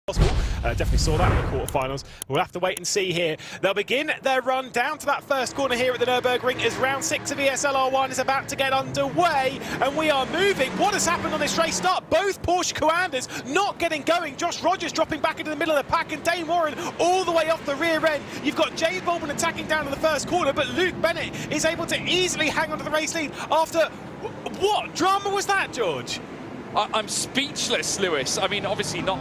Possible. Definitely saw that in the quarterfinals. We'll have to wait and see here. They'll begin their run down to that first corner here at the Nürburgring as round 6 of ESL R1 is about to get underway, and we are moving. What has happened on this race start? Both Porsche Commanders not getting going. Josh Rogers dropping back into the middle of the pack, and Dane Warren all the way off the rear end. You've got James Baldwin attacking down to the first corner, but Luke Bennett is able to easily hang on to the race lead after... What drama was that, George? I'm speechless, Lewis. I mean, obviously not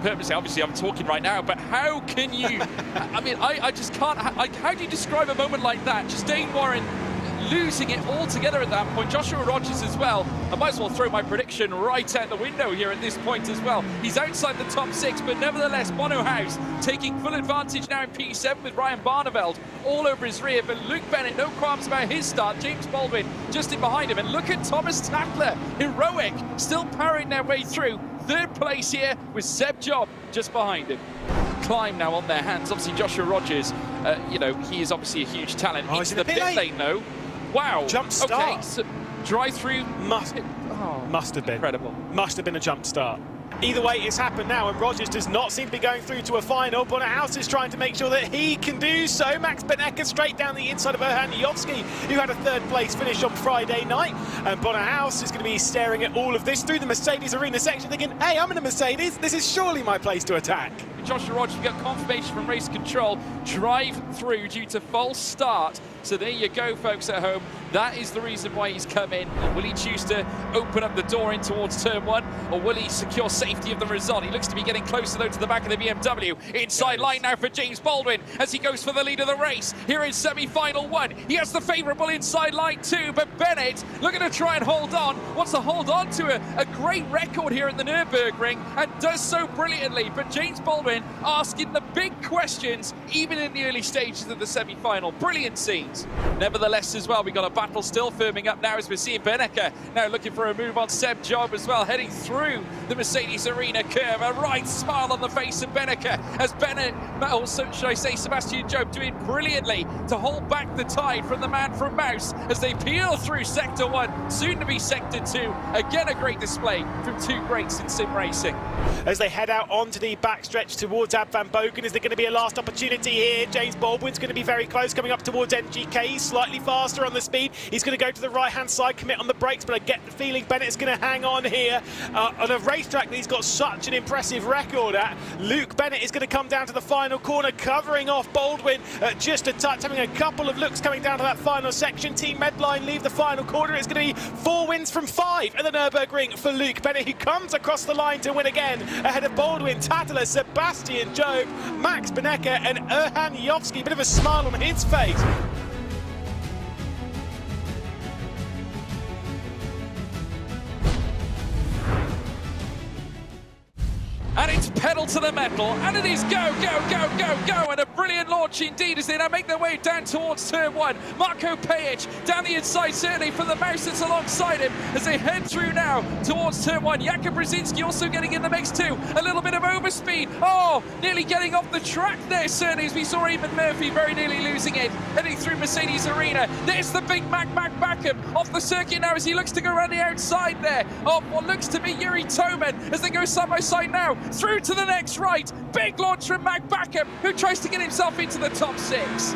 purposely, obviously I'm talking right now, but how can you, I mean, I just can't, how do you describe a moment like that? Just Dane Warren losing it altogether at that point. Joshua Rogers as well. I might as well throw my prediction right out the window here at this point as well. He's outside the top 6, but nevertheless, Bono House taking full advantage now in P7 with Ryan Barneveld all over his rear, but Luke Bennett, no qualms about his start. James Baldwin just in behind him, and look at Thomas Tackler, heroic, still powering their way through. Third place here with Seb Job just behind him. Climb now on their hands. Obviously, Joshua Rogers, you know, he is obviously a huge talent. Oh, into the pit lane, though. Wow. Jump start. Okay, so drive through. Must have been. Incredible. Must have been a jump start. Either way, it's happened now, and Rogers does not seem to be going through to a final. Bonner House is trying to make sure that he can do so. Max Benecker straight down the inside of Erhan Yovsky, who had a third place finish on Friday night. And Bonner House is going to be staring at all of this through the Mercedes arena section, thinking, hey, I'm in a Mercedes. This is surely my place to attack. Joshua Rogers, you got confirmation from race control. Drive through due to false start. So there you go, folks at home. That is the reason why he's come in. Will he choose to open up the door in towards turn 1, or will he secure safety of the result? He looks to be getting closer, though, to the back of the BMW. Inside line now for James Baldwin as he goes for the lead of the race. Here in semi-final 1. He has the favourable inside line 2, but Bennett looking to try and hold on. Wants to hold on to a great record here at the Nürburgring, and does so brilliantly. But James Baldwin asking the big questions, even in the early stages of the semi-final. Brilliant scenes. Nevertheless, as well, we got a battle still firming up now as we're seeing Benecker now looking for a move on Seb Job as well, heading through the Mercedes arena curve. A right smile on the face of Benecker as Bennett, also should I say Sebastian Job, doing brilliantly to hold back the tide from the man from Mouse as they peel through Sector 1, soon to be Sector 2. Again, a great display from two greats in sim racing. As they head out onto the backstretch towards Ab van Boken, is there going to be a last opportunity here? James Baldwin's going to be very close, coming up towards NGK. He's slightly faster on the speed. He's going to go to the right-hand side, commit on the brakes, but I get the feeling Bennett's going to hang on here. On a racetrack that he's got such an impressive record at, Luke Bennett is going to come down to the final corner, covering off Baldwin just a touch, having a couple of looks coming down to that final section. Team Medline leave the final corner. It's going to be 4 wins from 5 at the Nürburgring for Luke Bennett, who comes across the line to win again, ahead of Baldwin, Tattler, Sebastian Job, Max Benecker and Erhan Yovsky. Bit of a smile on his face. And it's pedal to the metal, and it is go, go, go, go, go, and a brilliant launch indeed as they now make their way down towards turn 1. Marco Pejic down the inside, certainly for the Mouse that's alongside him as they head through now towards turn 1. Jakub Brzezinski also getting in the mix too. A little bit of overspeed. Oh, nearly getting off the track there, certainly, as we saw Eamon Murphy very nearly losing it, heading through Mercedes Arena. There's the big Mac Backham off the circuit now as he looks to go around the outside there of what looks to be Yuri Toman as they go side by side now. Through to the next right. Big launch from Mac Backham, who tries to get himself into the top 6.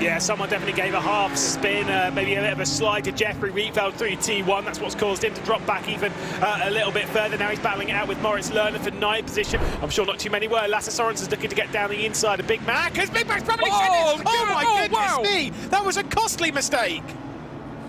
Yeah, someone definitely gave a half spin, maybe a bit of a slide to Jeffrey Rietveld through T1. That's what's caused him to drop back even a little bit further. Now he's battling it out with Moritz Lerner for 9th position. I'm sure not too many were. Lasse Sorensen's looking to get down the inside of Big Mac, because Big Mac's probably finished. Oh my goodness me! That was a costly mistake.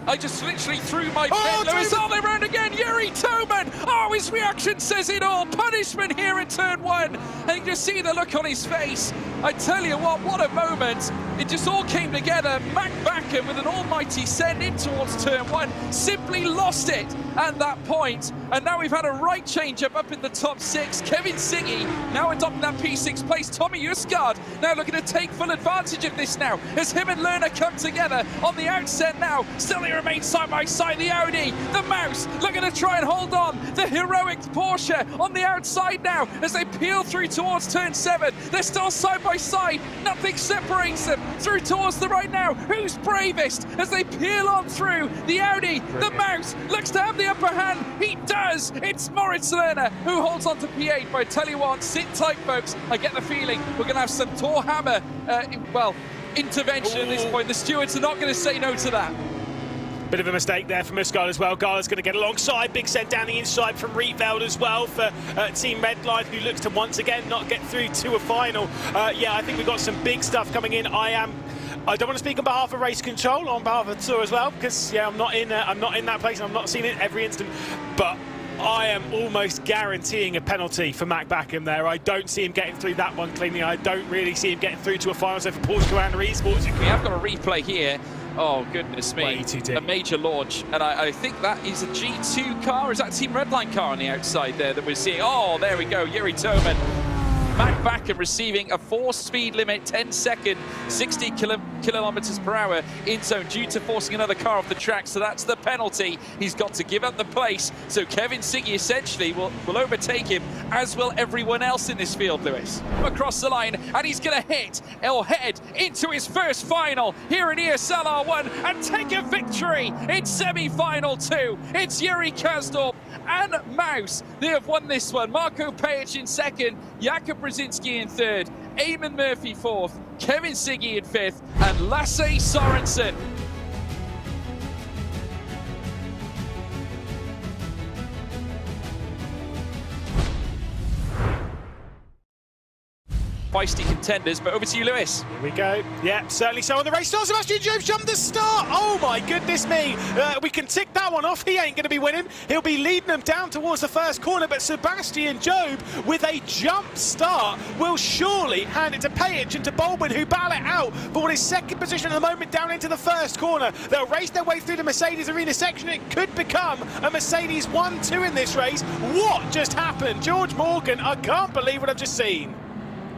I just literally threw my pen. Lewis all around again. Yuri Toman. Oh, his reaction says it all. Punishment here in turn 1. And you just see the look on his face. I tell you what a moment. It just all came together. Mac Backham with an almighty send in towards turn 1. Simply lost it at that point. And now we've had a right change up in the top 6. Kevin Singy now adopting that P6 place. Tommy Usgaard now looking to take full advantage of this now as him and Lerner come together on the outset now. Still they remain side by side. The Audi, the Mouse looking to try and hold on. The heroic Porsche on the outside now as they peel through towards turn 7. They're still side by by side. Nothing separates them. Through towards the right now. Who's bravest as they peel on through? The Audi, the Mouse, looks to have the upper hand. He does. It's Moritz Lerner who holds on to P8. But I tell you what, sit tight, folks. I get the feeling we're going to have some Tor Hammer, intervention at this point. The stewards are not going to say no to that. Bit of a mistake there for Muscard as well. Gala's going to get alongside. Big send down the inside from Rietveld as well for Team Redline, who looks to once again not get through to a final. Yeah, I think we've got some big stuff coming in. I don't want to speak on behalf of Race Control, on behalf of Tour as well, because yeah, I'm not in that place and I'm not seeing it every instant. But I am almost guaranteeing a penalty for Mac Backham there. I don't see him getting through that one cleanly. I don't really see him getting through to a final. So for Portugal and Esports, we have got a replay here. Oh, goodness me. A major launch. And I think that is a G2 car. Is that a Team Redline car on the outside there that we're seeing? Oh, there we go. Yuri Toman. Mac Backham receiving a 4-speed limit, 10-second, 60 kilometers per hour in zone due to forcing another car off the track. So that's the penalty. He's got to give up the place. So Kevin Siggy essentially will overtake him, as will everyone else in this field, Lewis. Across the line, and he's going to hit or head into his first final here in ESL R1 and take a victory in semi-final 2. It's Yuri Kasdorp and Mouse. They have won this one. Marco Pajic in second, Jakub Brzezinski in third, Eamon Murphy fourth, Kevin Siggy in fifth, and Lasse Sorensen. Feisty contenders, but over to you, Lewis. Here we go. Yeah, certainly so on the race start. Sebastian Job jumped the start. Oh my goodness me. We can tick that one off. He ain't going to be winning. He'll be leading them down towards the first corner, but Sebastian Job with a jump start will surely hand it to Pajic and to Baldwin, who battle it out for what is second position at the moment down into the first corner. They'll race their way through the Mercedes arena section. It could become a Mercedes 1-2 in this race. What just happened? George Morgan, I can't believe what I've just seen.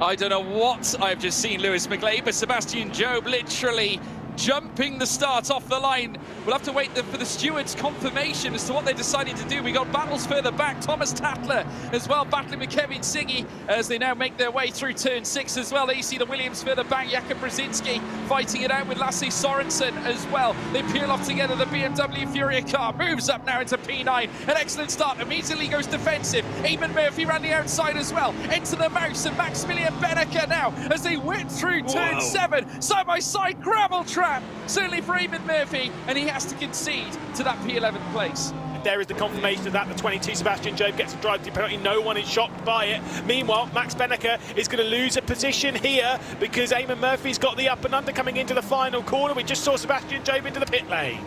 I don't know what I've just seen, Lewis McGlade, but Sebastian Job literally jumping the start off the line. We'll have to wait for the stewards' confirmation as to what they're deciding to do. We got battles further back. Thomas Tatler as well battling with Kevin Siggy as they now make their way through turn 6 as well. There you see the Williams further back. Jakub Brzezinski fighting it out with Lasse Sorensen as well. They peel off together. The BMW Furia car moves up now into P9. An excellent start. Immediately goes defensive. Eamon Murphy ran the outside as well. Into the Mouse and Maximilian Benneker now as they whip through turn 7. Side by side gravel trap. Certainly for Eamon Murphy, and he has to concede to that P11 place. There is the confirmation of that. The 22 Sebastian Job gets a drive-through penalty. No one is shocked by it. Meanwhile, Max Benneker is going to lose a position here because Eamon Murphy's got the up and under coming into the final corner. We just saw Sebastian Job into the pit lane.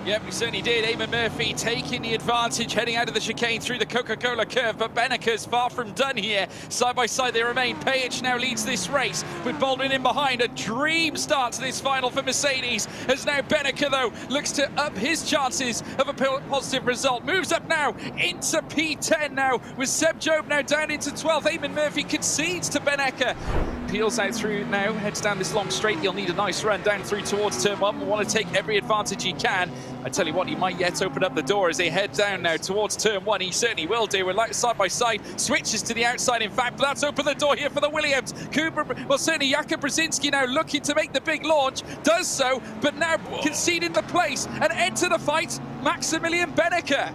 Yep, we certainly did. Eamon Murphy taking the advantage, heading out of the chicane through the Coca-Cola curve, but Benneker's far from done here. Side by side they remain. Pajic now leads this race with Baldwin in behind. A dream start to this final for Mercedes, as now Benneker, though, looks to up his chances of a positive result. Moves up now into P10 now, with Seb Job now down into 12th. Eamon Murphy concedes to Benneker. Peels out through now, heads down this long straight. He'll need a nice run down through towards turn 1. We'll want to take every advantage he can. I tell you what, he might yet open up the door as they head down now towards turn 1. He certainly will do. We're like side by side, switches to the outside. In fact, that's opened the door here for the Williams. Certainly Jakub Brzezinski now looking to make the big launch, does so, but now conceding the place and enter the fight, Maximilian Benneker.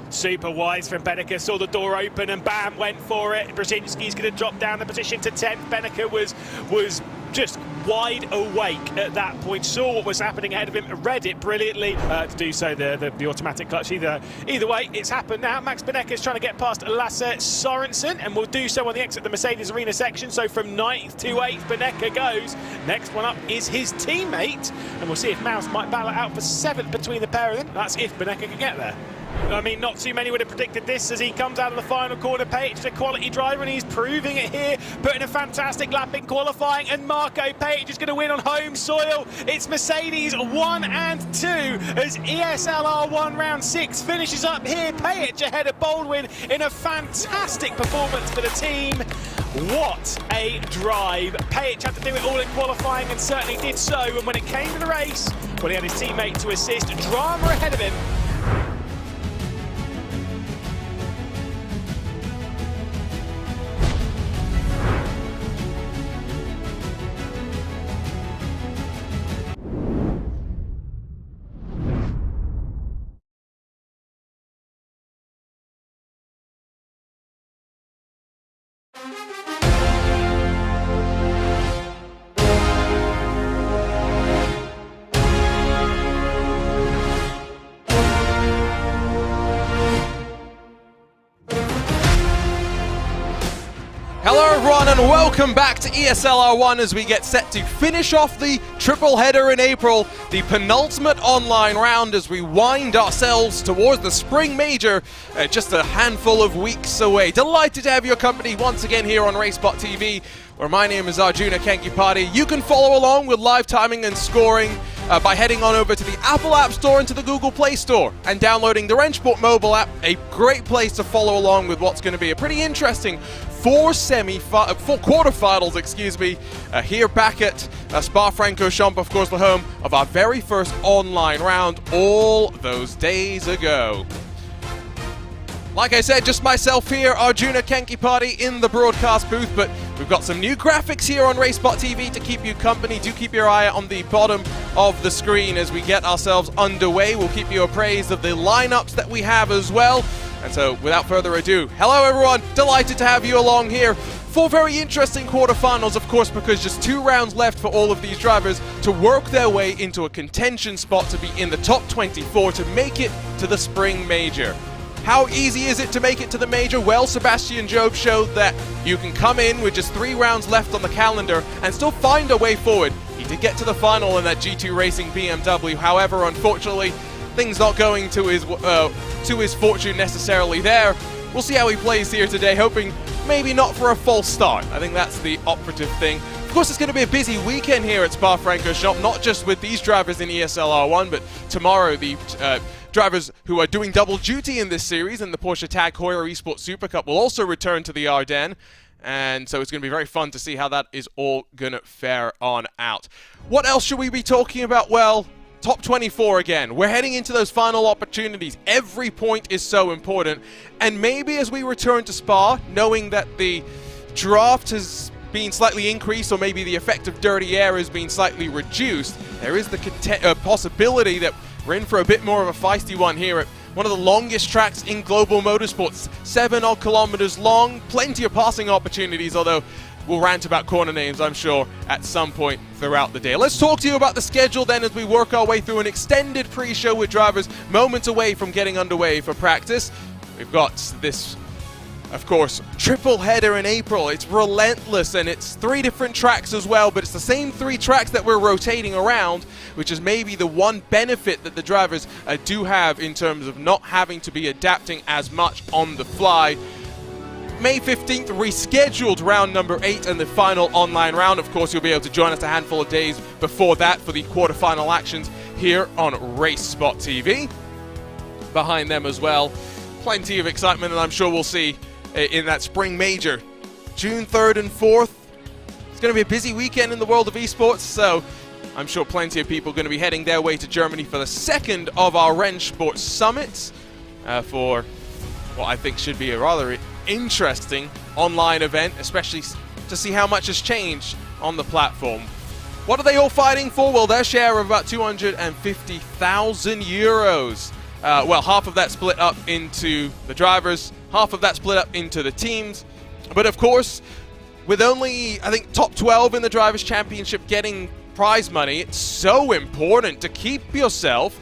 Super wise from Benneker, saw the door open and bam, went for it. Brzezinski's going to drop down the position to 10th. Benneker was just wide awake at that point, saw what was happening ahead of him, read it brilliantly to do so. The automatic clutch. Either way, it's happened now. Max Benneker is trying to get past Lasse Sorensen and will do so on the exit of the Mercedes arena section. So from 9th to 8th, Benneker goes. Next one up is his teammate, and we'll see if Mouse might battle it out for 7th between the pair of them. That's if Benneker can get there. I mean, not too many would have predicted this as he comes out of the final corner. Pajic is a quality driver and he's proving it here, putting a fantastic lap in qualifying, and Marco Pajic is going to win on home soil. It's Mercedes 1 and 2 as ESL R1 Round 6 finishes up here. Pajic ahead of Baldwin in a fantastic performance for the team. What a drive. Pajic had to do it all in qualifying and certainly did so, and when it came to the race, well, he had his teammate to assist. Drama ahead of him. Hello everyone and welcome back to ESL R1 as we get set to finish off the triple header in April, the penultimate online round as we wind ourselves towards the spring major, just a handful of weeks away. Delighted to have your company once again here on RaceSpotTV, where my name is Arjuna Kenkipati. You can follow along with live timing and scoring by heading on over to the Apple App Store and to the Google Play Store and downloading the RaceSpot mobile app, a great place to follow along with what's going to be a pretty interesting four quarterfinals, here back at Spa-Francorchamps, of course the home of our very first online round all those days ago. Like I said, just myself here, Arjuna Kenkipati in the broadcast booth, but we've got some new graphics here on RaceSpotTV to keep you company. Do keep your eye on the bottom of the screen as we get ourselves underway. We'll keep you appraised of the lineups that we have as well. And so, without further ado, hello everyone, delighted to have you along here. Four very interesting quarterfinals, of course, because just 2 rounds left for all of these drivers to work their way into a contention spot to be in the top 24 to make it to the spring major. How easy is it to make it to the major? Well, Sebastian Job showed that you can come in with just 3 rounds left on the calendar and still find a way forward. He did get to the final in that G2 Racing BMW, however, unfortunately, things not going to his fortune necessarily there. We'll see how he plays here today, hoping maybe not for a false start. I think that's the operative thing. Of course, it's going to be a busy weekend here at Spa-Francorchamps, not just with these drivers in ESL R1, but tomorrow the drivers who are doing double duty in this series in the Porsche Tag Heuer Esports Super Cup will also return to the Ardennes. And so it's going to be very fun to see how that is all going to fare on out. What else should we be talking about? Well, top 24 again. We're heading into those final opportunities. Every point is so important. And maybe as we return to Spa, knowing that the draft has been slightly increased, or maybe the effect of dirty air has been slightly reduced, there is the possibility that we're in for a bit more of a feisty one here at one of the longest tracks in global motorsports. 7 odd kilometers long, plenty of passing opportunities, although we'll rant about corner names, I'm sure, at some point throughout the day. Let's talk to you about the schedule then as we work our way through an extended pre-show with drivers moments away from getting underway for practice. We've got this, of course, triple header in April. It's relentless, and it's 3 different tracks as well, but it's the same 3 tracks that we're rotating around, which is maybe the one benefit that the drivers do have in terms of not having to be adapting as much on the fly. May 15th, rescheduled round number 8 and the final online round. Of course, you'll be able to join us a handful of days before that for the quarterfinal actions here on RaceSpotTV. Behind them as well, plenty of excitement, and I'm sure we'll see in that spring major. June 3rd and 4th. It's going to be a busy weekend in the world of esports, so I'm sure plenty of people are going to be heading their way to Germany for the second of our RaceSpot summits for what I think should be a rather interesting online event, especially to see how much has changed on the platform. What are they all fighting for? Well, their share of about 250,000 euros. Well, half of that split up into the drivers, half of that split up into the teams. But of course, with only, I think, top 12 in the Drivers' Championship getting prize money, it's so important to keep yourself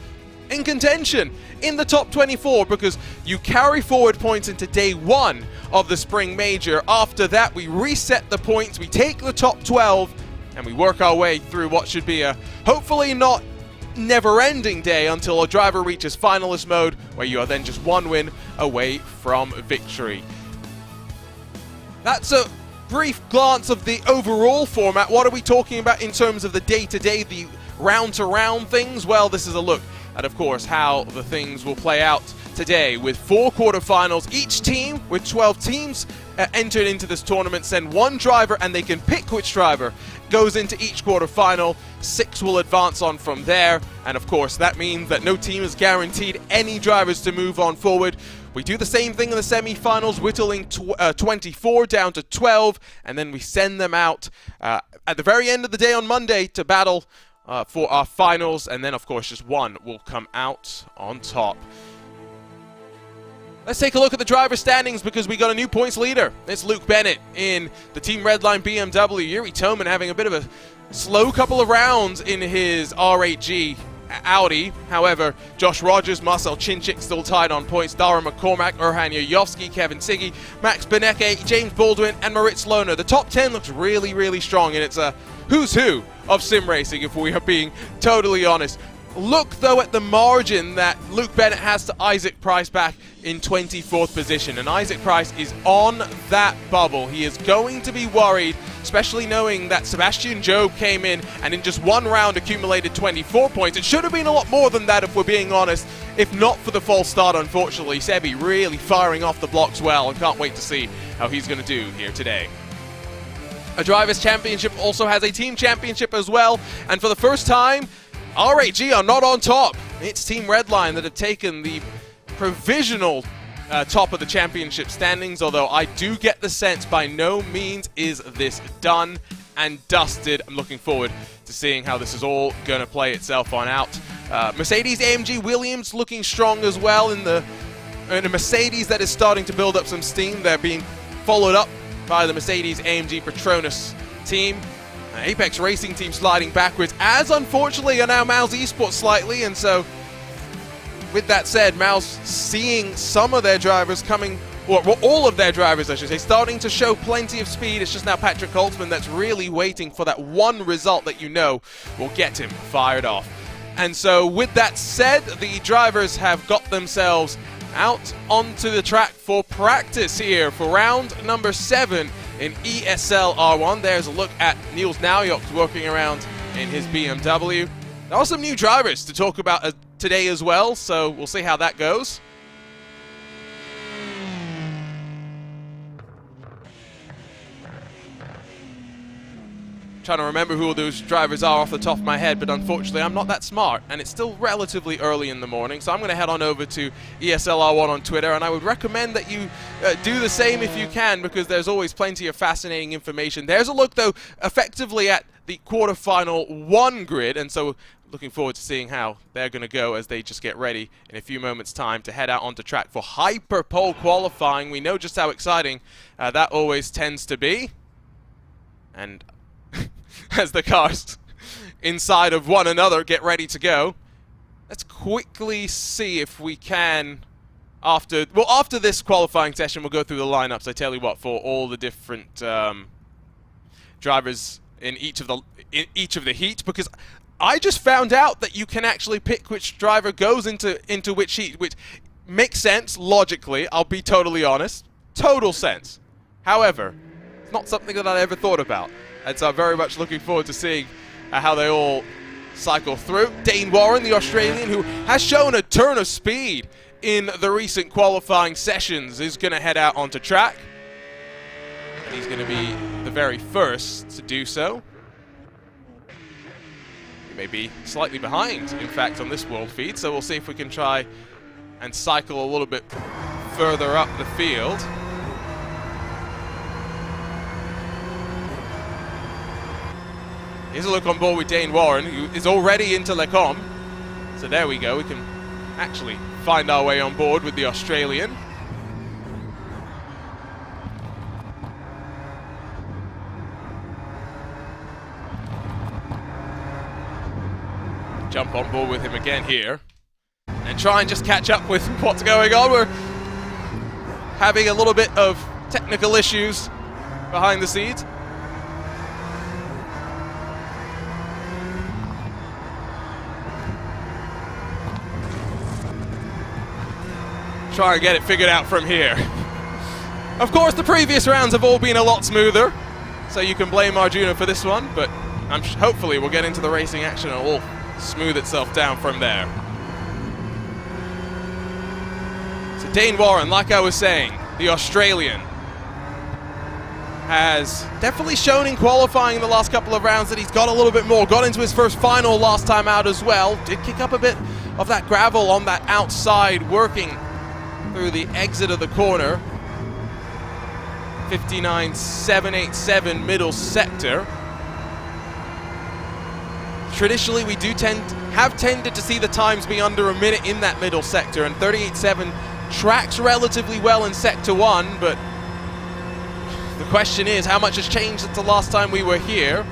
in contention in the top 24, because you carry forward points into day 1 of the spring major. After that, we reset the points, we take the top 12, and we work our way through what should be a hopefully not never-ending day until a driver reaches finalist mode, where you are then just 1 win away from victory. That's a brief glance of the overall format. What are we talking about in terms of the day-to-day, the round-to-round things? Well, this is a look at, of course, how the things will play out today with 4 quarterfinals. Each team, with 12 teams entered into this tournament, send 1 driver, and they can pick which driver goes into each quarterfinal. 6 will advance on from there, and of course that means that no team is guaranteed any drivers to move on forward. We do the same thing in the semi-finals, whittling 24 down to 12, and then we send them out at the very end of the day on Monday to battle for our finals, and then of course just 1 will come out on top. Let's take a look at the driver standings because we got a new points leader. It's Luke Bennett in the Team Redline BMW. Yuri Toman having a bit of a slow couple of rounds in his R8G Audi. However, Josh Rogers, Marcel Chinchik still tied on points. Dara McCormack, Erhan Yayovsky, Kevin Siggy, Max Beneke, James Baldwin, and Moritz Lohner. The top 10 looks really, really strong, and it's a who's who of sim racing, if we are being totally honest. Look, though, at the margin that Luke Bennett has to Isaac Price back in 24th position. And Isaac Price is on that bubble. He is going to be worried, especially knowing that Sebastian Job came in and in just one round accumulated 24 points. It should have been a lot more than that, if we're being honest, if not for the false start, unfortunately. Sebi really firing off the blocks well, and can't wait to see how he's going to do here today. A Drivers' Championship also has a Team Championship as well. And for the first time, R8G are not on top. It's Team Redline that have taken the provisional top of the championship standings, although I do get the sense by no means is this done and dusted. I'm looking forward to seeing how this is all going to play itself on out. Mercedes-AMG Williams looking strong as well in a Mercedes that is starting to build up some steam. They're being followed up by the Mercedes-AMG Petronas team. Apex Racing Team sliding backwards, as unfortunately are now Mouse Esports slightly, and so with that said, Mouse seeing some of their drivers coming, or all of their drivers I should say, starting to show plenty of speed. It's just now Patrick Holtzman that's really waiting for that one result that you know will get him fired off. And so with that said, the drivers have got themselves out onto the track for practice here for round number 7 in ESL R1. There's a look at Niels Naujoks working around in his BMW. There are some new drivers to talk about today as well, so we'll see how that goes. Trying to remember who those drivers are off the top of my head, but unfortunately I'm not that smart, and it's still relatively early in the morning, so I'm going to head on over to ESL R1 on Twitter, and I would recommend that you do the same if you can, because there's always plenty of fascinating information. There's a look, though, effectively at the quarterfinal 1 grid, and so looking forward to seeing how they're going to go as they just get ready in a few moments' time to head out onto track for Hyperpole qualifying. We know just how exciting that always tends to be, and as the cars inside of one another get ready to go. Let's quickly see if we can, after this qualifying session, we'll go through the lineups, I tell you what, for all the different drivers in each of the heats, because I just found out that you can actually pick which driver goes into which heat, which makes sense logically, I'll be totally honest. Total sense. However, it's not something that I ever thought about. And so I'm very much looking forward to seeing how they all cycle through. Dane Warren, the Australian, who has shown a turn of speed in the recent qualifying sessions, is going to head out onto track. And he's going to be the very first to do so. He may be slightly behind, in fact, on this world feed, so we'll see if we can try and cycle a little bit further up the field. Here's a look on board with Dane Warren, who is already into Lecom. So there we go, we can actually find our way on board with the Australian. Jump on board with him again here. And try and just catch up with what's going on. We're having a little bit of technical issues behind the scenes. Try and get it figured out from here. Of course, the previous rounds have all been a lot smoother, so you can blame Arjuna for this one, but hopefully we'll get into the racing action and it'll all smooth itself down from there. So Dane Warren, like I was saying, the Australian, has definitely shown in qualifying in the last couple of rounds that he's got a little bit more. Got into his first final last time out as well. Did kick up a bit of that gravel on that outside, working through the exit of the corner. 59.787 middle sector. Traditionally, we do have tended to see the times be under a minute in that middle sector, and 38.7 tracks relatively well in Sector 1, but the question is, how much has changed since the last time we were here?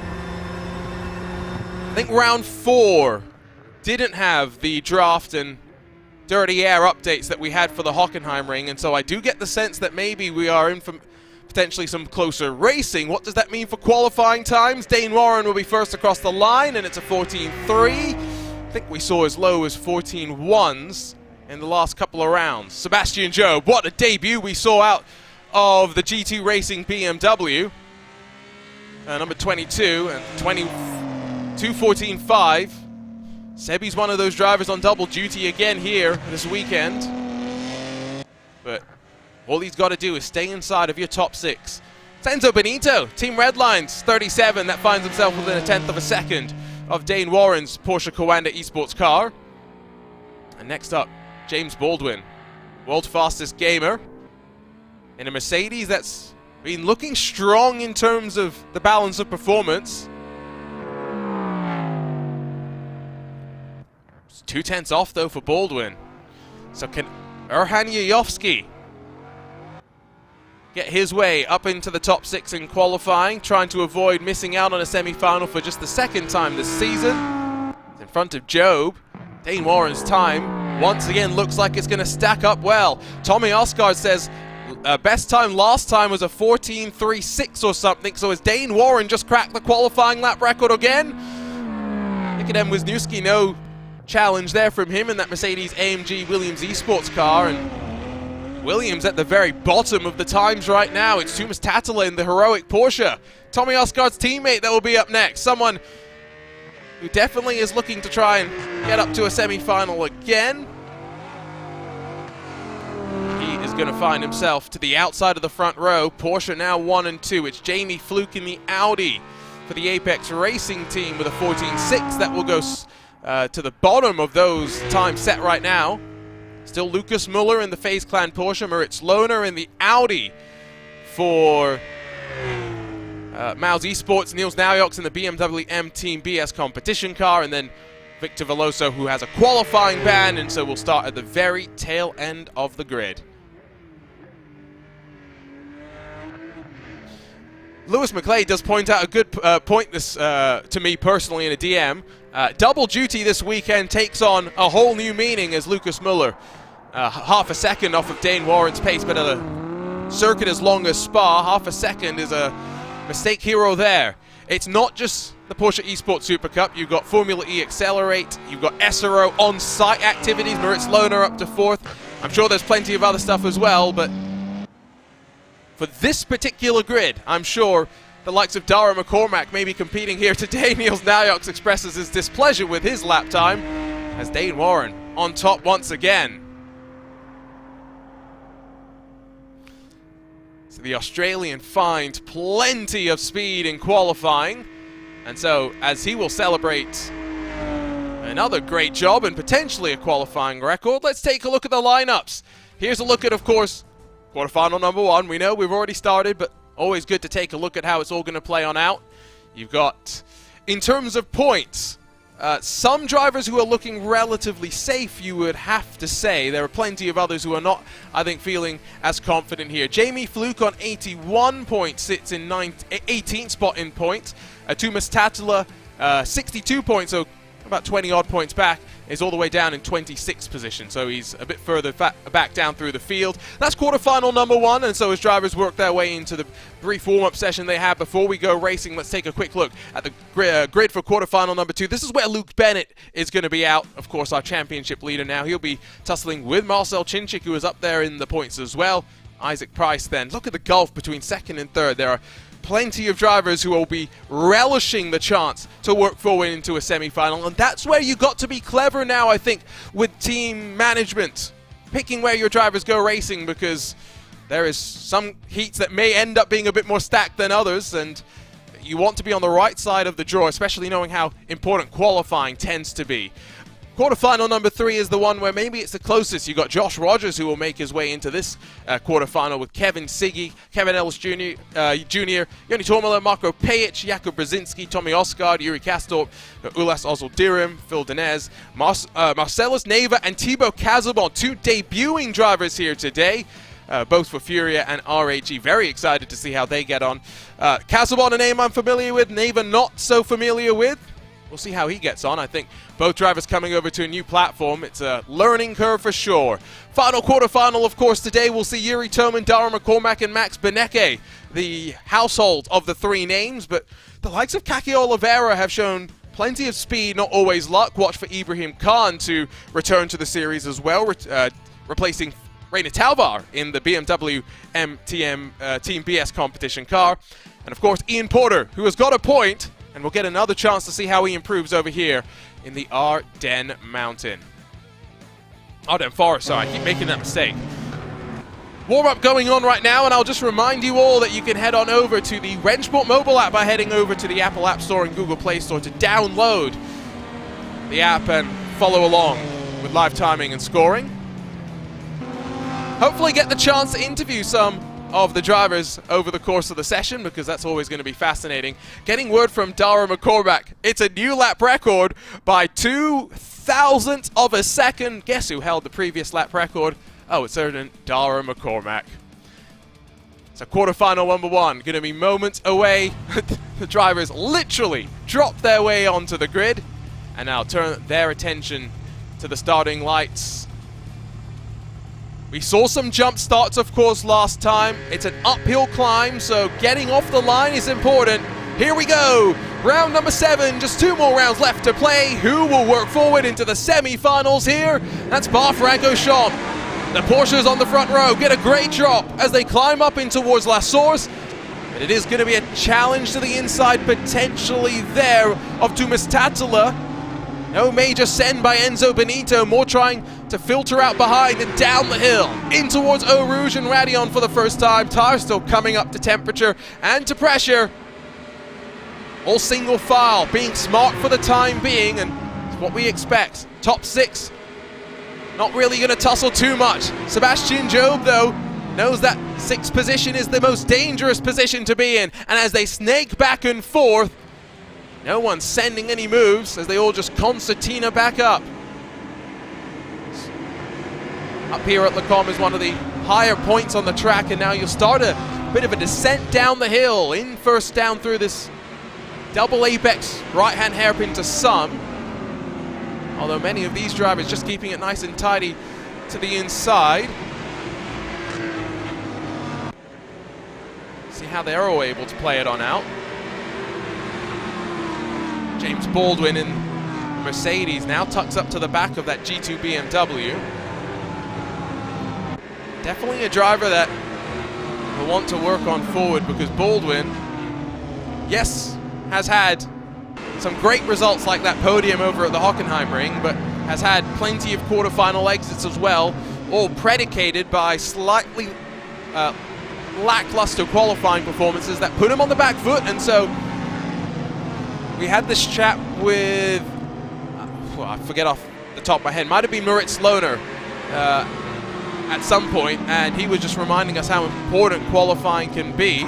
I think round 4 didn't have the draft and dirty air updates that we had for the Hockenheim ring, and so I do get the sense that maybe we are in for potentially some closer racing. What does that mean for qualifying times? Dane Warren will be first across the line, and it's a 14.3. I think we saw as low as 14.1s in the last couple of rounds. Sebastian Job, what a debut we saw out of the GT Racing BMW. Number 22 and 2:14.5. Sebi's one of those drivers on double duty again here this weekend. But all he's got to do is stay inside of your top 6. Enzo Benito, Team Redlines, 37. That finds himself within a 1/10 of a second of Dane Warren's Porsche Coanda Esports car. And next up, James Baldwin, world's fastest gamer, in a Mercedes that's been looking strong in terms of the balance of performance. It's 2/10 off though for Baldwin. So can Erhan Yayovsky get his way up into the top 6 in qualifying, trying to avoid missing out on a semi-final for just the 2nd time this season? In front of Job, Dane Warren's time once again looks like it's going to stack up well. Tommy Osgard says best time last time was a 14.36 or something, so has Dane Warren just cracked the qualifying lap record again? Nikodem Wisniewski, no challenge there from him in that Mercedes AMG Williams Esports car, and Williams at the very bottom of the times right now. It's Tumas Tatala in the heroic Porsche. Tommy Osgard's teammate that will be up next. Someone who definitely is looking to try and get up to a semi-final again. He is going to find himself to the outside of the front row. Porsche now 1 and 2. It's Jamie Fluke in the Audi for the Apex Racing team with a 14.6. That will go to the bottom of those times set right now. Still Lucas Muller in the FaZe Clan Porsche, Moritz Lohner in the Audi for Mouse Esports, Niels Naujoks in the BMW M Team BS competition car, and then Victor Veloso, who has a qualifying ban, and so we'll start at the very tail end of the grid. Lewis McClay does point out a good point this to me personally in a DM. Double duty this weekend takes on a whole new meaning as Lucas Muller, half a second off of Dane Warren's pace, but at a circuit as long as Spa, half a second is a mistake hero there. It's not just the Porsche Esports Super Cup. You've got Formula E Accelerate, you've got SRO on-site activities, Moritz Lohner up to 4th. I'm sure there's plenty of other stuff as well, but for this particular grid, I'm sure the likes of Dara McCormack may be competing here today. Niels Naujoks expresses his displeasure with his lap time as Dane Warren on top once again. So the Australian finds plenty of speed in qualifying, and so as he will celebrate another great job and potentially a qualifying record, let's take a look at the lineups. Here's a look at, of course, quarterfinal number 1. We know we've already started, but always good to take a look at how it's all going to play on out. You've got, in terms of points, some drivers who are looking relatively safe, you would have to say. There are plenty of others who are not, I think, feeling as confident here. Jamie Fluke on 81 points sits in 18th spot in points. Tumas Tatala, 62 points, so about 20 odd points back, is all the way down in 26th position, so he's a bit further back down through the field. That's quarterfinal number 1, and so as drivers work their way into the brief warm-up session they have before we go racing, let's take a quick look at the grid for quarterfinal number 2. This is where Luke Bennett is going to be out, of course, our championship leader now. He'll be tussling with Marcel Cinchik, who is up there in the points as well. Isaac Price then. Look at the gulf between 2nd and 3rd. There are plenty of drivers who will be relishing the chance to work forward into a semi-final, and that's where you got to be clever now, I think, with team management, picking where your drivers go racing, because there is some heats that may end up being a bit more stacked than others, and you want to be on the right side of the draw, especially knowing how important qualifying tends to be. Quarterfinal number 3 is the one where maybe it's the closest. You got Josh Rogers, who will make his way into this quarterfinal with Kevin Siggy, Kevin Ellis Jr., Yoni Tormala, Marco Pejic, Jakub Brzezinski, Tommy Osgaard, Yuri Kastorp, Ulas Ozoldirim, Phil Denez, Marcellus Neva, and Thibaut Casabon, 2 debuting drivers here today. Both for Furia and RAG. Very excited to see how they get on. Casabon, a name I'm familiar with, Neva not so familiar with. We'll see how he gets on. I think both drivers coming over to a new platform. It's a learning curve for sure. Final quarterfinal, of course, today we'll see Yuri Toman, Dara McCormack, and Max Benecke, the household of the 3 names. But the likes of Kaki Oliveira have shown plenty of speed, not always luck. Watch for Ibrahim Khan to return to the series as well, replacing Reina Talvar in the BMW MTM Team BS competition car. And of course, Ian Porter, who has got a point, and we'll get another chance to see how he improves over here in the Ardennes Mountain. Ardennes Forest, sorry, I keep making that mistake. Warm-up going on right now, and I'll just remind you all that you can head on over to the Wrenchport mobile app by heading over to the Apple App Store and Google Play Store to download the app and follow along with live timing and scoring. Hopefully get the chance to interview some of the drivers over the course of the session, because that's always going to be fascinating. Getting word from Dara McCormack. It's a new lap record by 0.02 of a second. Guess who held the previous lap record? Oh, it's certain Dara McCormack. So quarterfinal number 1, going to be moments away. The drivers literally dropped their way onto the grid and now turn their attention to the starting lights. We saw some jump starts, of course, last time. It's an uphill climb, so getting off the line is important. Here we go. Round number 7, just 2 more rounds left to play. Who will work forward into the semi-finals here? That's Spa-Francorchamps. The Porsches on the front row get a great drop as they climb up in towards La Source. But it is going to be a challenge to the inside, potentially there, of Tumas Tatala. No major send by Enzo Benito, more trying to filter out behind and down the hill. In towards Eau Rouge and Radion for the first time. Tires still coming up to temperature and to pressure. All single file, being smart for the time being, and it's what we expect. Top 6, not really going to tussle too much. Sebastian Job, though, knows that 6th position is the most dangerous position to be in. And as they snake back and forth, no one's sending any moves as they all just concertina back up. Up here at Le Combe is one of the higher points on the track, and now you'll start a bit of a descent down the hill. In first down through this double apex right-hand hairpin to some. Although many of these drivers just keeping it nice and tidy to the inside. See how they're all able to play it on out. James Baldwin in Mercedes now tucks up to the back of that G2 BMW. Definitely a driver that will want to work on forward, because Baldwin, yes, has had some great results like that podium over at the Hockenheim ring, but has had plenty of quarterfinal exits as well, all predicated by slightly lackluster qualifying performances that put him on the back foot. And so we had this chat with, well, I forget off the top of my head, might have been Moritz Lohner at some point, and he was just reminding us how important qualifying can be.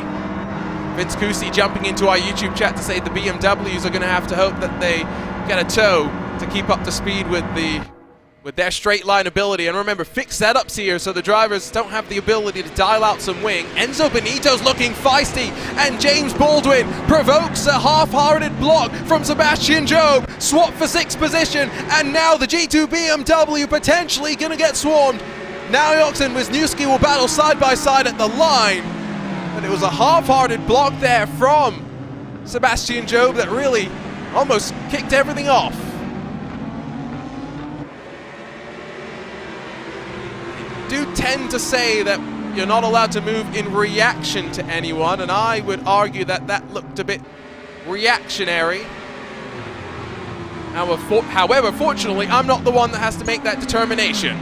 Vince Cusi jumping into our YouTube chat to say the BMWs are going to have to hope that they get a tow to keep up to speed with their straight line ability. And remember, fixed setups here, so the drivers don't have the ability to dial out some wing. Enzo Benito's looking feisty, and James Baldwin provokes a half-hearted block from Sebastian Job. Swap for 6th position, and now the G2 BMW potentially going to get swarmed. Now Yox and Wisniewski will battle side by side at the line. But it was a half-hearted block there from Sebastian Job that really almost kicked everything off. Do tend to say that you're not allowed to move in reaction to anyone, and I would argue that that looked a bit reactionary. However, fortunately, I'm not the one that has to make that determination.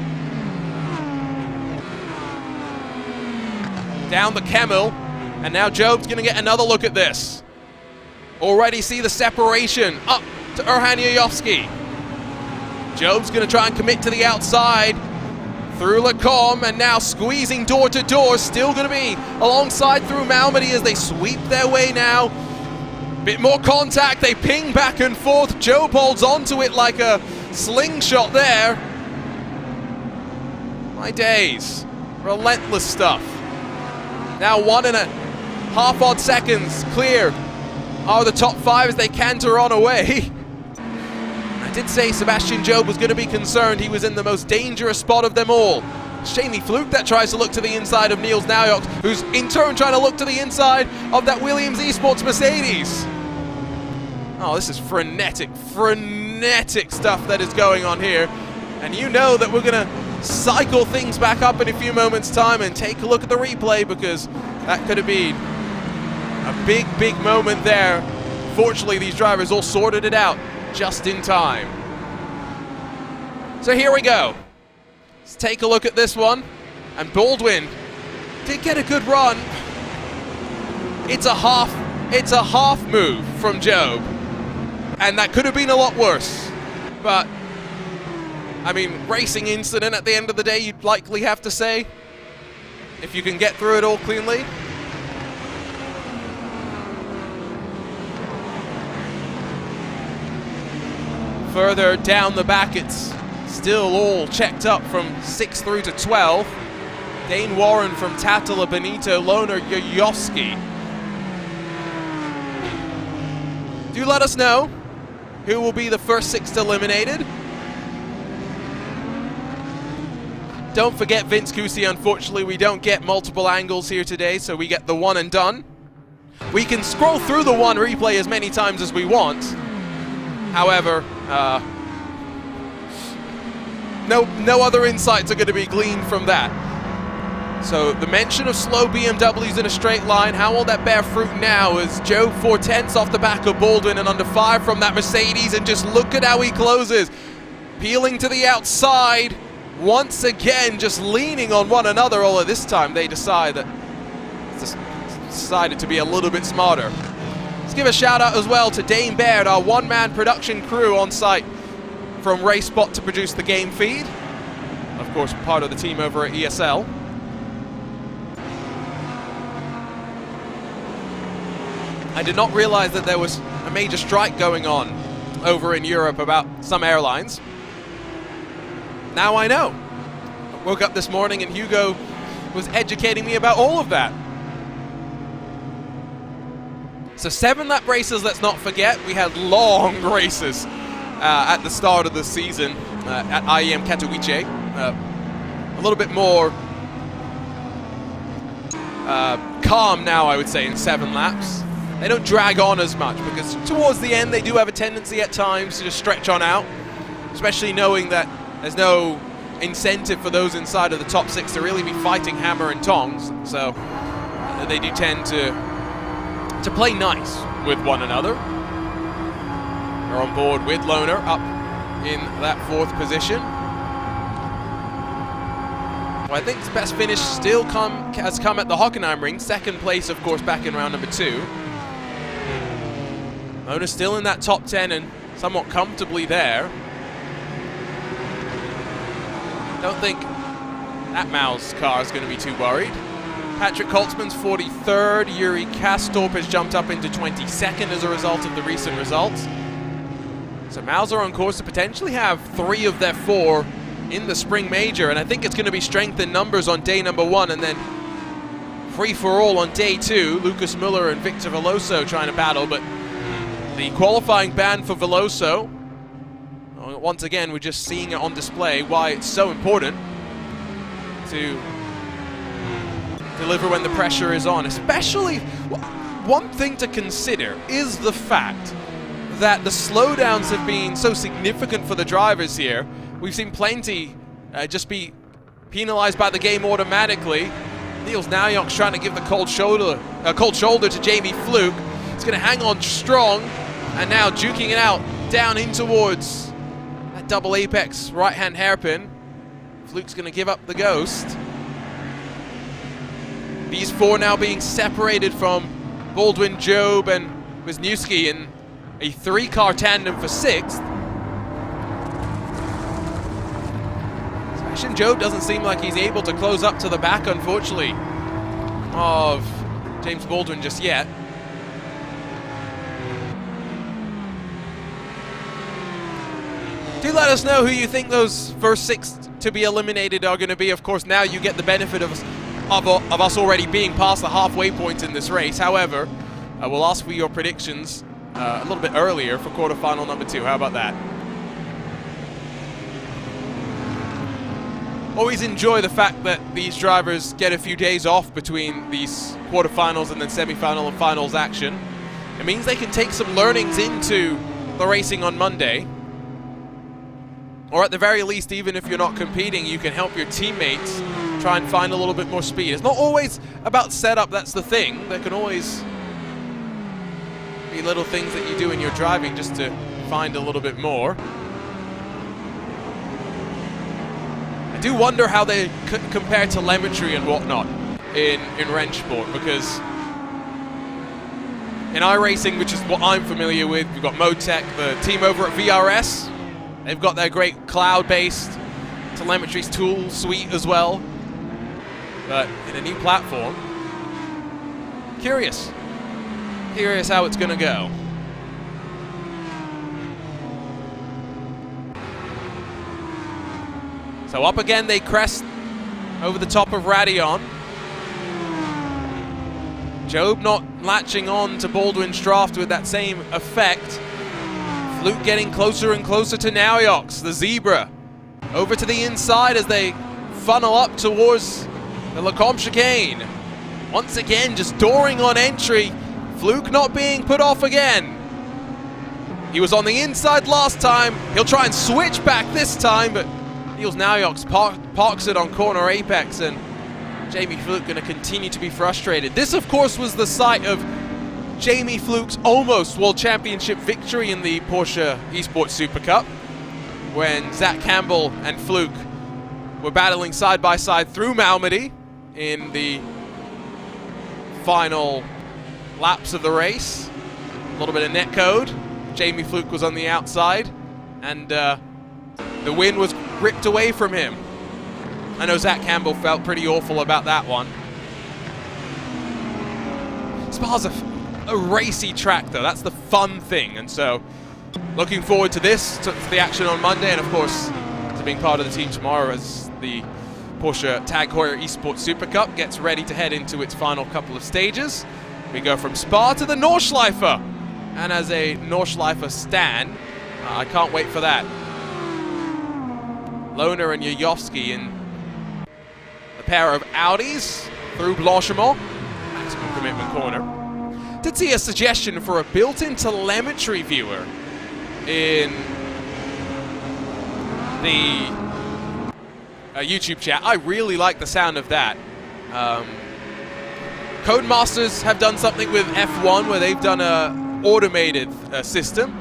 Down the Kemmel, and now Job's going to get another look at this. Already see the separation up to Erhan Yayovsky. Job's going to try and commit to the outside through Lacombe, and now squeezing door to door, still going to be alongside through Malmedy as they sweep their way now. Bit more contact, they ping back and forth. Job holds onto it like a slingshot there. My days, relentless stuff. Now 1.5 odd seconds clear are the top 5 as they canter on away. I did say Sebastian Job was going to be concerned. He was in the most dangerous spot of them all. It's Jamie Fluke that tries to look to the inside of Niels Naujoks, who's in turn trying to look to the inside of that Williams Esports Mercedes. Oh, this is frenetic stuff that is going on here. And you know that we're going to cycle things back up in a few moments' time and take a look at the replay, because that could have been a big moment there. Fortunately, these drivers all sorted it out just in time. So here we go. Let's take a look at this one. And Baldwin did get a good run. It's a half move from Job. And that could have been a lot worse. But, I mean, racing incident at the end of the day, you'd likely have to say, if you can get through it all cleanly. Further down the back, it's still all checked up from 6 through to 12. Dane Warren from Tatala, Benito, Loner, Yoyoski. Do let us know who will be the first 6 eliminated. Don't forget Vince Cusi. Unfortunately, we don't get multiple angles here today, so we get the one and done. We can scroll through the one replay as many times as we want. However, no other insights are going to be gleaned from that. So the mention of slow BMWs in a straight line, how will that bear fruit now as Joe 4/10 off the back of Baldwin and under 5 from that Mercedes, and just look at how he closes. Peeling to the outside, once again just leaning on one another, although this time they decided to be a little bit smarter. Let's give a shout out as well to Dane Baird, our one-man production crew on site from RaceSpot to produce the game feed. Of course, part of the team over at ESL. I did not realize that there was a major strike going on over in Europe about some airlines. Now I know. I woke up this morning and Hugo was educating me about all of that. So 7-lap races, let's not forget. We had long races at the start of the season at IEM Katowice. A little bit more calm now, I would say, in 7 laps. They don't drag on as much because towards the end they do have a tendency at times to just stretch on out, especially knowing that there's no incentive for those inside of the top 6 to really be fighting hammer and tongs. So they do tend to play nice with one another. We're on board with Loner up in that 4th position. Well, I think his best finish still has come at the Hockenheim Ring. 2nd place, of course, back in round number 2. Loner's still in that top 10 and somewhat comfortably there. Don't think that Mao's car is going to be too worried. Patrick Holtzman's 43rd. Yuri Kastorp has jumped up into 22nd as a result of the recent results. So Mao's are on course to potentially have 3 of their 4 in the spring major, and I think it's going to be strength in numbers on day number 1, and then free-for-all on day 2. Lucas Muller and Victor Veloso trying to battle, but the qualifying ban for Veloso, once again, we're just seeing it on display why it's so important to deliver when the pressure is on. Especially, one thing to consider is the fact that the slowdowns have been so significant for the drivers here. We've seen plenty just be penalized by the game automatically. Niels Naujoks trying to give the cold shoulder to Jamie Fluke. He's going to hang on strong, and now duking it out down in towards that double apex right-hand hairpin. Fluke's going to give up the ghost. These 4 now being separated from Baldwin, Job, and Wisniewski in a 3-car tandem for 6th. position. Job doesn't seem like he's able to close up to the back, unfortunately, of James Baldwin just yet. Do let us know who you think those first 6 to be eliminated are going to be. Of course, now you get the benefit of us already being past the halfway point in this race. However, we'll ask for your predictions a little bit earlier for quarterfinal number 2. How about that? Always enjoy the fact that these drivers get a few days off between these quarterfinals and then semi-final and finals action. It means they can take some learnings into the racing on Monday. Or at the very least, even if you're not competing, you can help your teammates try and find a little bit more speed. It's not always about setup, that's the thing. There can always be little things that you do in your driving just to find a little bit more. I do wonder how they compare telemetry and whatnot in Rennsport, because in iRacing, which is what I'm familiar with, we've got MoTech, the team over at VRS. They've got their great cloud-based telemetry tool suite as well. But in a new platform, curious how it's going to go. So up again, they crest over the top of Radion. Job not latching on to Baldwin's draft with that same effect. Fluke getting closer and closer to Naoyox, the Zebra. Over to the inside as they funnel up towards the Lacombe chicane. Once again, just dooring on entry. Fluke not being put off again. He was on the inside last time. He'll try and switch back this time, but Niels Naoyox parks it on corner apex, and Jamie Fluke going to continue to be frustrated. This, of course, was the site of Jamie Fluke's almost World Championship victory in the Porsche Esports Super Cup, when Zach Campbell and Fluke were battling side by side through Malmedy in the final laps of the race. A little bit of netcode. Jamie Fluke was on the outside, and the win was ripped away from him. I know Zach Campbell felt pretty awful about that one. Spa's a racy track, though. That's the fun thing, and so looking forward to this, to the action on Monday, and of course to being part of the team tomorrow as the Porsche Tag Heuer Esports Super Cup gets ready to head into its final couple of stages. We go from Spa to the Nordschleife, and as a Nordschleife stan, I can't wait for that. Lohner and Yayovsky in a pair of Audis through Blanchimont, maximum commitment corner. Did see a suggestion for a built-in telemetry viewer in the YouTube chat. I really like the sound of that. Codemasters have done something with F1 where they've done a automated system.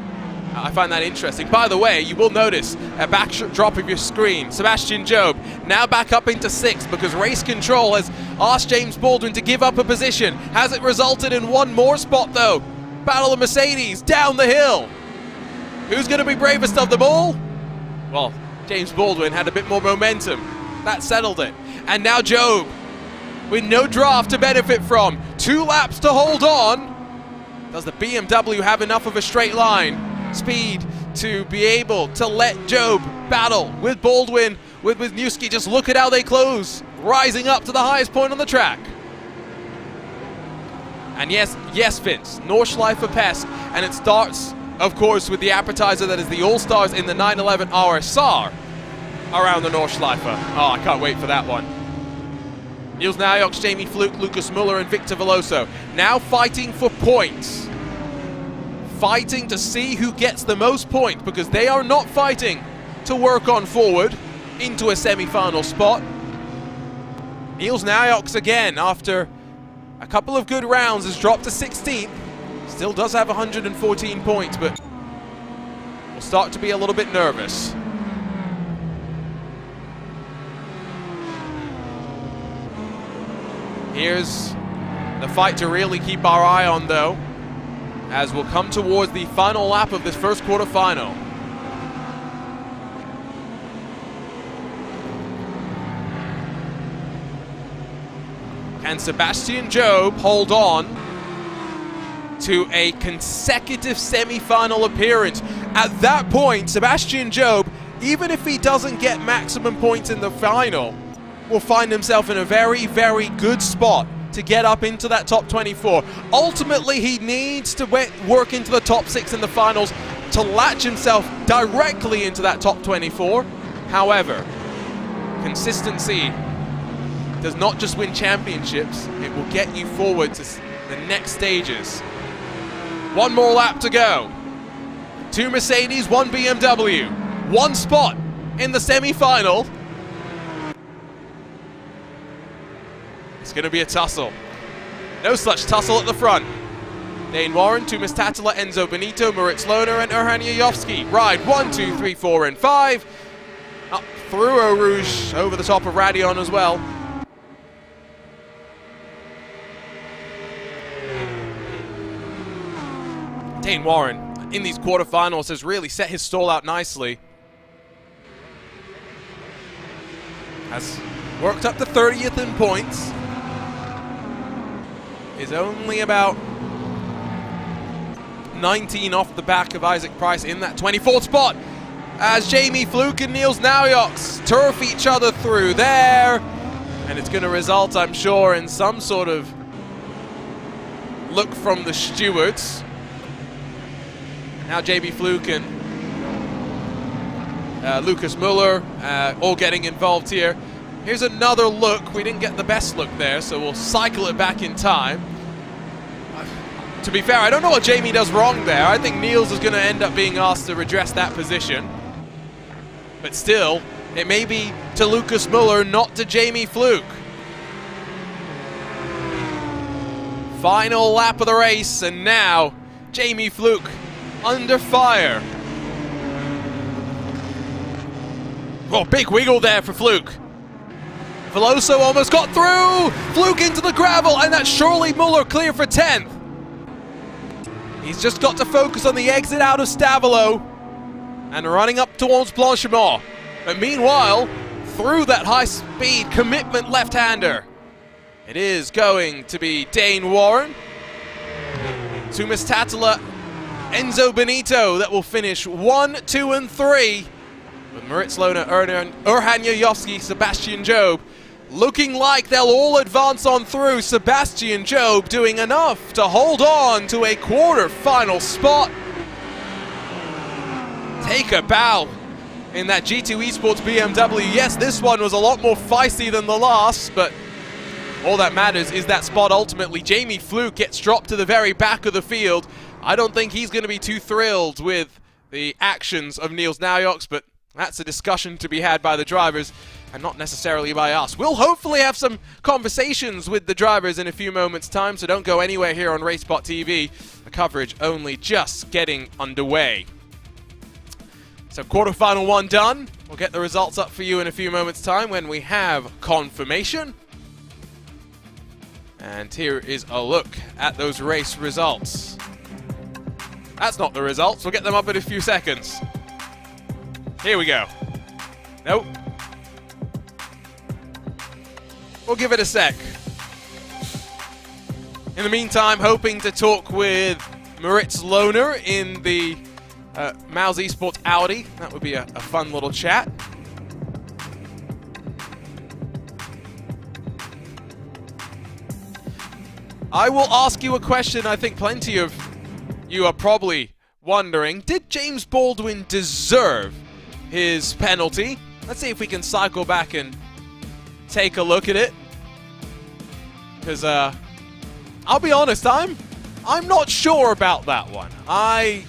I find that interesting. By the way, you will notice a backdrop of your screen. Sebastian Job now back up into 6th because Race Control has asked James Baldwin to give up a position. Has it resulted in one more spot though? Battle of Mercedes down the hill. Who's going to be bravest of them all? Well, James Baldwin had a bit more momentum. That settled it. And now Job, with no draft to benefit from, 2 laps to hold on. Does the BMW have enough of a straight line speed to be able to let Job battle with Baldwin, with Wisniewski? Just look at how they close, rising up to the highest point on the track. And yes, Vince, Nordschleife Pest, and it starts, of course, with the appetizer that is the All-Stars in the 911 RSR around the Nordschleife. Oh, I can't wait for that one. Niels Naoyox, Jamie Fluke, Lucas Muller, and Victor Veloso now fighting for points. Fighting to see who gets the most points, because they are not fighting to work on forward into a semi-final spot. Niels Naoyox again, after a couple of good rounds, has dropped to 16th. Still does have 114 points, but will start to be a little bit nervous. Here's the fight to really keep our eye on, though, as we'll come towards the final lap of this first quarterfinal. Can Sebastian Job hold on to a consecutive semi-final appearance? At that point, Sebastian Job, even if he doesn't get maximum points in the final, will find himself in a very, very good spot to get up into that top 24. Ultimately, he needs to work into the top 6 in the finals to latch himself directly into that top 24. However, consistency does not just win championships, it will get you forward to the next stages. One more lap to go. 2 Mercedes, 1 BMW. 1 spot in the semi-final. It's going to be a tussle. No such tussle at the front. Dane Warren, Tumas Tatila, Enzo Benito, Moritz Lohner, and Erhan Yayovski. Ride 1, 2, 3, 4, and 5. Up through Eau Rouge, over the top of Radion as well. Dane Warren, in these quarterfinals, has really set his stall out nicely. Has worked up to 30th in points. Is only about 19 off the back of Isaac Price in that 24th spot, as Jamie Fluke and Niels Naujoks turf each other through there. And it's going to result, I'm sure, in some sort of look from the stewards. Now Jamie Fluke and Lucas Muller all getting involved here. Here's another look. We didn't get the best look there, so we'll cycle it back in time. To be fair, I don't know what Jamie does wrong there. I think Niels is going to end up being asked to redress that position. But still, it may be to Lucas Muller, not to Jamie Fluke. Final lap of the race, and now Jamie Fluke under fire. Oh, big wiggle there for Fluke. Veloso almost got through! Fluke into the gravel, and that's surely Muller clear for 10th. He's just got to focus on the exit out of Stavolo and running up towards Blanchimont. But meanwhile, through that high-speed commitment left-hander, it is going to be Dane Warren, Tumas Tatila, Enzo Benito that will finish 1, 2, and 3, with Moritz Lohner, Erhan Yayovski, Sebastian Job looking like they'll all advance on through. Sebastian Job doing enough to hold on to a quarter-final spot. Take a bow in that G2 Esports BMW. Yes, this one was a lot more feisty than the last, but all that matters is that spot ultimately. Jamie Fluke gets dropped to the very back of the field. I don't think he's going to be too thrilled with the actions of Niels Naujoks, but that's a discussion to be had by the drivers and not necessarily by us. We'll hopefully have some conversations with the drivers in a few moments' time, so don't go anywhere here on RaceSpotTV. The coverage only just getting underway. So quarterfinal 1 done. We'll get the results up for you in a few moments' time when we have confirmation. And here is a look at those race results. That's not the results. We'll get them up in a few seconds. Here we go. Nope. We'll give it a sec. In the meantime, hoping to talk with Moritz Lohner in the Mouse Esports Audi. That would be a fun little chat. I will ask you a question I think plenty of you are probably wondering. Did James Baldwin deserve his penalty? Let's see if we can cycle back and take a look at it. Because I'll be honest, I'm not sure about that one. I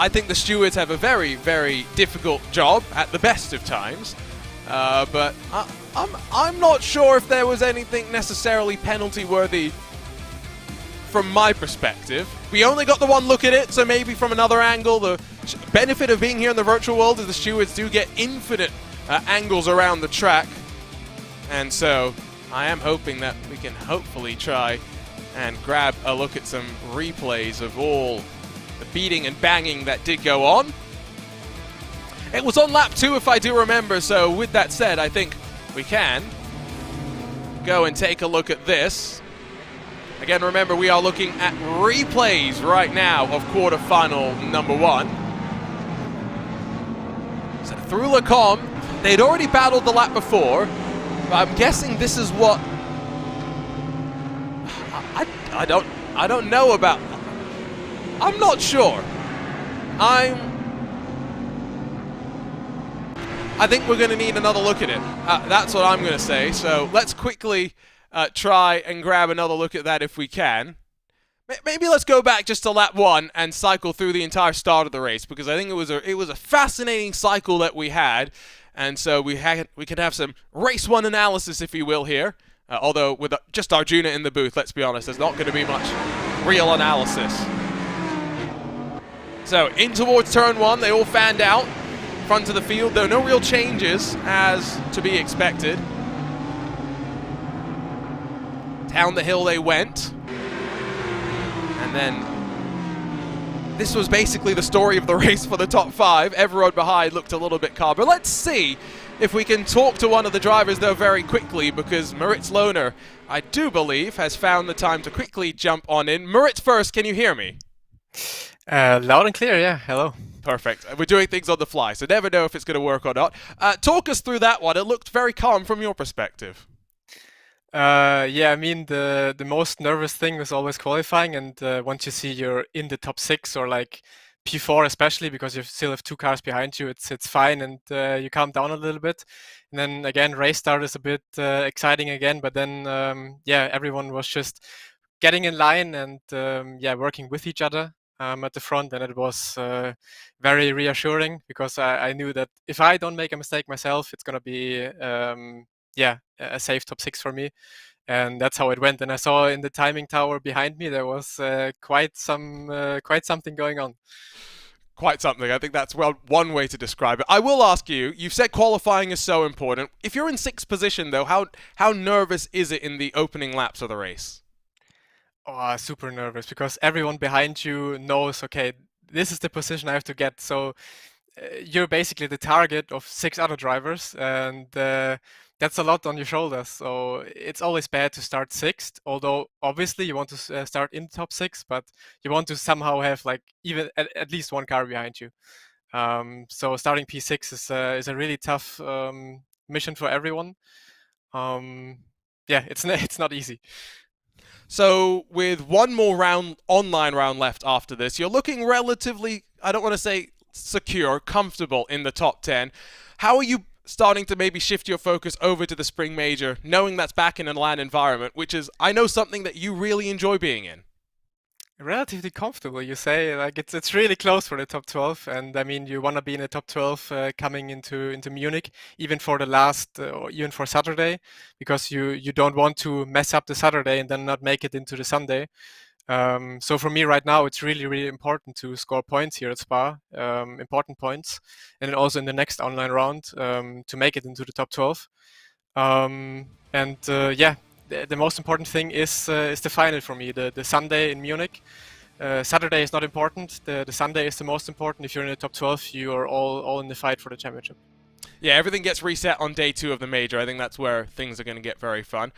think the stewards have a very, very difficult job at the best of times. But I'm not sure if there was anything necessarily penalty worthy from my perspective. We only got the one look at it, so maybe from another angle. The benefit of being here in the virtual world is the stewards do get infinite angles around the track. And so I am hoping that we can hopefully try and grab a look at some replays of all the beating and banging that did go on. It was on lap 2 if I do remember, so with that said, I think we can. go and take a look at this. Again, remember, we are looking at replays right now of quarterfinal number 1. So through Lacombe, they'd already battled the lap before, but I'm guessing this is what I don't know about. I'm not sure. I think we're going to need another look at it. That's what I'm going to say. So let's quickly try and grab another look at that if we can. Maybe let's go back just to lap 1 and cycle through the entire start of the race, because I think it was a fascinating cycle that we had, and so we can have some race 1 analysis, if you will, here. Although with just Arjuna in the booth, let's be honest, there's not going to be much real analysis. So in towards turn 1, they all fanned out. Front of the field, though, no real changes as to be expected. Down the hill they went. And then this was basically the story of the race for the top 5. Everyone behind looked a little bit calm. But let's see if we can talk to one of the drivers, though, very quickly, because Moritz Lohner, I do believe, has found the time to quickly jump on in. Moritz first, can you hear me? Loud and clear, yeah. Hello. Perfect. We're doing things on the fly, so never know if it's going to work or not. Talk us through that one. It looked very calm from your perspective. Yeah, I mean, the most nervous thing was always qualifying, and once you see you're in the top 6 or like P4 especially, because you still have 2 cars behind you, it's fine, and you calm down a little bit. And then again, race start is a bit exciting again, but then yeah, everyone was just getting in line and yeah, working with each other at the front, and it was very reassuring, because I knew that if I don't make a mistake myself, it's gonna be yeah, a safe top 6 for me, and that's how it went. And I saw in the timing tower behind me there was quite something going on. Quite something. I think that's one way to describe it. I will ask you, you've said qualifying is so important. If you're in 6th position, though, how nervous is it in the opening laps of the race? Oh, super nervous, because everyone behind you knows, okay, this is the position I have to get. So you're basically the target of 6 other drivers, and that's a lot on your shoulders. So it's always bad to start 6th, although obviously you want to start in the top 6, but you want to somehow have like even at least 1 car behind you. So starting P6 is a really tough mission for everyone. Yeah, it's not easy. So with one more online round left after this, you're looking relatively, I don't want to say secure, comfortable in the top 10. How are you starting to maybe shift your focus over to the Spring Major, knowing that's back in a LAN environment, which is, I know, something that you really enjoy being in? Relatively comfortable, you say. Like it's really close for the top 12, and I mean, you want to be in the top 12 coming into Munich, even for the last or even for Saturday, because you don't want to mess up the Saturday and then not make it into the Sunday. So for me right now, it's really important to score points here at Spa, important points, and then also in the next online round to make it into the top 12. Yeah. The most important thing is the final for me, the Sunday in Munich. Saturday is not important. The Sunday is the most important. If you're in the top 12, you are all in the fight for the championship. Yeah, everything gets reset on day 2 of the major. I think that's where things are going to get very fun.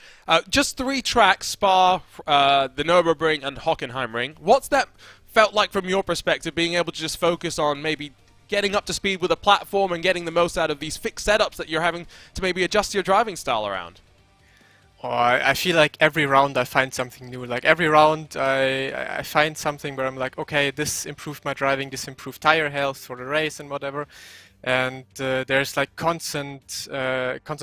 Just 3 tracks, Spa, the Nürburgring and Hockenheimring. What's that felt like from your perspective, being able to just focus on maybe getting up to speed with a platform and getting the most out of these fixed setups that you're having to maybe adjust your driving style around? Oh, I feel like every round I find something new. Like every round I find something where I'm like, okay, this improved my driving, this improved tire health for the race and whatever. And there's like constant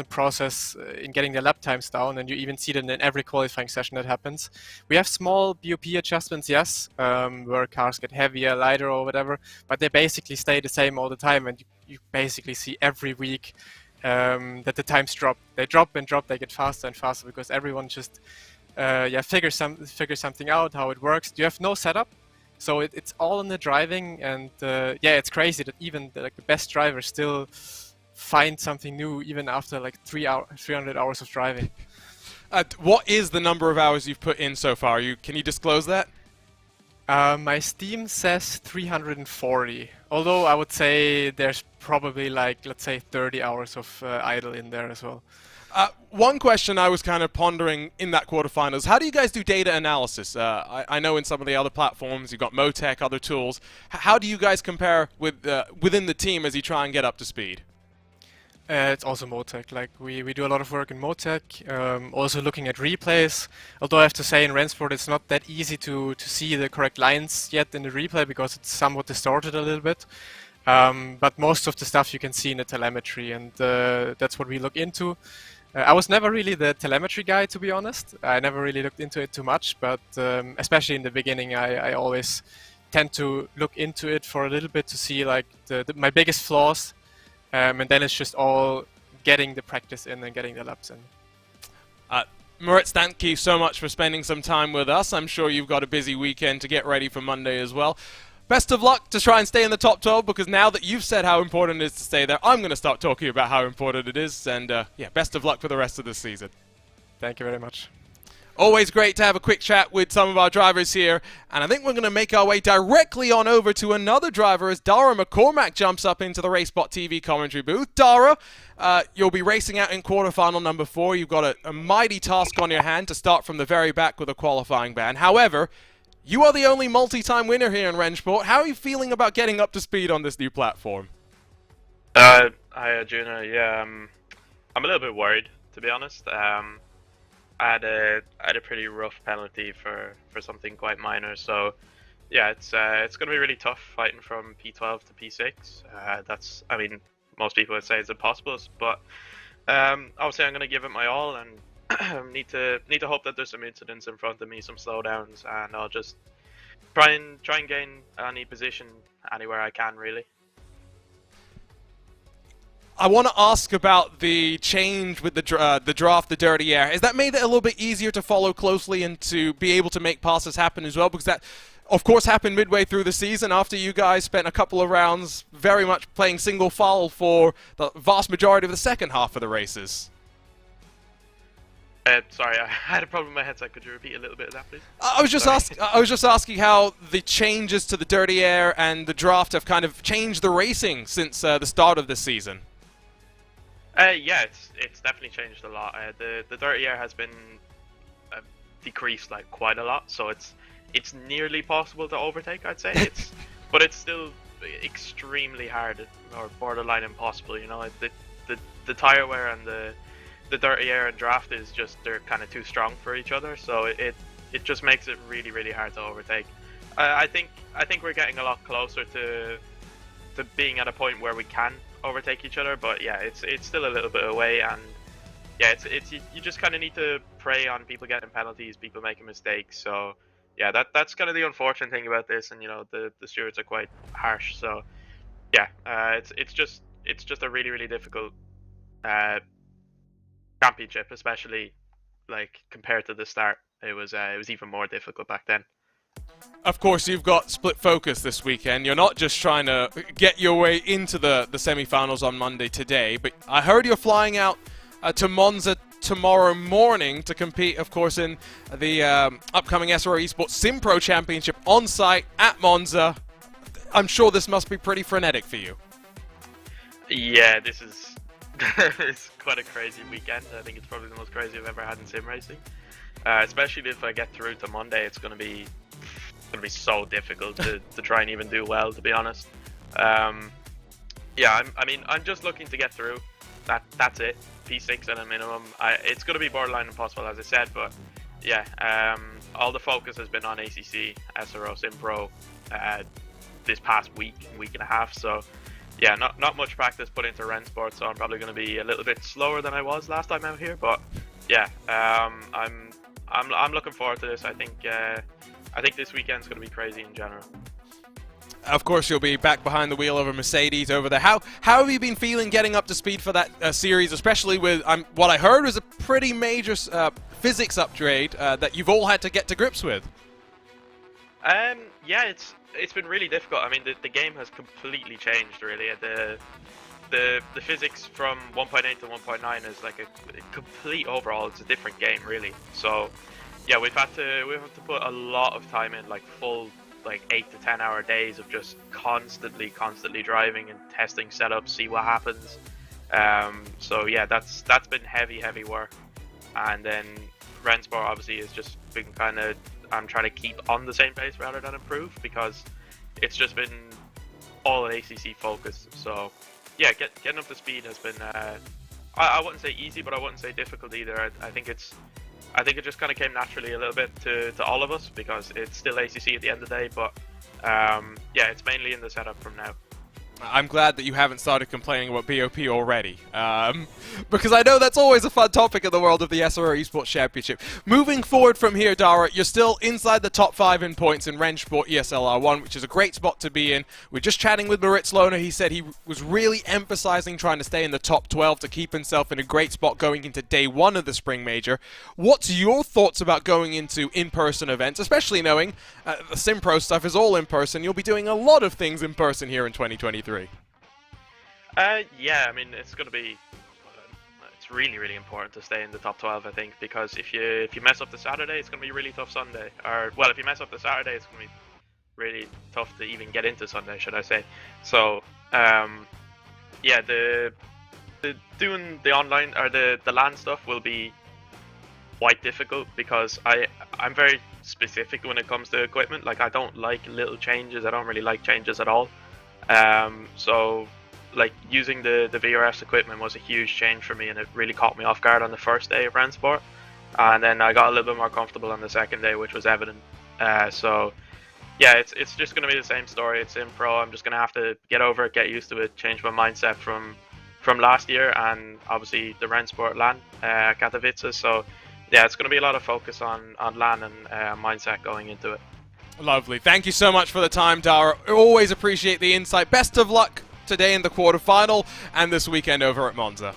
process in getting the lap times down, and you even see that in every qualifying session that happens. We have small BOP adjustments, yes, where cars get heavier, lighter or whatever, but they basically stay the same all the time, and you basically see every week that the times drop. They drop and drop, they get faster and faster, because everyone just figures something out, how it works. You have no setup, so it's all in the driving, and yeah, it's crazy that even the best drivers still find something new even after like 300 hours of driving. What is the number of hours you've put in so far? Can you disclose that? My Steam says 340, although I would say there's probably like, let's say, 30 hours of idle in there as well. One question I was kind of pondering in that quarterfinals, how do you guys do data analysis? I know in some of the other platforms you've got Motec, other tools. How do you guys compare with within the team as you try and get up to speed? It's also Motec. Like we do a lot of work in Motec, also looking at replays. Although I have to say in RaceSport it's not that easy to see the correct lines yet in the replay because it's somewhat distorted a little bit. But most of the stuff you can see in the telemetry, and that's what we look into. I was never really the telemetry guy, to be honest. I never really looked into it too much, but especially in the beginning, I always tend to look into it for a little bit to see like my biggest flaws. And then it's just all getting the practice in and getting the laps in. Moritz, thank you so much for spending some time with us. I'm sure you've got a busy weekend to get ready for Monday as well. Best of luck to try and stay in the top 12, because now that you've said how important it is to stay there, I'm going to start talking about how important it is. And yeah, best of luck for the rest of the season. Thank you very much. Always great to have a quick chat with some of our drivers here, and I think we're going to make our way directly on over to another driver as Dara McCormack jumps up into the RaceSpotTV commentary booth. Dara, you'll be racing out in quarterfinal number 4. You've got a mighty task on your hand to start from the very back with a qualifying ban. However, you are the only multi-time winner here in RaceSport. How are you feeling about getting up to speed on this new platform? Hi, Arjuna. Yeah, I'm a little bit worried, to be honest. I had a pretty rough penalty for something quite minor, so yeah, it's going to be really tough fighting from P12 to P6. That's, I mean, most people would say it's impossible, but obviously I'm going to give it my all, and need to hope that there's some incidents in front of me, some slowdowns, and I'll just try and gain any position anywhere I can, really. I want to ask about the change with the draft, the dirty air. Has that made it a little bit easier to follow closely and to be able to make passes happen as well? Because that, of course, happened midway through the season after you guys spent a couple of rounds very much playing single file for the vast majority of the second half of the races. Sorry, I had a problem with my headset. Could you repeat a little bit of that, please? I was just asking how the changes to the dirty air and the draft have kind of changed the racing since the start of this season. Yeah, it's definitely changed a lot. The dirty air has been decreased like quite a lot, so it's nearly possible to overtake, I'd say. But it's still extremely hard or borderline impossible. You know, the tire wear and the dirty air and draft is just, they're kind of too strong for each other, so it just makes it really, really hard to overtake. I think we're getting a lot closer to being at a point where we can overtake each other, but yeah, it's still a little bit away, and yeah, you just kind of need to prey on people getting penalties, people making mistakes. So yeah, that's kind of the unfortunate thing about this, and you know, the stewards are quite harsh. So yeah, it's just a really, really difficult championship, especially like compared to the start. It was even more difficult back then. Of course, you've got split focus this weekend. You're not just trying to get your way into the semi-finals on Monday today, but I heard you're flying out to Monza tomorrow morning to compete, of course, in the upcoming SRO Esports Sim Pro Championship on site at Monza. I'm sure this must be pretty frenetic for you. Yeah, this is it's quite a crazy weekend. I think it's probably the most crazy I've ever had in sim racing. Especially if I get through to Monday, it's going to be so difficult to try and even do well, to be honest. Yeah, I mean, I'm just looking to get through. That's it. P6 at a minimum. It's going to be borderline impossible, as I said, but yeah, all the focus has been on ACC, SRO, Sim Pro this past week and a half. So yeah, not much practice put into RaceSport, so I'm probably going to be a little bit slower than I was last time out here. But yeah, I'm looking forward to this. I think this weekend's going to be crazy in general. Of course, you'll be back behind the wheel of a Mercedes over there. How have you been feeling getting up to speed for that series, especially with what I heard was a pretty major physics upgrade that you've all had to get to grips with? Yeah, it's been really difficult. I mean, the game has completely changed, really. The physics from 1.8 to 1.9 is like a complete overhaul. It's a different game, really. So yeah, we've had to put a lot of time in, like full 8 to 10 hour days of just constantly driving and testing setups, see what happens. So yeah, that's been heavy work. And then RaceSpot obviously has just been kind of, I'm trying to keep on the same pace rather than improve, because it's just been all an ACC focus. So yeah, getting up to speed has been, I wouldn't say easy, but I wouldn't say difficult either. I think it just kind of came naturally a little bit to all of us, because it's still ACC at the end of the day. But yeah, it's mainly in the setup from now. I'm glad that you haven't started complaining about BOP already, because I know that's always a fun topic in the world of the SRO Esports Championship. Moving forward from here, Dara, you're still inside the top 5 in points in RaceSpot ESL R1, which is a great spot to be in. We're just chatting with Moritz Lohner. He said he was really emphasizing trying to stay in the top 12 to keep himself in a great spot going into day 1 of the Spring Major. What's your thoughts about going into in-person events, especially knowing the SimPro stuff is all in person? You'll be doing a lot of things in person here in 2023. Yeah, I mean, it's going to be, it's really important to stay in the top 12, I think, because if you mess up the Saturday, it's going to be really tough Sunday. Or, well, if you mess up the Saturday, it's going to be really tough to even get into Sunday, should I say. So, yeah, the doing the online, or the LAN stuff will be quite difficult, because I'm very specific when it comes to equipment. Like, I don't like little changes. I don't really like changes at all. So like using the VRS equipment was a huge change for me, and it really caught me off guard on the first day of RaceSpot, and then I got a little bit more comfortable on the second day, which was evident. So yeah, it's just going to be the same story. It's in pro. I'm just going to have to get over it, get used to it, change my mindset from last year, and obviously the RaceSpot LAN Katowice. So yeah, it's going to be a lot of focus on LAN and mindset going into it. Lovely. Thank you so much for the time, Dara. Always appreciate the insight. Best of luck today in the quarterfinal and this weekend over at Monza.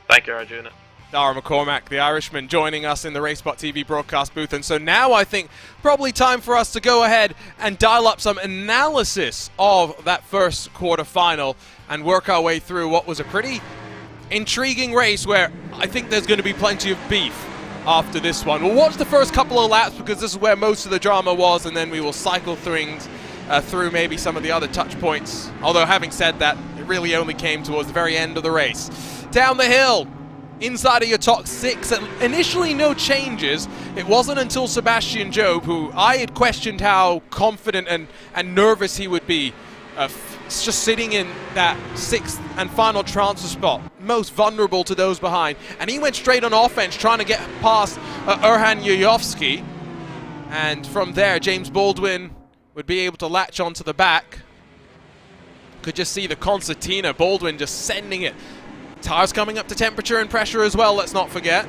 Thank you, Arjuna. Dara McCormack, the Irishman, joining us in the RaceSpotTV broadcast booth. And so now I think probably time for us to go ahead and dial up some analysis of that first quarterfinal and work our way through what was a pretty intriguing race, where I think there's going to be plenty of beef after this one. We'll watch the first couple of laps because this is where most of the drama was, and then we will cycle through maybe some of the other touch points. Although having said that, it really only came towards the very end of the race. Down the hill, inside of your top 6, initially no changes. It wasn't until Sebastian Job, who I had questioned how confident and nervous he would be, just sitting in that 6th and final transfer spot, most vulnerable to those behind, and he went straight on offense trying to get past Erhan Yuyovsky, and from there James Baldwin would be able to latch onto the back. Could just see the concertina, Baldwin just sending it. Tires coming up to temperature and pressure as well, let's not forget.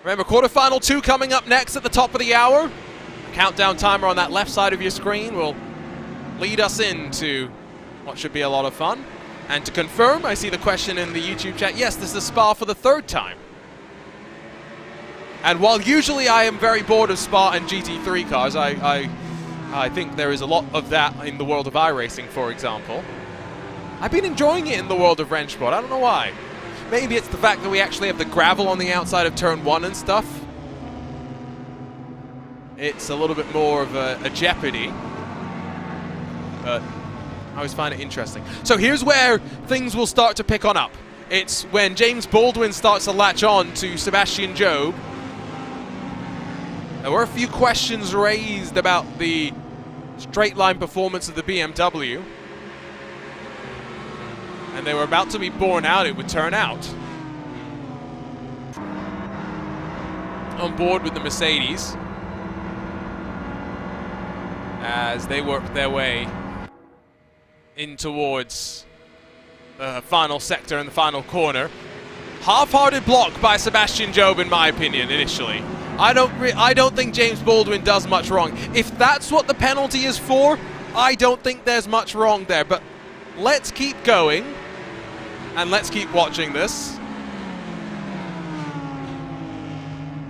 Remember, quarterfinal 2 coming up next at the top of the hour. Countdown timer on that left side of your screen will lead us into what should be a lot of fun. And to confirm, I see the question in the YouTube chat. Yes, this is Spa for the 3rd time. And while usually I am very bored of Spa and GT3 cars, I think there is a lot of that in the world of iRacing, for example. I've been enjoying it in the world of RaceSpot. I don't know why. Maybe it's the fact that we actually have the gravel on the outside of turn 1 and stuff. It's a little bit more of a jeopardy. But I always find it interesting. So here's where things will start to pick on up. It's when James Baldwin starts to latch on to Sebastian Job. There were a few questions raised about the straight line performance of the BMW. And they were about to be borne out, it would turn out. On board with the Mercedes as they worked their way in towards the final sector and the final corner. Half-hearted block by Sebastian Job, in my opinion, initially. I don't think James Baldwin does much wrong. If that's what the penalty is for, I don't think there's much wrong there. But let's keep going, and let's keep watching this.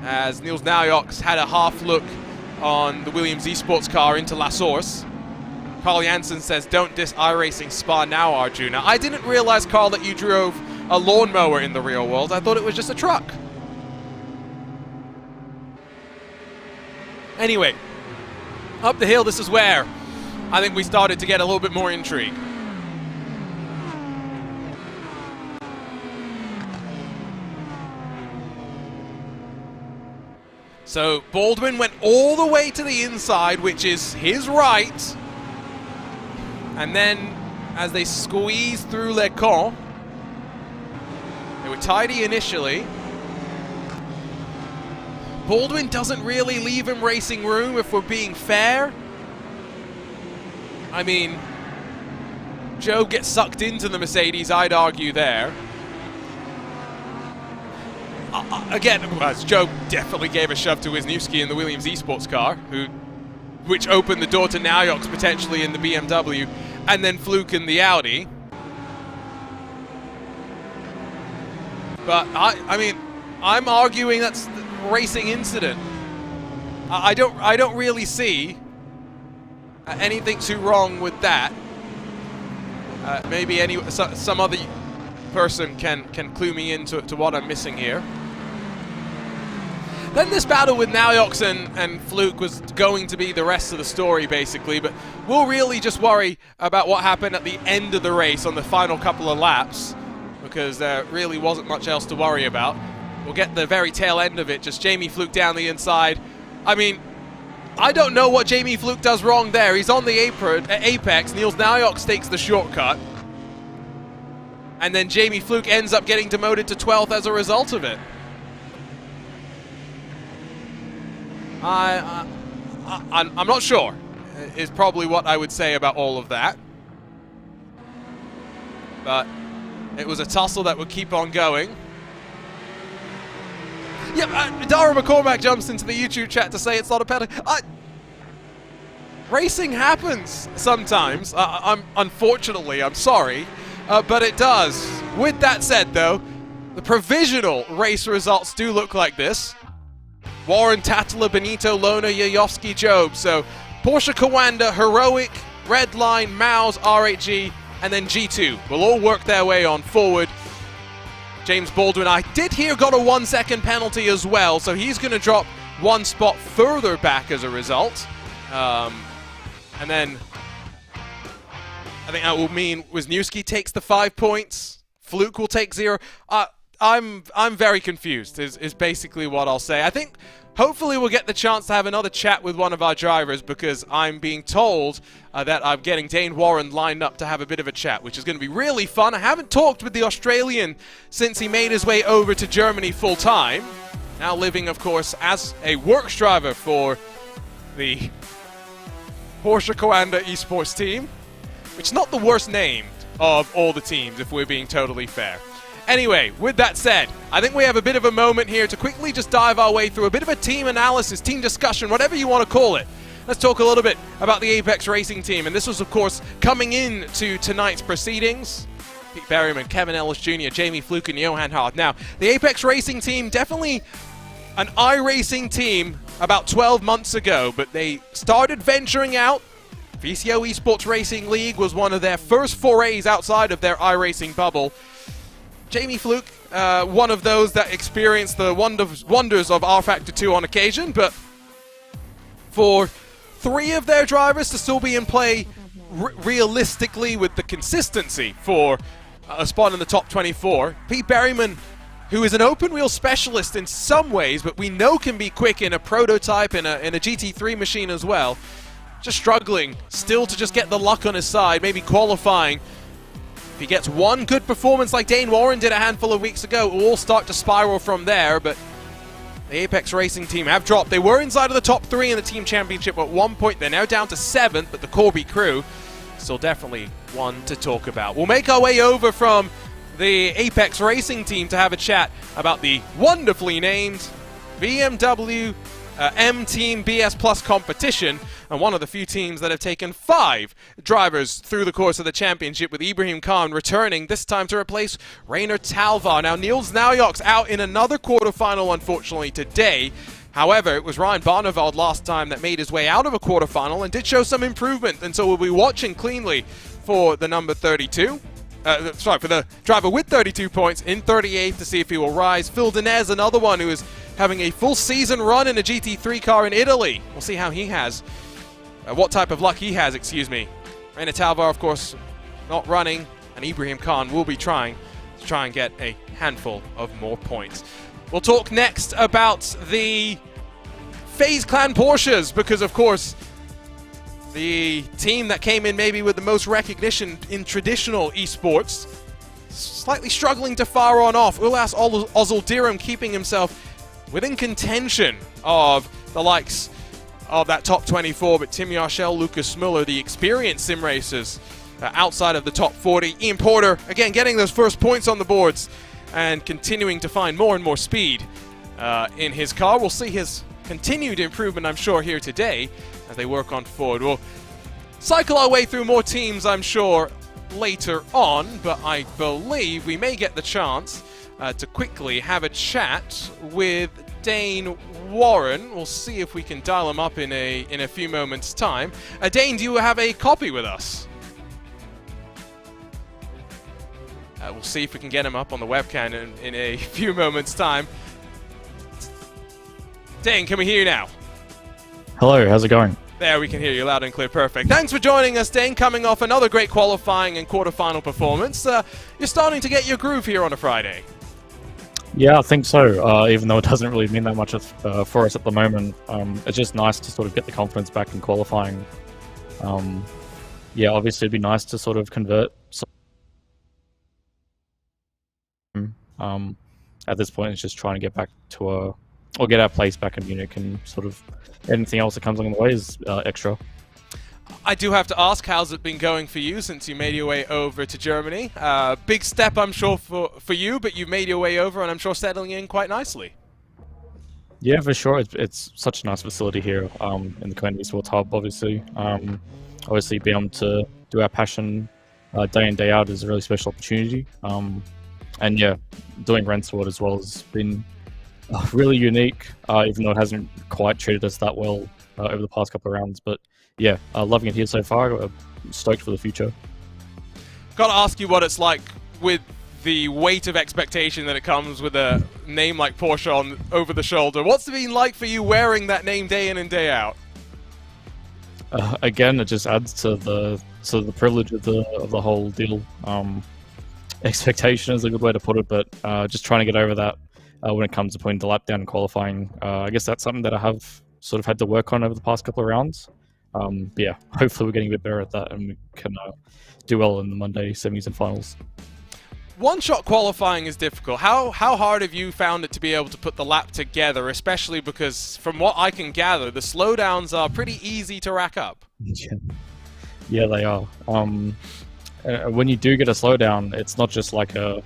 As Niels Naujoks had a half look on the Williams Esports car into La Source. Carl Jansen says, don't diss iRacing Spa now, Arjuna. I didn't realize, Carl, that you drove a lawnmower in the real world. I thought it was just a truck. Anyway, up the hill, this is where I think we started to get a little bit more intrigue. So Baldwin went all the way to the inside, which is his right. And then as they squeezed through Le Camp, they were tidy initially. Baldwin doesn't really leave him racing room, if we're being fair. I mean, Joe gets sucked into the Mercedes, I'd argue there. Again, as Joe definitely gave a shove to Wisniewski in the Williams eSports car, which opened the door to Naujoks potentially in the BMW, and then Fluke in the Audi. But I mean, I'm arguing that's the racing incident. I don't really see anything too wrong with that. Maybe some other person can clue me into what I'm missing here. Then this battle with Naujoks and Fluke was going to be the rest of the story, basically, but we'll really just worry about what happened at the end of the race on the final couple of laps, because there really wasn't much else to worry about. We'll get the very tail end of it, just Jamie Fluke down the inside. I mean, I don't know what Jamie Fluke does wrong there. He's on the apex. Niels Naujoks takes the shortcut. And then Jamie Fluke ends up getting demoted to 12th as a result of it. I'm not sure, is probably what I would say about all of that. But it was a tussle that would keep on going. Yep, Dara McCormack jumps into the YouTube chat to say it's not a penalty. Racing happens sometimes. Unfortunately, I'm sorry, but it does. With that said, though, the provisional race results do look like this. Warren, Tatala, Benito, Lona, Yayovsky, Job. So Porsche Kawanda, Heroic, Redline, Maus, RHG, and then G2 will all work their way on forward. James Baldwin, I did hear, got a 1 second penalty as well, so he's going to drop one spot further back as a result. And then I think that will mean Wisniewski takes the 5 points. Fluke will take 0. I'm very confused is basically what I'll say. I think hopefully we'll get the chance to have another chat with one of our drivers, because I'm being told that I'm getting Dane Warren lined up to have a bit of a chat, which is going to be really fun. I haven't talked with the Australian since he made his way over to Germany full time. Now living, of course, as a works driver for the Porsche Kawanda esports team, which is not the worst named of all the teams, if we're being totally fair. Anyway, with that said, I think we have a bit of a moment here to quickly just dive our way through a bit of a team analysis, team discussion, whatever you want to call it. Let's talk a little bit about the Apex Racing team. And this was, of course, coming into tonight's proceedings. Pete Berryman, Kevin Ellis Jr., Jamie Fluke, and Johan Hart. Now, the Apex Racing team, definitely an iRacing team about 12 months ago, but they started venturing out. VCO Esports Racing League was one of their first forays outside of their iRacing bubble. Jamie Fluke, one of those that experienced the wonders of R-Factor 2 on occasion, but for 3 of their drivers to still be in play realistically with the consistency for a spot in the top 24, Pete Berryman, who is an open wheel specialist in some ways, but we know can be quick in a prototype, in a GT3 machine as well, just struggling still to just get the luck on his side, maybe qualifying. If he gets one good performance like Dane Warren did a handful of weeks ago, it will all start to spiral from there. But the Apex Racing team have dropped. They were inside of the top 3 in the team championship at one point. They're now down to 7th, but the Corby crew still definitely one to talk about. We'll make our way over from the Apex Racing team to have a chat about the wonderfully named BMW M-Team BS Plus competition, and one of the few teams that have taken 5 drivers through the course of the championship, with Ibrahim Khan returning, this time to replace Rainer Talvar. Now, Niels Naujoks out in another quarterfinal, unfortunately, today. However, it was Ryan Barneveld last time that made his way out of a quarterfinal and did show some improvement, and so we'll be watching cleanly for the number 32. For the driver with 32 points in 38th to see if he will rise. Phil Dinez, another one who is having a full season run in a GT3 car in Italy. We'll see how he has. what type of luck he has, excuse me. Reina Talvar, of course, not running, and Ibrahim Khan will be trying and get a handful of more points. We'll talk next about the FaZe Clan Porsches, because of course the team that came in maybe with the most recognition in traditional esports, slightly struggling to fire on off. Ulas Ozuldirim keeping himself within contention of the likes of that top 24, but Tim Yarshell, Lucas Muller, the experienced sim racers, outside of the top 40. Ian Porter, again, getting those first points on the boards and continuing to find more and more speed in his car. We'll see his continued improvement, I'm sure, here today as they work on forward. We'll cycle our way through more teams, I'm sure, later on, but I believe we may get the chance to quickly have a chat with Dane Warren. We'll see if we can dial him up in a few moments' time. Dane, do you have a copy with us? We'll see if we can get him up on the webcam in a few moments' time. Dane, can we hear you now? Hello, how's it going? There, we can hear you loud and clear. Perfect. Thanks for joining us, Dane, coming off another great qualifying and quarterfinal performance. You're starting to get your groove here on a Friday. Yeah, I think so, even though it doesn't really mean that much for us at the moment. It's just nice to sort of get the confidence back in qualifying. Yeah, obviously it'd be nice to sort of convert. At this point, it's just trying to get back to or get our place back in Munich, and sort of anything else that comes along the way is extra. I do have to ask, how's it been going for you since you made your way over to Germany? Big step, I'm sure, for you, but you've made your way over, and I'm sure settling in quite nicely. Yeah, for sure. It's such a nice facility here in the Cohen Esports Hub, obviously. Obviously, being able to do our passion day in, day out is a really special opportunity. And yeah, doing Rensword as well has been really unique, even though it hasn't quite treated us that well over the past couple of rounds. But yeah, loving it here so far. Stoked for the future. Got to ask you what it's like with the weight of expectation that it comes with a name like Porsche on over the shoulder. What's it been like for you wearing that name day in and day out? Again, it just adds to the privilege of the whole deal. Expectation is a good way to put it, but just trying to get over that when it comes to putting the lap down and qualifying. I guess that's something that I have sort of had to work on over the past couple of rounds. But yeah, hopefully we're getting a bit better at that, and we can do well in the Monday semis and finals. One-shot qualifying is difficult. How hard have you found it to be able to put the lap together, especially because from what I can gather, the slowdowns are pretty easy to rack up? Yeah, they are. When you do get a slowdown, it's not just like a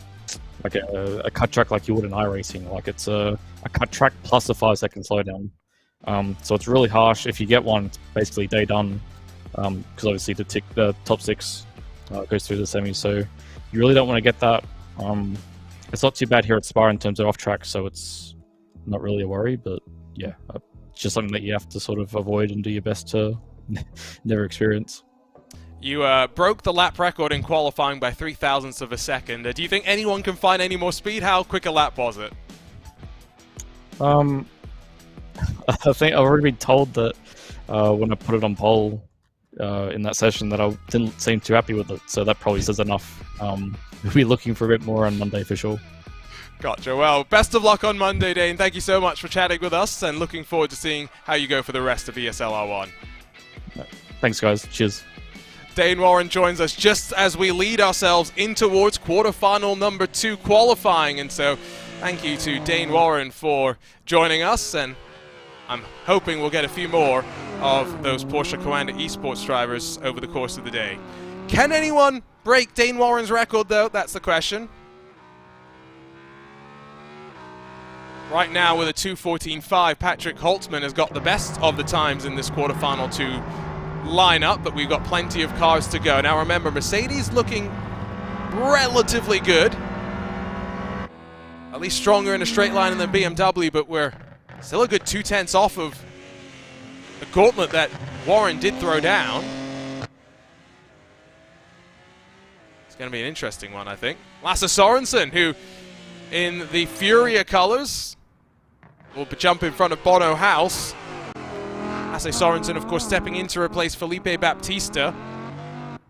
cut track like you would in iRacing. Like it's a cut track plus a 5-second slowdown. So it's really harsh. If you get one, it's basically day done. Because obviously the top 6 goes through the semis. So you really don't want to get that. It's not too bad here at Spa in terms of off track, so it's not really a worry. But yeah, it's just something that you have to sort of avoid and do your best to never experience. You broke the lap record in qualifying by 0.003 of a second. Do you think anyone can find any more speed? How quick a lap was it? I think I've already been told that when I put it on pole in that session that I didn't seem too happy with it, so that probably says enough. We'll be looking for a bit more on Monday for sure. Gotcha. Well, best of luck on Monday, Dane. Thank you so much for chatting with us, and looking forward to seeing how you go for the rest of ESL R1. Thanks, guys. Cheers. Dane Warren joins us just as we lead ourselves in towards quarterfinal number 2 qualifying, and so thank you to Dane Warren for joining us, and I'm hoping we'll get a few more of those Porsche Commander esports drivers over the course of the day. Can anyone break Dane Warren's record, though? That's the question. Right now, with a 2:14.5, Patrick Holtzman has got the best of the times in this quarterfinal 2 lineup, but we've got plenty of cars to go. Now remember, Mercedes looking relatively good. At least stronger in a straight line than BMW, but we're still a good 0.2 off of the gauntlet that Warren did throw down. It's going to be an interesting one, I think. Lasse Sorensen, who in the Furia colors will jump in front of Bono House, Lasse Sorensen, of course, stepping in to replace Felipe Baptista.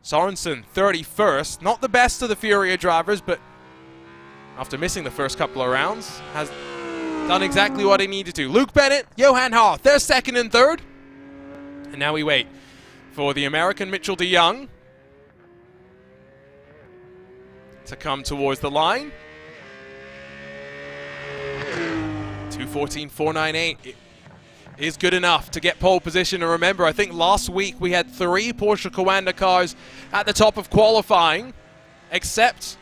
Sorensen, 31st. Not the best of the Furia drivers, but after missing the first couple of rounds, has done exactly what he needed to. Luke Bennett, Johan Harth, they're second and third. And now we wait for the American Mitchell de Jong to come towards the line. 2:14.498 is good enough to get pole position. And remember, I think last week we had 3 Porsche Coanda cars at the top of qualifying, except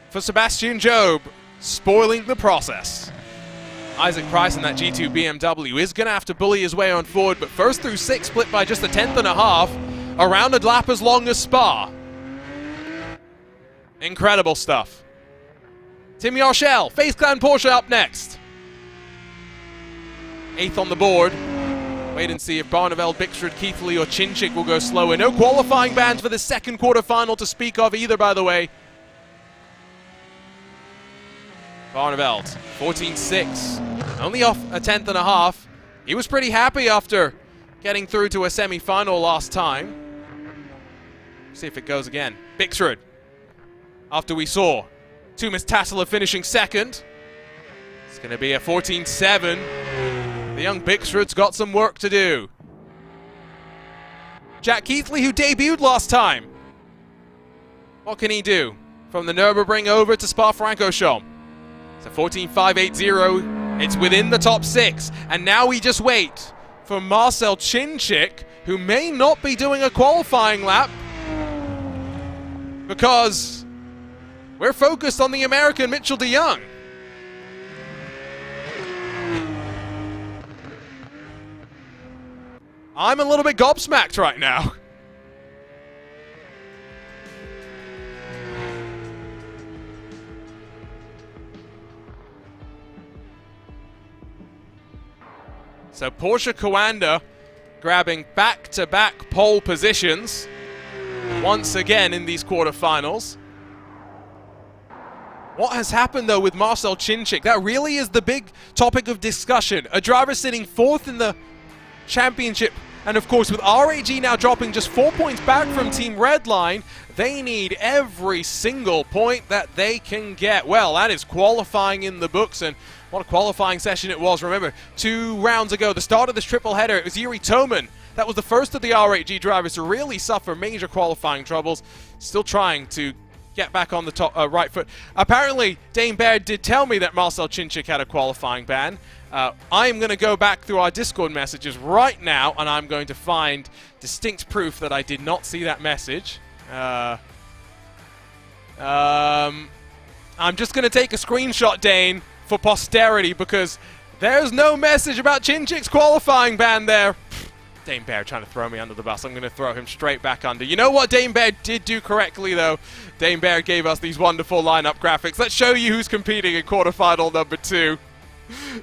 for Sebastian Job, spoiling the process. Isaac Price in that G2 BMW is going to have to bully his way on forward, but first through 6, split by just a 1/10.5, around a lap as long as Spa. Incredible stuff. Tim Yarshell, FaZe Clan Porsche up next. 8th on the board. Wait and see if Barneveld, Bixrud, Keithley or Chinchik will go slower. No qualifying bans for the second quarterfinal to speak of either, by the way. Barneveld, 14.6. Only off a 1/10.5. He was pretty happy after getting through to a semi-final last time. See if it goes again. Bixrud, after we saw Tuomas Tassila finishing second. It's going to be a 14.7. The young Bixrud's got some work to do. Jack Keithley, who debuted last time. What can he do? From the Nürburgring over to Spa-Francorchamps. It's a 14.580. It's within the top 6. And now we just wait for Marcel Chinchik, who may not be doing a qualifying lap, because we're focused on the American Mitchell de Jong. I'm a little bit gobsmacked right now. So Porsche Coanda grabbing back-to-back pole positions once again in these quarterfinals. What has happened though with Marcel Chinchik? That really is the big topic of discussion. A driver sitting 4th in the championship, and of course with RAG now dropping just 4 points back from Team Redline, they need every single point that they can get. Well, that is qualifying in the books, and what a qualifying session it was. Remember, 2 rounds ago, the start of this triple header, it was Yuri Toman. That was the first of the R8G drivers to really suffer major qualifying troubles. Still trying to get back on the top right foot. Apparently, Dane Baird did tell me that Marcel Chinchik had a qualifying ban. I'm going to go back through our Discord messages right now, and I'm going to find distinct proof that I did not see that message. I'm just going to take a screenshot, Dane, for posterity, because there's no message about Chinchik's qualifying ban there. Dane Baird trying to throw me under the bus. I'm going to throw him straight back under. You know what Dane Baird did do correctly, though? Dane Baird gave us these wonderful lineup graphics. Let's show you who's competing in quarterfinal number 2.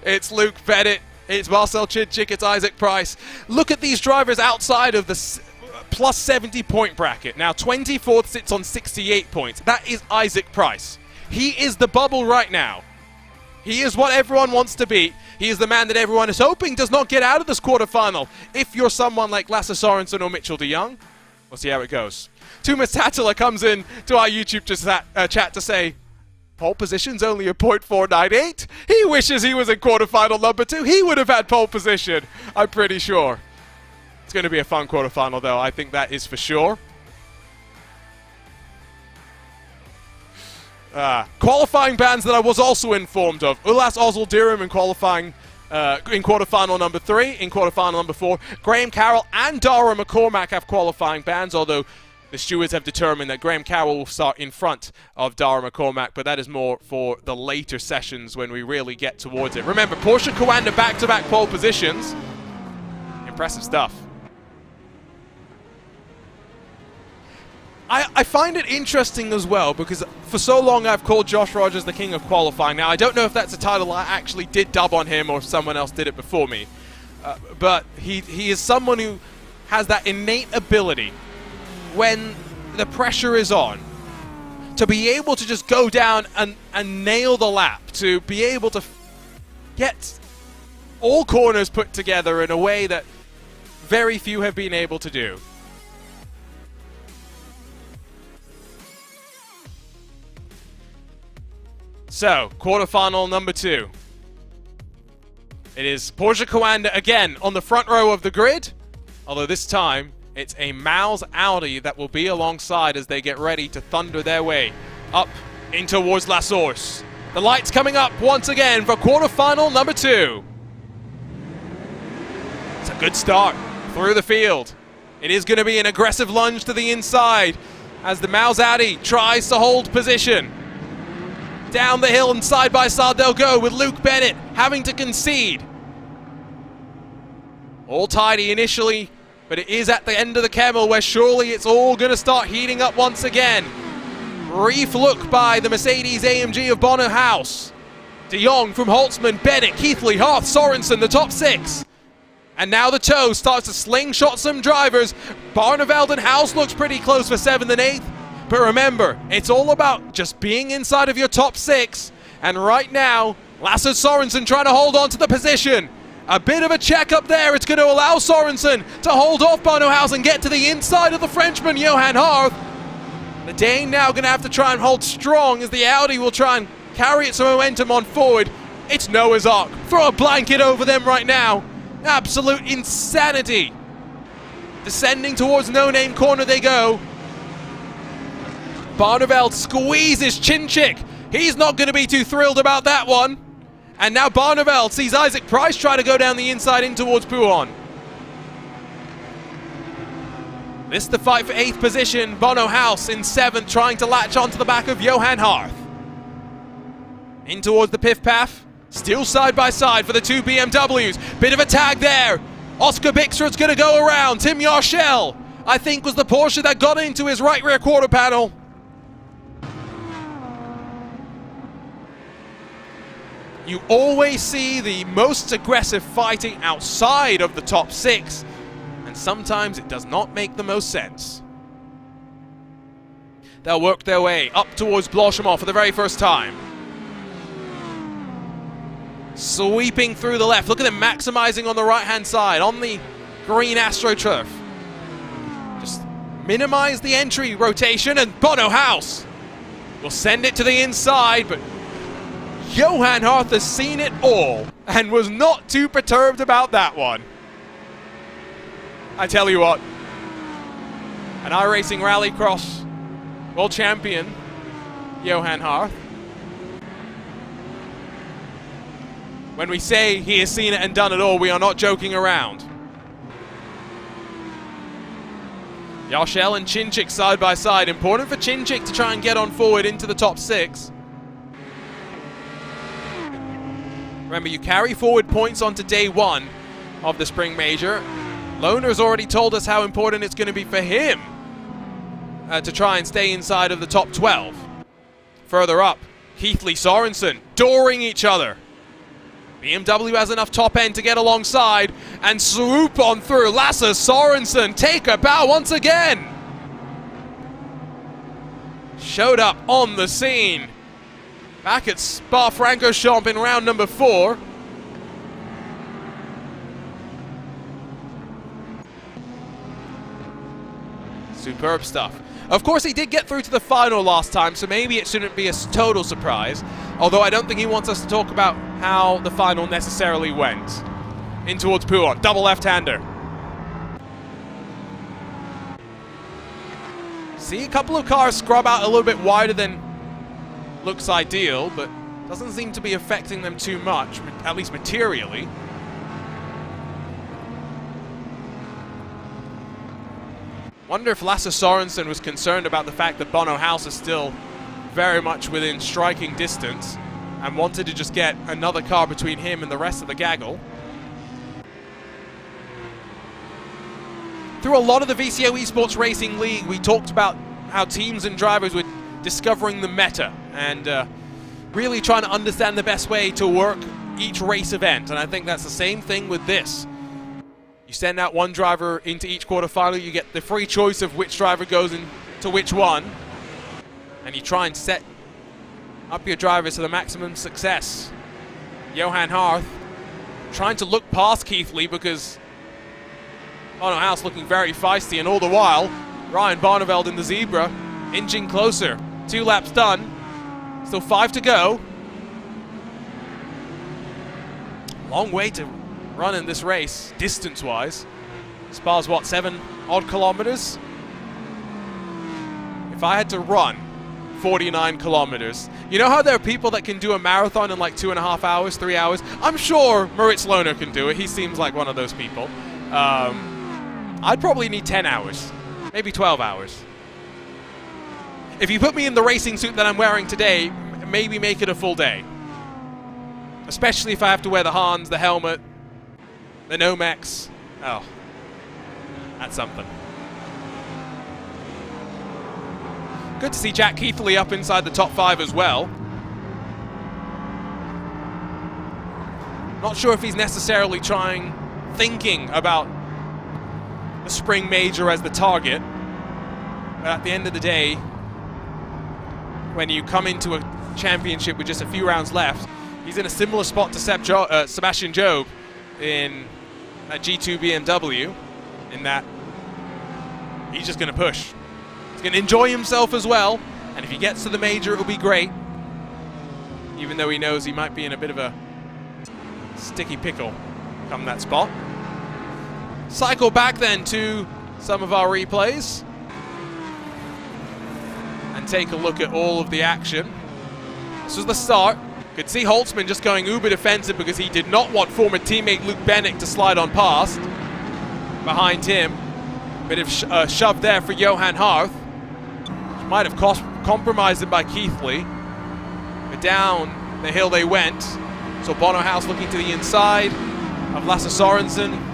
It's Luke Bennett, it's Marcel Chinchik, it's Isaac Price. Look at these drivers outside of the plus 70 point bracket. Now 24th sits on 68 points. That is Isaac Price. He is the bubble right now. He is what everyone wants to be. He is the man that everyone is hoping does not get out of this quarterfinal. If you're someone like Lasse Sorensen or Mitchell de Jong, we'll see how it goes. Tuomas Tassila comes in to our YouTube chat to say, pole position's only a 0.498. He wishes he was in quarterfinal number 2. He would have had pole position, I'm pretty sure. It's going to be a fun quarterfinal, though. I think that is for sure. Qualifying bans that I was also informed of. Ulas Ozil-Dirim in qualifying in quarterfinal number 3, in quarterfinal number 4. Graham Carroll and Dara McCormack have qualifying bans, although the stewards have determined that Graham Carroll will start in front of Dara McCormack, but that is more for the later sessions when we really get towards it. Remember, Porsche Coanda back-to-back pole positions. Impressive stuff. I find it interesting as well, because for so long I've called Josh Rogers the king of qualifying. Now, I don't know if that's a title I actually did dub on him or if someone else did it before me. But he is someone who has that innate ability, when the pressure is on, to be able to just go down and nail the lap, to be able to get all corners put together in a way that very few have been able to do. So, quarterfinal number 2. It is Porsche Coanda again on the front row of the grid, although this time it's a Maus Audi that will be alongside as they get ready to thunder their way up in towards La Source. The lights coming up once again for quarterfinal number 2. It's a good start through the field. It is going to be an aggressive lunge to the inside as the Maus Audi tries to hold position. Down the hill and side by side they'll go with Luke Bennett having to concede. All tidy initially, but it is at the end of the Kemmel where surely it's all going to start heating up once again. Brief look by the Mercedes AMG of Bono House. De Jong from Holtzman, Bennett, Keithley, Harth, Sorensen, the top 6. And now the toe starts to slingshot some drivers. Barneveld and House looks pretty close for 7th and 8th. But remember, it's all about just being inside of your top 6. And right now, Lasse Sorensen trying to hold on to the position. A bit of a check up there. It's going to allow Sorensen to hold off Bono House and get to the inside of the Frenchman, Johan Harth. The Dane now going to have to try and hold strong as the Audi will try and carry its momentum on forward. It's Noah's Ark. Throw a blanket over them right now. Absolute insanity. Descending towards No Name Corner they go. Barneveld squeezes Chinchik. He's not going to be too thrilled about that one. And now Barneveld sees Isaac Price try to go down the inside in towards Pouhon. This is the fight for 8th position. Bono House in 7th, trying to latch onto the back of Johan Harth. In towards the Piff Paff. Still side by side for the 2 BMWs. Bit of a tag there. Oscar Bixford's going to go around. Tim Yarshell, I think, was the Porsche that got into his right rear quarter panel. You always see the most aggressive fighting outside of the top 6, and sometimes it does not make the most sense. They'll work their way up towards Blanchimont for the very first time. Sweeping through the left. Look at them maximizing on the right-hand side, on the green AstroTurf. Just minimize the entry rotation, and Bono House will send it to the inside, but Johan Harth has seen it all and was not too perturbed about that one. I tell you what, an iRacing Rallycross world champion, Johan Harth. When we say he has seen it and done it all, we are not joking around. Yarshell and Chinchik side by side. Important for Chinchik to try and get on forward into the top 6. Remember, you carry forward points onto day 1 of the Spring Major. Lohner's already told us how important it's going to be for him to try and stay inside of the top 12. Further up, Keithley, Sorensen, dooring each other. BMW has enough top end to get alongside and swoop on through. Lasse Sorensen take a bow once again. Showed up on the scene back at Spa-Francorchamps in round number 4. Superb stuff. Of course, he did get through to the final last time, so maybe it shouldn't be a total surprise. Although I don't think he wants us to talk about how the final necessarily went. In towards Pouhon, double left-hander. See a couple of cars scrub out a little bit wider than looks ideal, but doesn't seem to be affecting them too much, at least materially. Wonder if Lasse Sorensen was concerned about the fact that Bono House is still very much within striking distance and wanted to just get another car between him and the rest of the gaggle. Through a lot of the VCO Esports Racing League, we talked about how teams and drivers were discovering the meta and really trying to understand the best way to work each race event, and I think that's the same thing with this. You send out one driver into each quarterfinal, you get the free choice of which driver goes into which one, and you try and set up your drivers to the maximum success. Johan Harth trying to look past Keithley because Bono House looking very feisty, and all the while, Ryan Barneveld in the Zebra, inching closer. 2 laps done, still 5 to go. Long way to run in this race, distance-wise. Spa's what, 7 odd kilometers? If I had to run 49 kilometers, you know how there are people that can do a marathon in like 2.5 hours, 3 hours? I'm sure Moritz Lohner can do it. He seems like one of those people. I'd probably need 10 hours, maybe 12 hours. If you put me in the racing suit that I'm wearing today, maybe make it a full day. Especially if I have to wear the Hans, the helmet, the Nomex. Oh, that's something. Good to see Jack Keithley up inside the top 5 as well. Not sure if he's necessarily thinking about the spring major as the target. But at the end of the day, when you come into a championship with just a few rounds left, he's in a similar spot to Sebastian Job in that G2 BMW, in that he's just going to push. He's going to enjoy himself as well, and if he gets to the major, it'll be great, even though he knows he might be in a bit of a sticky pickle come that spot. Cycle back then to some of our replays and take a look at all of the action. This was the start. Could see Holtzman just going uber defensive because he did not want former teammate Luke Bennett to slide on past. Behind him, bit of shove there for Johan Harth, which might have compromised him by Keithley. But down the hill they went. So Bono House looking to the inside of Lasse Sorensen.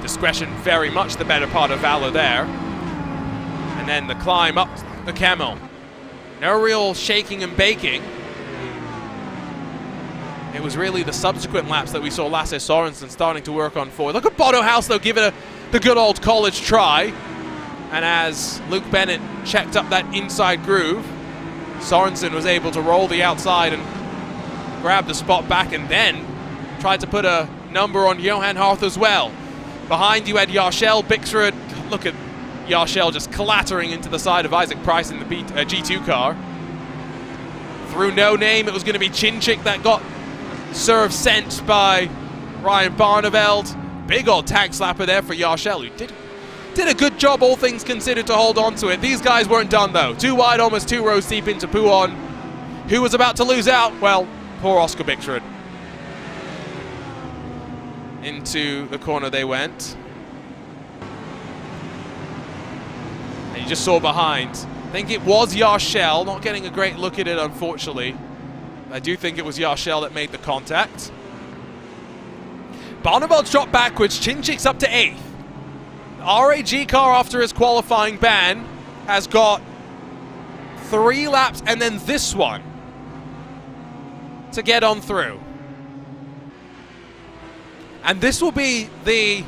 Discretion very much the better part of Valor there. And then the climb up the Camel. No real shaking and baking. It was really the subsequent laps that we saw Lasse Sorensen starting to work on forward. Look at Bono House though, give it the good old college try. And as Luke Bennett checked up that inside groove, Sorensen was able to roll the outside and grab the spot back, and then tried to put a number on Johan Harth as well. Behind you had Yarshel Bixrud. Look at Yarshel just clattering into the side of Isaac Price in the G2 car. Through no name, it was going to be Chinchik that got serve sent by Ryan Barneveld. Big old tag slapper there for Yarshel, who did a good job, all things considered, to hold on to it. These guys weren't done though. 2 wide, almost 2 rows deep into Pouon, who was about to lose out. Well, poor Oscar Bixrud. Into the corner they went. And you just saw behind, I think it was Yarshel, not getting a great look at it unfortunately. I do think it was Yarshel that made the contact. Barneveld dropped backwards, Chinchik's up to 8th. The RAG car, after his qualifying ban, has got 3 laps and then this one to get on through. And this will be the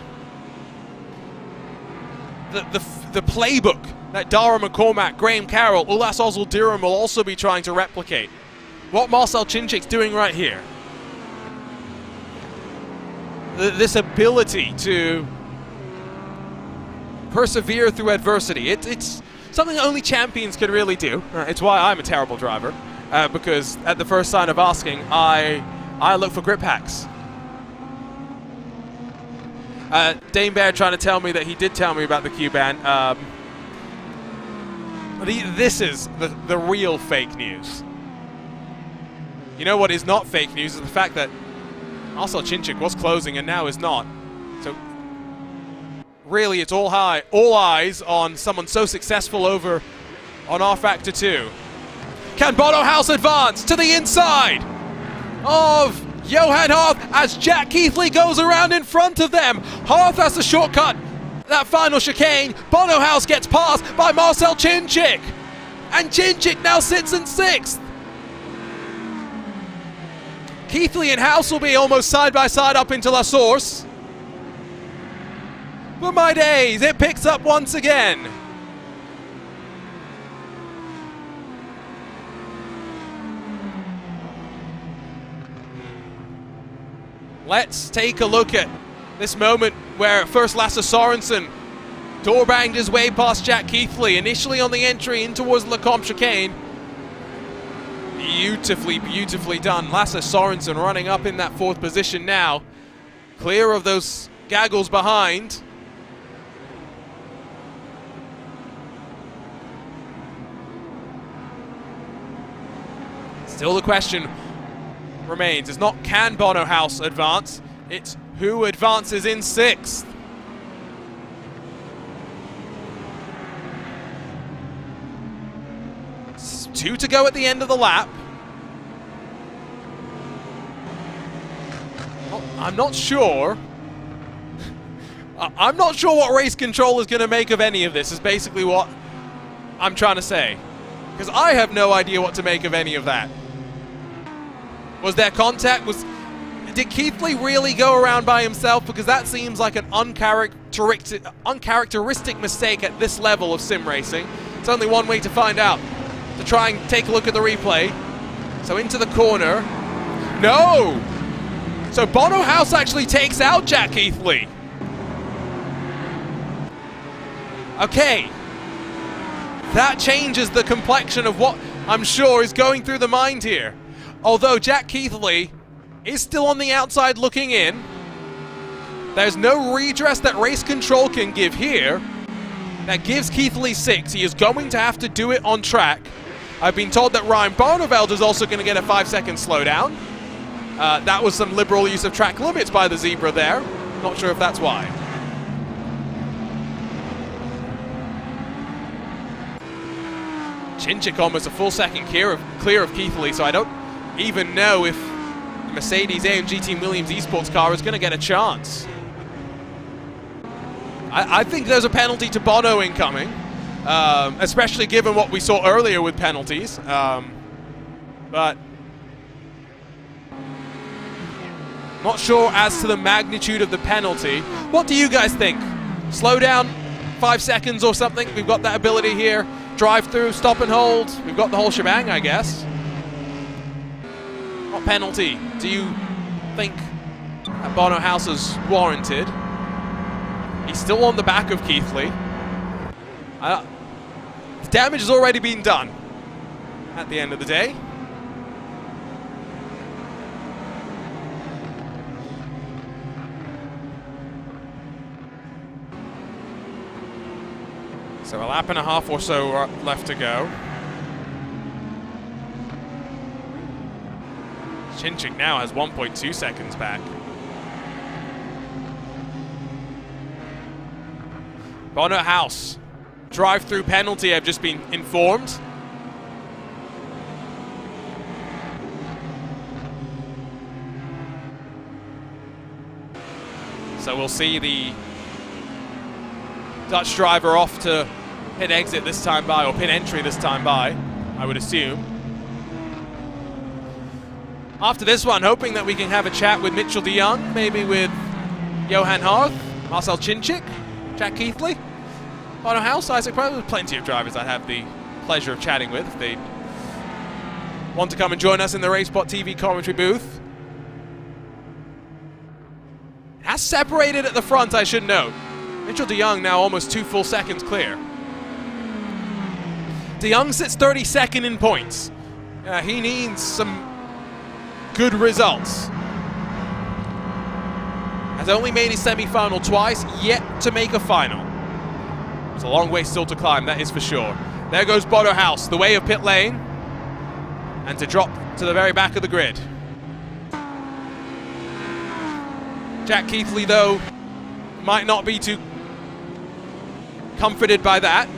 playbook that Dara McCormack, Graham Carroll, Ulas Ozil-Diram will also be trying to replicate. What Marcel Chinchik's doing right here. This ability to persevere through adversity. It's something that only champions can really do. It's why I'm a terrible driver. Because at the first sign of asking, I look for grip hacks. Dane Bear trying to tell me that he did tell me about the Q-ban. This is the real fake news. You know what is not fake news is the fact that Marcel Chinchik was closing and now is not. So really it's all eyes on someone so successful over on R-Factor 2. Can Bono House advance to the inside of Johan Harth as Jack Keithley goes around in front of them? Harth has the shortcut, that final chicane. Bono House gets passed by Marcel Chinchik, and Chinchik now sits in 6th. Keithley and House will be almost side by side up into La Source. But my days, it picks up once again. Let's take a look at this moment where first Lasse Sorensen door-banged his way past Jack Keithley, initially on the entry in towards Lecomte chicane. Beautifully, beautifully done. Lasse Sorensen running up in that 4th position now, clear of those gaggles behind. Still the question remains. It's not can Bono House advance, it's who advances in 6th. It's 2 to go at the end of the lap. I'm not sure. I'm not sure what race control is going to make of any of this, is basically what I'm trying to say. Because I have no idea what to make of any of that. Was there contact? Did Keithley really go around by himself? Because that seems like an uncharacteristic mistake at this level of sim racing. It's only one way to find out. To try and take a look at the replay. So into the corner. No! So Bono House actually takes out Jack Keithley. Okay. That changes the complexion of what I'm sure is going through the mind here. Although Jack Keithley is still on the outside looking in, there's no redress that race control can give here. That gives Keithley 6. He is going to have to do it on track. I've been told that Ryan Barneveld is also going to get a 5-second slowdown. That was some liberal use of track limits by the zebra there. Not sure if that's why. Chinchik almost a full second clear of Keithley, so I don't even know if the Mercedes-AMG Team Williams Esports car is going to get a chance. I think there's a penalty to Bono incoming, especially given what we saw earlier with penalties. But not sure as to the magnitude of the penalty. What do you guys think? Slow down 5 seconds or something? We've got that ability here. Drive through, stop and hold. We've got the whole shebang, I guess. What penalty do you think that Bono House is warranted? He's still on the back of Keithley. The damage has already been done at the end of the day. So a lap and a half or so left to go. Chinchik now has 1.2 seconds back. Bono House, drive-through penalty, I've just been informed. So we'll see the Dutch driver off to pit exit this time by, or pit entry this time by, I would assume. After this one, hoping that we can have a chat with Mitchell de Jong, maybe with Johan Harth, Marcel Chinchik, Jack Keithley, Bono House, Isaac Pro. There's plenty of drivers I'd have the pleasure of chatting with if they want to come and join us in the RaceSpotTV commentary booth. It has separated at the front, I should note. Mitchell de Jong now almost 2 full seconds clear. De Jong sits 32nd in points. He needs some good results. Has only made his semi-final twice, yet to make a final. It's a long way still to climb, that is for sure. There goes Bono House, the way of pit lane, and to drop to the very back of the grid. Jack Keithley, though, might not be too comforted by that,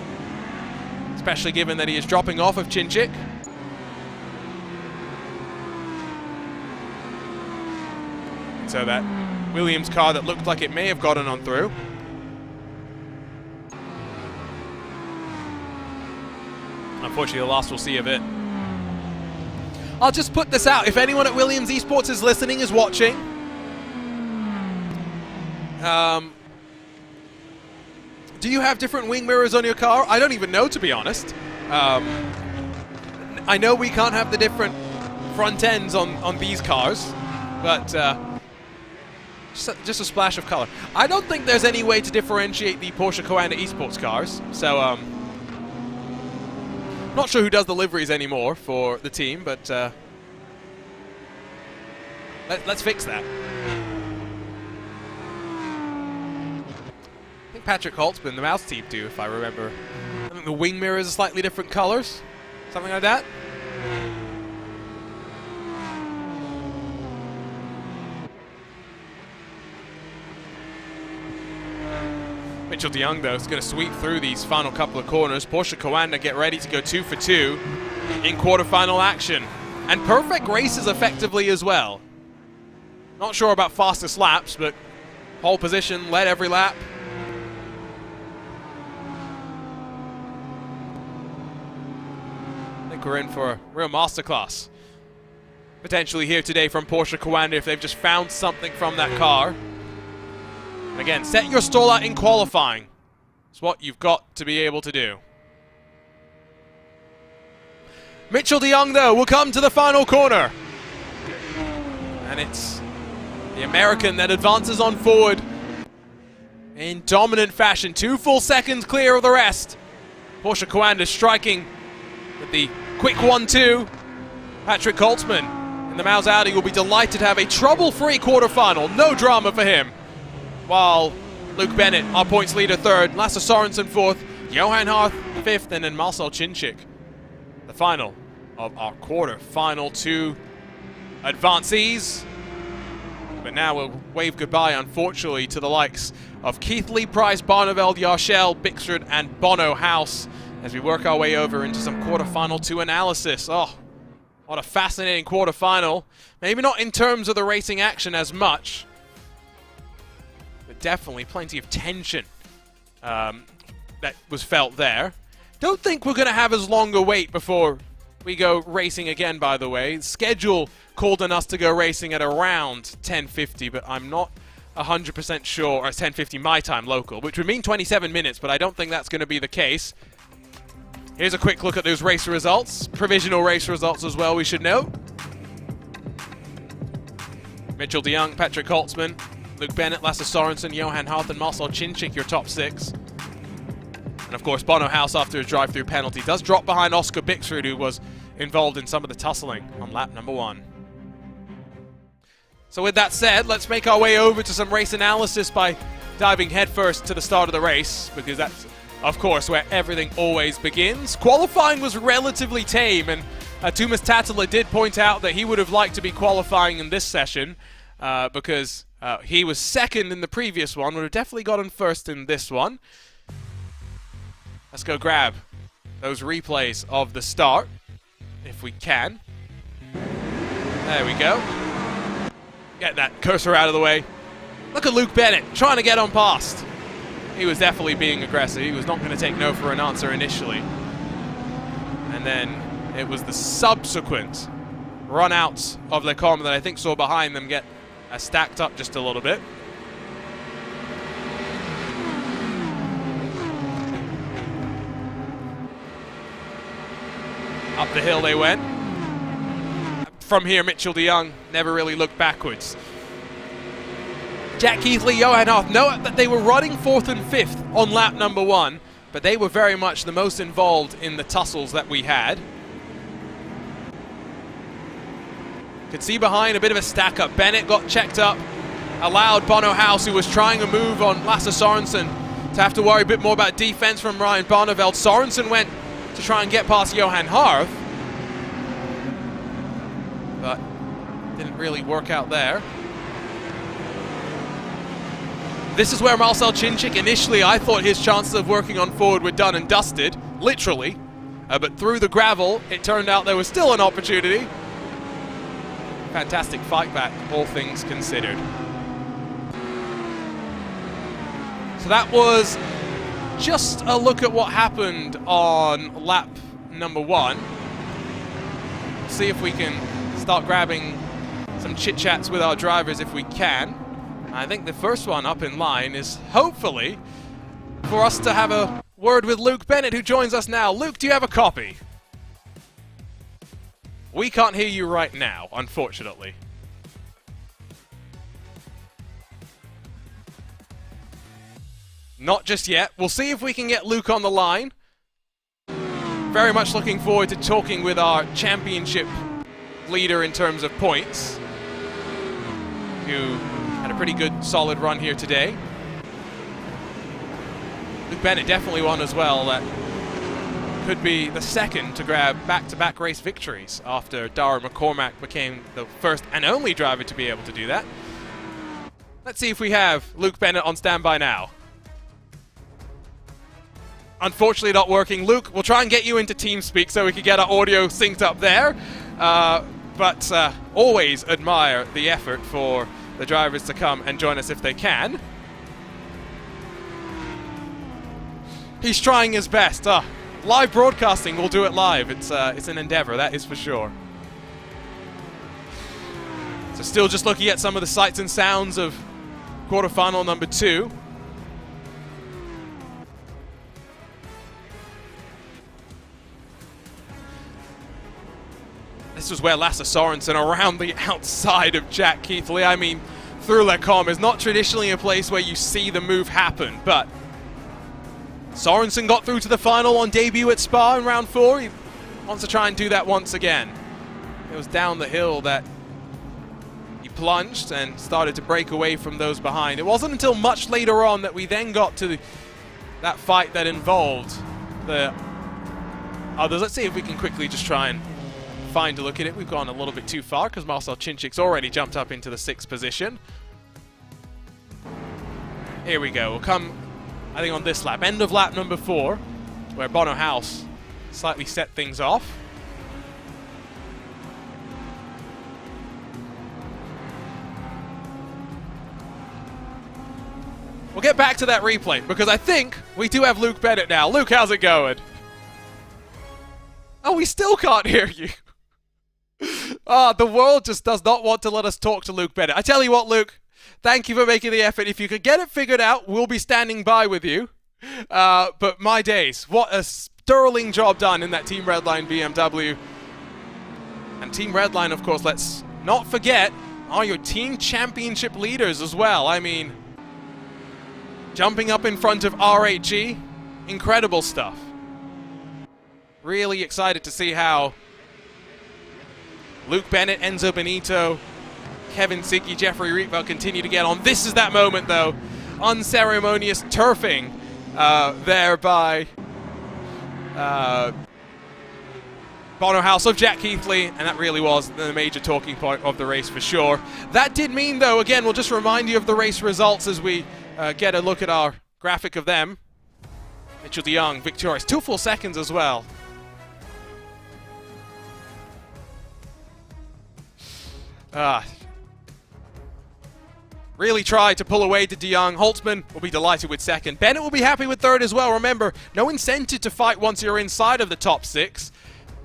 especially given that he is dropping off of Chinchik. So that Williams car that looked like it may have gotten on through. Unfortunately, the last we'll see of it. I'll just put this out. If anyone at Williams Esports is listening, is watching, do you have different wing mirrors on your car? I don't even know, to be honest. I know we can't have the different front ends on these cars, but Just a splash of color. I don't think there's any way to differentiate the Porsche Coanda Esports cars, so not sure who does the liveries anymore for the team, but let's fix that. I think Patrick Holtzman, the mouse team, do, if I remember. I think the wing mirrors are slightly different colors, something like that. Mitchell de Jong, though, is going to sweep through these final couple of corners. Porsche Coanda get ready to go 2 for 2 in quarterfinal action. And perfect races effectively as well. Not sure about fastest laps, but pole position, led every lap. I think we're in for a real masterclass potentially here today from Porsche Coanda if they've just found something from that car. And again, set your stall out in qualifying. It's what you've got to be able to do. Mitchell de Jong, though, will come to the final corner. And it's the American that advances on forward in dominant fashion. 2 full seconds clear of the rest. Porsche Coanda striking with the quick 1-2. Patrick Holtzman in the Maus Audi will be delighted to have a trouble-free quarterfinal. No drama for him. While Luke Bennett, our points leader, 3rd, Lasse Sorensen 4th, Johan Harth 5th, and then Marcel Chinchik, the final of our quarter-final 2 advancees. But now we'll wave goodbye, unfortunately, to the likes of Keithley, Price, Barneveld, Yarshell, Bixford, and Bono House as we work our way over into some quarter-final 2 analysis. Oh, what a fascinating quarter-final. Maybe not in terms of the racing action as much, definitely plenty of tension that was felt there. Don't think we're going to have as long a wait before we go racing again, by the way. Schedule called on us to go racing at around 10:50, but I'm not 100% sure, or 10:50 my time local, which would mean 27 minutes, but I don't think that's going to be the case. Here's a quick look at those race results. Provisional race results as well, we should note. Mitchell de Jong, Patrick Holtzman, Luke Bennett, Lasse Sorensen, Johan Harth, and Marcel Chinchik, your top 6. And of course, Bono House, after a drive-through penalty, does drop behind Oscar Bixrud, who was involved in some of the tussling on lap number 1. So with that said, let's make our way over to some race analysis by diving headfirst to the start of the race, because that's, of course, where everything always begins. Qualifying was relatively tame, and Tumas Tatala did point out that he would have liked to be qualifying in this session, because he was 2nd in the previous one, would have definitely gotten 1st in this one. Let's go grab those replays of the start, if we can. There we go. Get that cursor out of the way. Look at Luke Bennett, trying to get on past. He was definitely being aggressive. He was not going to take no for an answer initially. And then it was the subsequent run out of Lecombe that I think saw behind them get stacked up just a little bit. Up the hill they went. From here, Mitchell de Jong never really looked backwards. Jack Keithley, Johan Harth, know that they were running 4th and 5th on lap number 1, but they were very much the most involved in the tussles that we had. Could see behind a bit of a stack up. Bennett got checked up, allowed Bono House, who was trying a move on Lasse Sorensen, to have to worry a bit more about defense from Ryan Barneveld. Sorensen went to try and get past Johan Harth, but didn't really work out there. This is where Marcel Chinchik, initially I thought his chances of working on forward were done and dusted, literally, but through the gravel it turned out there was still an opportunity. Fantastic fight back, all things considered. So that was just a look at what happened on lap number 1. See if we can start grabbing some chit-chats with our drivers if we can. I think the first one up in line is hopefully for us to have a word with Luke Bennett, who joins us now. Luke, do you have a copy? We can't hear you right now, unfortunately. Not just yet. We'll see if we can get Luke on the line. Very much looking forward to talking with our championship leader in terms of points, who had a pretty good, solid run here today. Luke Bennett definitely one as well that could be the second to grab back-to-back race victories after Dara McCormack became the first and only driver to be able to do that. Let's see if we have Luke Bennett on standby now. Unfortunately not working. Luke, we'll try and get you into TeamSpeak so we can get our audio synced up there. But always admire the effort for the drivers to come and join us if they can. He's trying his best. Live broadcasting, we'll do it live. It's an endeavor, that is for sure. So still just looking at some of the sights and sounds of quarterfinal number 2. This was where Lasse Sorensen around the outside of Jack Keithley. I mean, through Lecom is not traditionally a place where you see the move happen, but Sorensen got through to the final on debut at Spa in round 4. He wants to try and do that once again. It was down the hill that he plunged and started to break away from those behind. It wasn't until much later on that we then got to that fight that involved the others. Let's see if we can quickly just try and find a look at it. We've gone a little bit too far because Marcel Cinchik's already jumped up into the 6th position. Here we go. We'll come, I think, on this lap. End of lap number 4, where Bono House slightly set things off. We'll get back to that replay because I think we do have Luke Bennett now. Luke, how's it going? Oh, we still can't hear you. The world just does not want to let us talk to Luke Bennett. I tell you what, Luke, thank you for making the effort. If you could get it figured out, we'll be standing by with you. But my days, what a sterling job done in that Team Redline BMW. And Team Redline, of course, let's not forget, are your team championship leaders as well. I mean, jumping up in front of R8G, incredible stuff. Really excited to see how Luke Bennett, Enzo Benito, Kevin Siggy, Jeffrey Rietveld continue to get on. This is that moment, though. Unceremonious turfing there by Bono House of Jack Keithley, and that really was the major talking point of the race for sure. That did mean, though, again, we'll just remind you of the race results as we get a look at our graphic of them. Mitchell de Jong, victorious. 2 full seconds as well. Really tried to pull away to de Jong. Holtzman will be delighted with 2nd. Bennett will be happy with 3rd as well. Remember, no incentive to fight once you're inside of the top 6.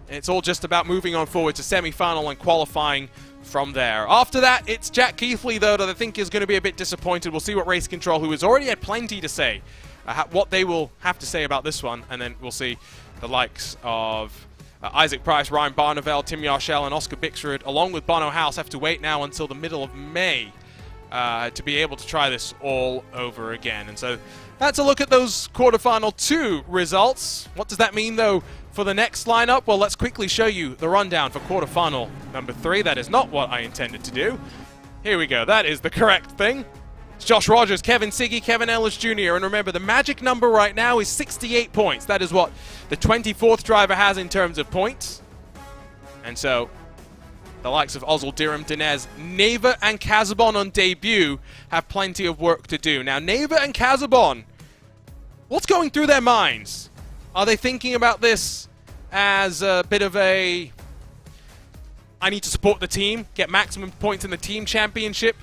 It's all just about moving on forward to semi-final and qualifying from there. After that, it's Jack Keithley, though, that I think is going to be a bit disappointed. We'll see what Race Control, who has already had plenty to say, what they will have to say about this one, and then we'll see the likes of Isaac Price, Ryan Barneveld, Tim Yarshell, and Oscar Bixrud, along with Bono House, have to wait now until the middle of May to be able to try this all over again. And so that's a look at those quarterfinal 2 results. What does that mean, though, for the next lineup? Well, let's quickly show you the rundown for quarterfinal number 3. That is not what I intended to do. Here we go. That is the correct thing. It's Josh Rogers, Kevin Siggy, Kevin Ellis Jr. And remember, the magic number right now is 68 points. That is what the 24th driver has in terms of points. And so the likes of Ozil, Dirham, Dinez, Neva, and Casabon on debut have plenty of work to do. Now, Neva and Casabon, what's going through their minds? Are they thinking about this as a bit of a, I need to support the team, get maximum points in the team championship?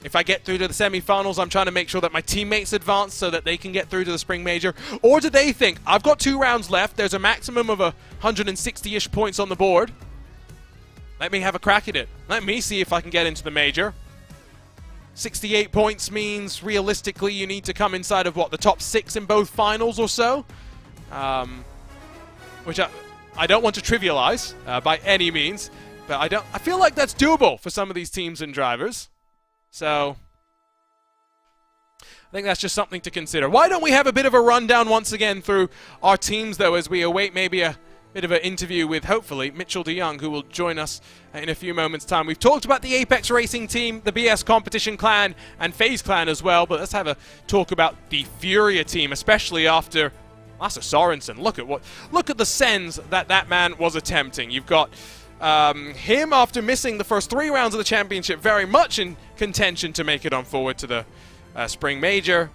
If I get through to the semi-finals, I'm trying to make sure that my teammates advance so that they can get through to the Spring Major? Or do they think, I've got 2 rounds left, there's a maximum of 160-ish points on the board. Let me have a crack at it. Let me see if I can get into the Major. 68 points means, realistically, you need to come inside of, what, the top 6 in both finals or so? Which I don't want to trivialize by any means, but I feel like that's doable for some of these teams and drivers. So, I think that's just something to consider. Why don't we have a bit of a rundown once again through our teams, though, as we await maybe a bit of an interview with, hopefully, Mitchell de Jong, who will join us in a few moments' time. We've talked about the Apex Racing team, the BS Competition clan, and FaZe clan as well, but let's have a talk about the Furia team, especially after Lasse Sorensen. Look at the sends that man was attempting. You've got him, after missing the first 3 rounds of the championship, very much in contention to make it on forward to the Spring Major.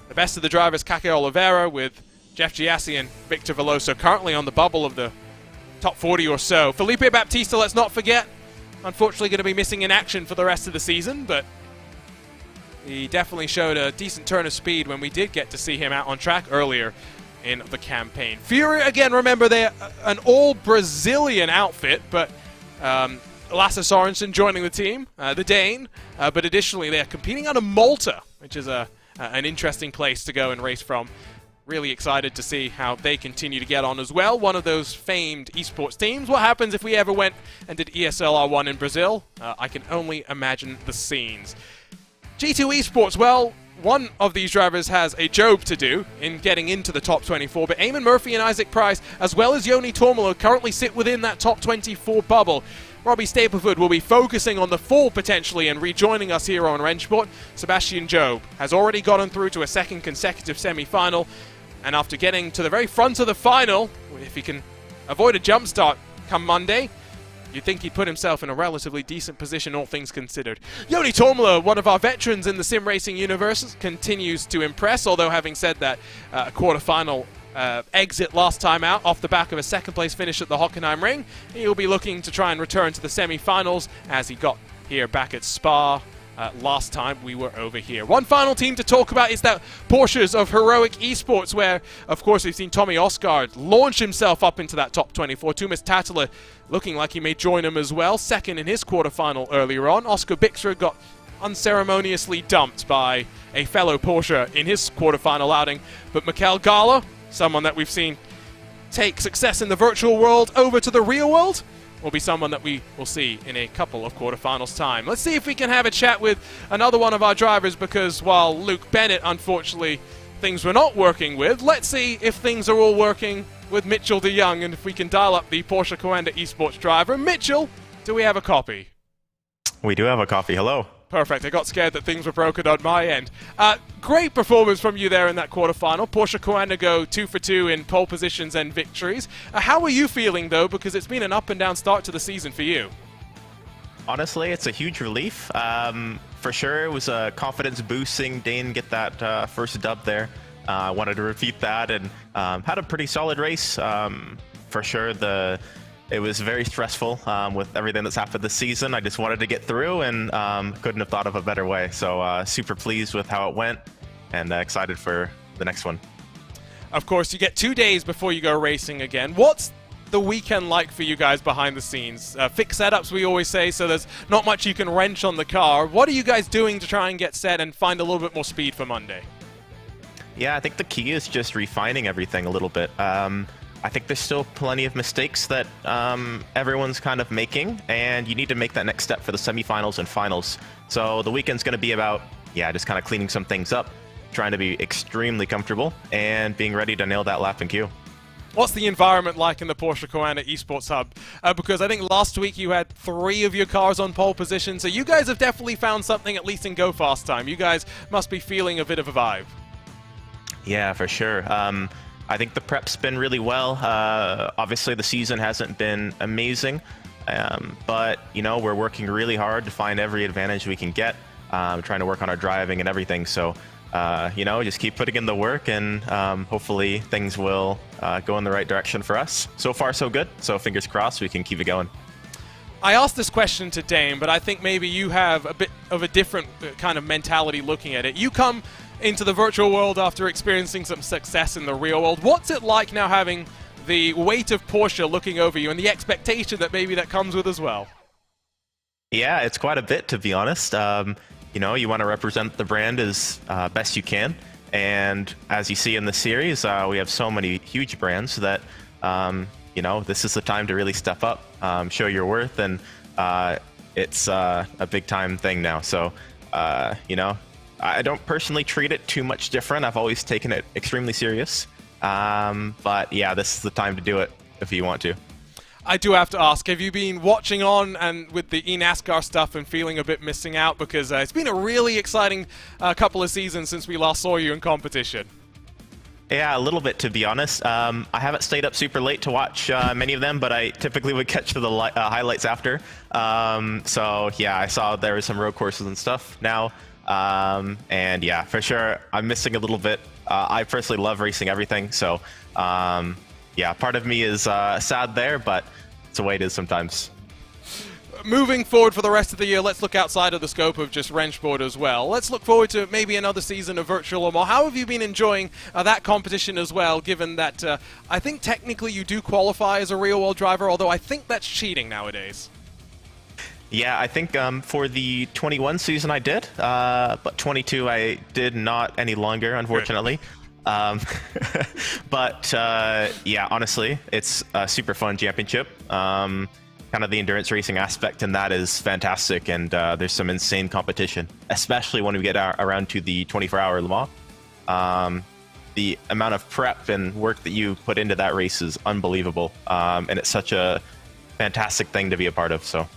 The best of the drivers, Kake Oliveira, with Jeff Giassi and Victor Veloso currently on the bubble of the top 40 or so. Felipe Baptista, let's not forget, unfortunately going to be missing in action for the rest of the season, but he definitely showed a decent turn of speed when we did get to see him out on track earlier in the campaign. Furia, again, remember, they're an all-Brazilian outfit, but Lasse Sorensen joining the team, the Dane, but additionally they're competing out of Malta, which is an interesting place to go and race from. Really excited to see how they continue to get on as well. One of those famed esports teams. What happens if we ever went and did ESL R1 in Brazil? I can only imagine the scenes. G2 Esports, well, one of these drivers has a job to do in getting into the top 24, but Eamon Murphy and Isaac Price, as well as Joni Tormelo, currently sit within that top 24 bubble. Robbie Stapleford will be focusing on the fall potentially and rejoining us here on RaceSpot. Sebastian Job has already gotten through to a second consecutive semi-final, and after getting to the very front of the final, if he can avoid a jump start come Monday, you'd think he'd put himself in a relatively decent position, all things considered. Joni Tormelo, one of our veterans in the sim racing universe, continues to impress, although having said that, a quarterfinal exit last time out off the back of a second place finish at the Hockenheim Ring. He'll be looking to try and return to the semi-finals as he got here back at Spa last time we were over here. One final team to talk about is that Porsches of Heroic Esports, where, of course, we've seen Tommy Osgaard launch himself up into that top 24. Tumas Tatala looking like he may join him as well, second in his quarterfinal earlier on. Oscar Bixer got unceremoniously dumped by a fellow Porsche in his quarterfinal outing, but Mikel Gala, someone that we've seen take success in the virtual world over to the real world, will be someone that we will see in a couple of quarterfinals time. Let's see if we can have a chat with another one of our drivers, because while Luke Bennett, unfortunately, things were not working with, let's see if things are all working with Mitchell de Jong, and if we can dial up the Porsche Coanda Esports driver. Mitchell, do we have a copy? We do have a copy. Hello. Perfect. I got scared that things were broken on my end. Great performance from you there in that quarterfinal. Porsche Coanda go 2 for 2 in pole positions and victories. How are you feeling, though? Because it's been an up and down start to the season for you. Honestly, it's a huge relief. For sure, it was a confidence boosting Dane get that first dub there. I wanted to repeat that, and had a pretty solid race. For sure, it was very stressful with everything that's happened this season. I just wanted to get through, and couldn't have thought of a better way. So super pleased with how it went, and excited for the next one. Of course, you get 2 days before you go racing again. What's the weekend like for you guys behind the scenes? Fixed setups, we always say, so there's not much you can wrench on the car. What are you guys doing to try and get set and find a little bit more speed for Monday? Yeah, I think the key is just refining everything a little bit. I think there's still plenty of mistakes that everyone's kind of making, and you need to make that next step for the semifinals and finals. So the weekend's going to be about, just kind of cleaning some things up, trying to be extremely comfortable, and being ready to nail that lap and queue. What's the environment like in the Porsche Coanda Esports Hub? Because I think last week you had 3 of your cars on pole position, so you guys have definitely found something, at least in Go Fast time. You guys must be feeling a bit of a vibe. Yeah, for sure. I think the prep's been really well. Obviously, the season hasn't been amazing, but we're working really hard to find every advantage we can get. Trying to work on our driving and everything. So, just keep putting in the work, and hopefully things will go in the right direction for us. So far, so good. So fingers crossed we can keep it going. I asked this question to Dame, but I think maybe you have a bit of a different kind of mentality looking at it. You come into the virtual world after experiencing some success in the real world. What's it like now having the weight of Porsche looking over you and the expectation that maybe that comes with as well? Yeah, it's quite a bit, to be honest. You want to represent the brand as best you can. And as you see in the series, we have so many huge brands that, this is the time to really step up, show your worth, and it's a big time thing now. So, I don't personally treat it too much different. I've always taken it extremely serious. But yeah, this is the time to do it if you want to. I do have to ask, have you been watching on and with the eNASCAR stuff and feeling a bit missing out? Because it's been a really exciting couple of seasons since we last saw you in competition. Yeah, a little bit, to be honest. I haven't stayed up super late to watch many of them, but I typically would catch the highlights after. So yeah, I saw there were some road courses and stuff now. And yeah, for sure, I'm missing a little bit. I personally love racing everything, so yeah, part of me is sad there, but it's the way it is sometimes. Moving forward for the rest of the year, let's look outside of the scope of just RaceSport as well. Let's look forward to maybe another season of Virtual Le Mans. How have you been enjoying that competition as well, given that I think technically you do qualify as a real-world driver, although I think that's cheating nowadays. Yeah, I think for the 21 season I did, but 22 I did not any longer, unfortunately. But yeah, honestly, it's a super fun championship. Kind of the endurance racing aspect in that is fantastic, and there's some insane competition, especially when we get around to the 24-hour Le Mans. The amount of prep and work that you put into that race is unbelievable, and it's such a fantastic thing to be a part of. So.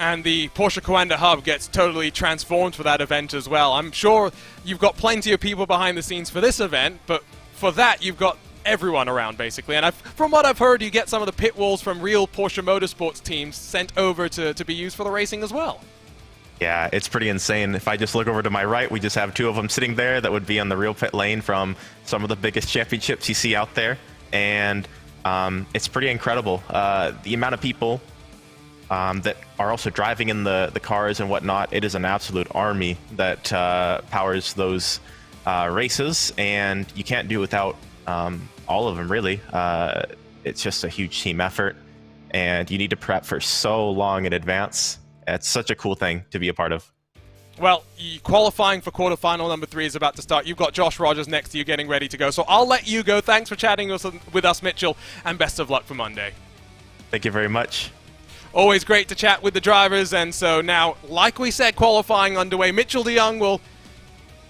And the Porsche Coanda Hub gets totally transformed for that event as well. I'm sure you've got plenty of people behind the scenes for this event, but for that you've got everyone around basically. And from what I've heard, you get some of the pit walls from real Porsche Motorsports teams sent over to be used for the racing as well. Yeah, it's pretty insane. If I just look over to my right, we just have two of them sitting there that would be on the real pit lane from some of the biggest championships you see out there. And it's pretty incredible. The amount of people that are also driving in the cars and whatnot. It is an absolute army that powers those races, and you can't do without all of them, really. It's just a huge team effort, and you need to prep for so long in advance. It's such a cool thing to be a part of. Well, qualifying for quarterfinal number 3 is about to start. You've got Josh Rogers next to you getting ready to go, so I'll let you go. Thanks for chatting with us, Mitchell, and best of luck for Monday. Thank you very much. Always great to chat with the drivers, and so now, like we said, qualifying underway. Mitchell de Jong will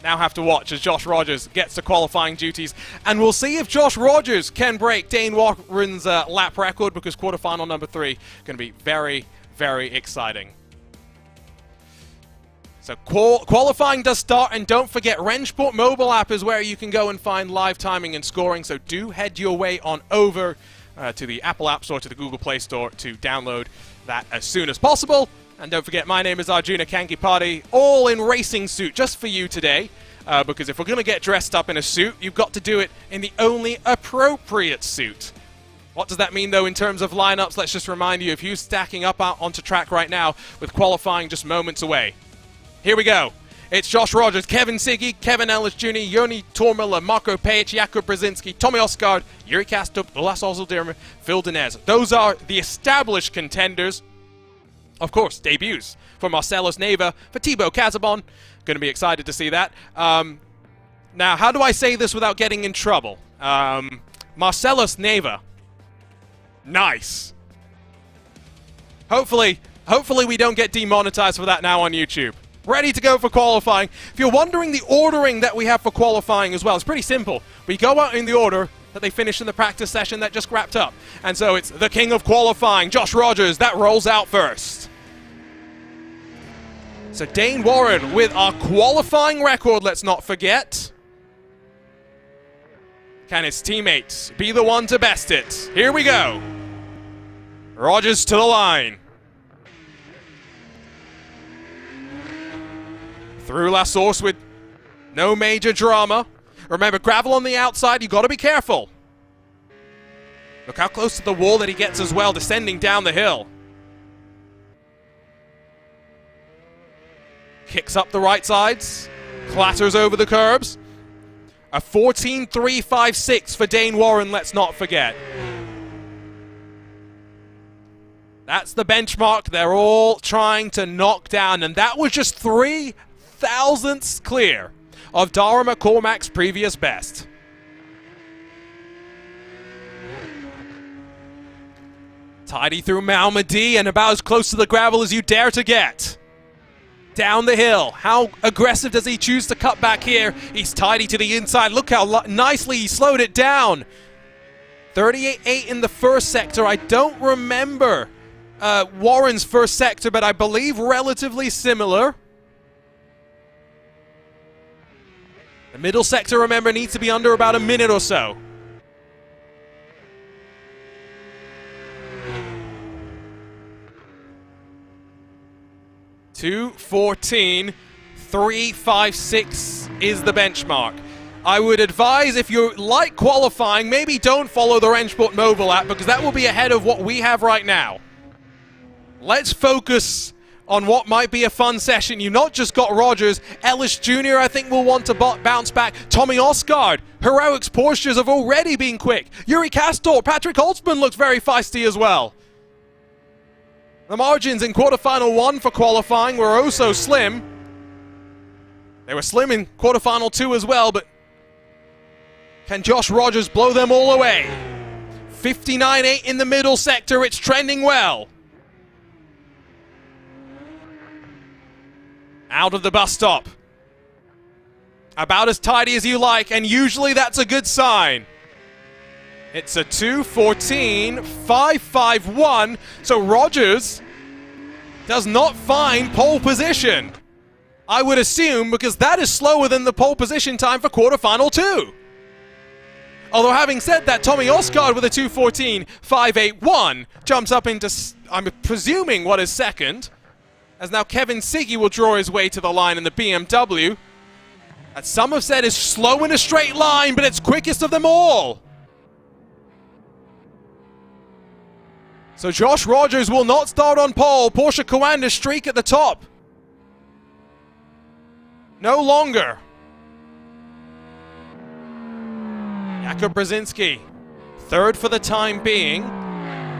now have to watch as Josh Rogers gets to qualifying duties, and we'll see if Josh Rogers can break Dane Warren's lap record, because quarterfinal number 3 going to be very, very exciting. So qualifying does start, and don't forget, RaceSport mobile app is where you can go and find live timing and scoring, so do head your way on over to the Apple App Store, to the Google Play Store to download that as soon as possible. And don't forget, my name is Arjuna Kankipati, all in racing suit just for you today, because if we're going to get dressed up in a suit, you've got to do it in the only appropriate suit. What does that mean, though, in terms of lineups? Let's just remind you of who's stacking up out onto track right now, with qualifying just moments away. Here we go. It's Josh Rogers, Kevin Siggy, Kevin Ellis Jr., Joni Tormiller, Marco Pajic, Jakub Brzezinski, Tommy Osgaard, Yuri Kastup, Ulas Ozildirma, Phil Dinez. Those are the established contenders. Of course, debuts for Marcellus Neva, for Thibaut Casabon. Going to be excited to see that. Now, how do I say this without getting in trouble? Marcellus Neva. Nice. Hopefully we don't get demonetized for that now on YouTube. Ready to go for qualifying. If you're wondering the ordering that we have for qualifying as well, it's pretty simple. We go out in the order that they finished in the practice session that just wrapped up. And so it's the king of qualifying, Josh Rogers, that rolls out first. So Dane Warren with our qualifying record, let's not forget. Can his teammates be the one to best it? Here we go. Rogers to the line. Through La Source with no major drama. Remember, gravel on the outside, you've got to be careful. Look how close to the wall that he gets as well, descending down the hill. Kicks up the right sides, clatters over the curbs. A 14.356 for Dane Warren, let's not forget. That's the benchmark they're all trying to knock down, and that was just 3 thousandths clear of Dara McCormack's previous best. Tidy through Malmedy and about as close to the gravel as you dare to get. down the hill. How aggressive does he choose to cut back here? He's tidy to the inside. Look how nicely he slowed it down. 38.8 in the first sector. I don't remember Warren's first sector, but I believe relatively similar. The middle sector, remember, needs to be under about a minute or so. $2:14.356 is the benchmark. I would advise, if you like qualifying, maybe don't follow the RaceSport mobile app, because that will be ahead of what we have right now. Let's focus on what might be a fun session. You've not just got Rogers. Ellis Jr., I think, will want to bounce back. Tommy Osgaard. Heroic's Porsches have already been quick. Yuri Castor. Patrick Holtzman looks very feisty as well. The margins in quarterfinal 1 for qualifying were oh so slim. They were slim in quarterfinal 2 as well, but can Josh Rogers blow them all away? 59.8 in the middle sector. It's trending well. Out of the bus stop. About as tidy as you like, and usually that's a good sign. It's a 2:14.551, so Rogers does not find pole position. I would assume, because that is slower than the pole position time for quarterfinal 2. Although, having said that, Tommy Osgaard with a 2:14.581 jumps up into, I'm presuming, what is second, as now Kevin Siggy will draw his way to the line in the BMW. That some have said is slow in a straight line, but it's quickest of them all. So Josh Rogers will not start on pole. Porsche Coanda streak at the top. No longer. Jakub Brzezinski, third for the time being.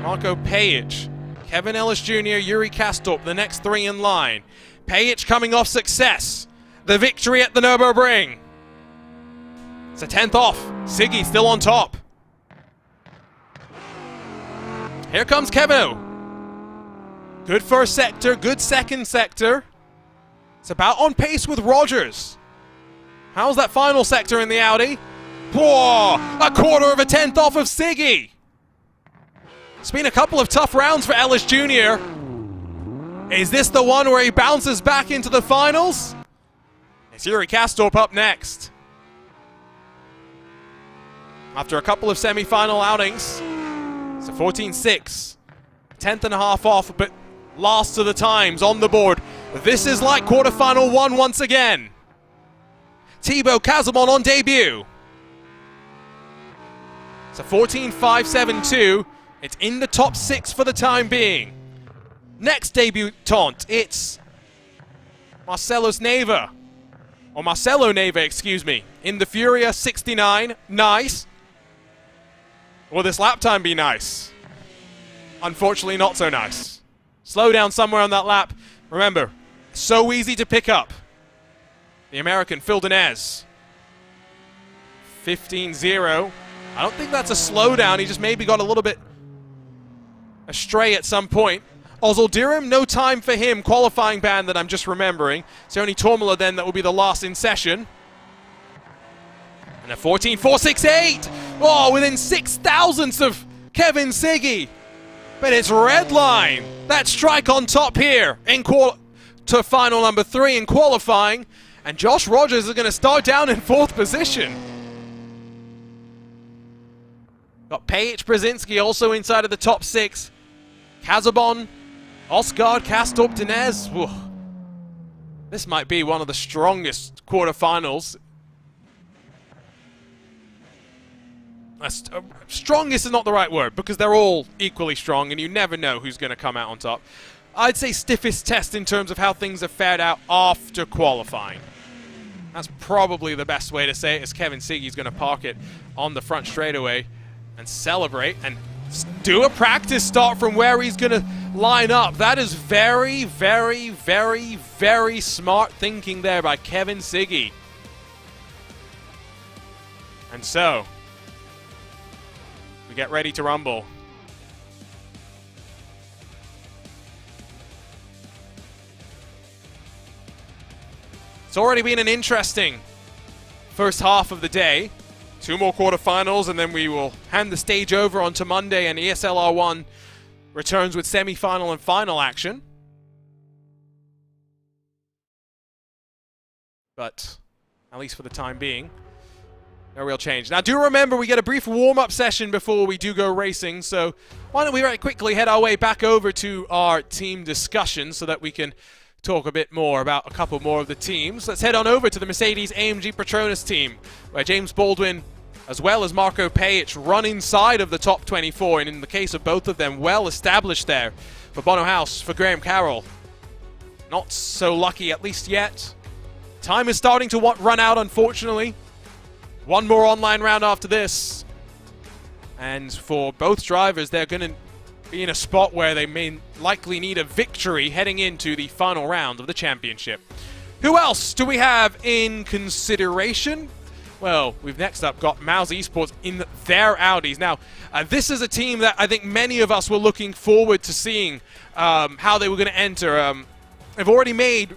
Marco Pajic, Kevin Ellis Jr., Yuri Kastorp, the next three in line. Pajic coming off success. The victory at the Nürburgring. It's a 10th off. Siggy still on top. Here comes Kevo. Good first sector, good second sector. It's about on pace with Rogers. How's that final sector in the Audi? Whoa, a quarter of a 10th off of Siggy. It's been a couple of tough rounds for Ellis Jr. Is this the one where he bounces back into the finals? It's Yuri Kastorp up next. After a couple of semi-final outings, it's a 14.6. 10th and a half off, but last of the times on the board. This is like quarterfinal 1 once again. Thibaut Casabon on debut. It's a 14.572. It's in the top 6 for the time being. Next debutant, it's Marcelo Neiva, excuse me, in the Furia 69. Nice. Will this lap time be nice? Unfortunately, not so nice. Slow down somewhere on that lap. Remember, so easy to pick up. The American Phil Denez. 15.0. I don't think that's a slowdown. He just maybe got a little bit astray at some point. Ozoldirim, no time for him. Qualifying ban that I'm just remembering. It's only Tormula then that will be the last in session. And a 14.468. Oh, within 6 thousandths of Kevin Siggy. But it's Redline. That strike on top here in to final number 3 in qualifying. And Josh Rogers is going to start down in 4th position. Got Pajic, Brzezinski also inside of the top 6. Casabon, Osgaard, Kastorp, Denez. Whew. This might be one of the strongest quarterfinals. Strongest is not the right word, because they're all equally strong and you never know who's going to come out on top. I'd say stiffest test in terms of how things have fared out after qualifying. That's probably the best way to say it, as Kevin Siggy's going to park it on the front straightaway and celebrate and do a practice start from where he's going to line up. That is very, very, very, very smart thinking there by Kevin Siggy. And so, we get ready to rumble. It's already been an interesting first half of the day. 2 more quarterfinals, and then we will hand the stage over onto Monday, and ESL R1 returns with semi-final and final action. But at least for the time being, no real change. Now, do remember, we get a brief warm-up session before we do go racing, so why don't we very quickly head our way back over to our team discussion so that we can talk a bit more about a couple more of the teams. Let's head on over to the Mercedes-AMG Petronas team, where James Baldwin, as well as Marco Pajic, run inside of the top 24, and in the case of both of them, well established there. For Bono House, for Graham Carroll, not so lucky, at least yet. Time is starting to run out, unfortunately. 1 more online round after this. And for both drivers, they're going to be in a spot where they may likely need a victory heading into the final round of the championship. Who else do we have in consideration? Well, we've next up got Mouse Esports in their Audis. Now, this is a team that I think many of us were looking forward to seeing how they were going to enter. They've already made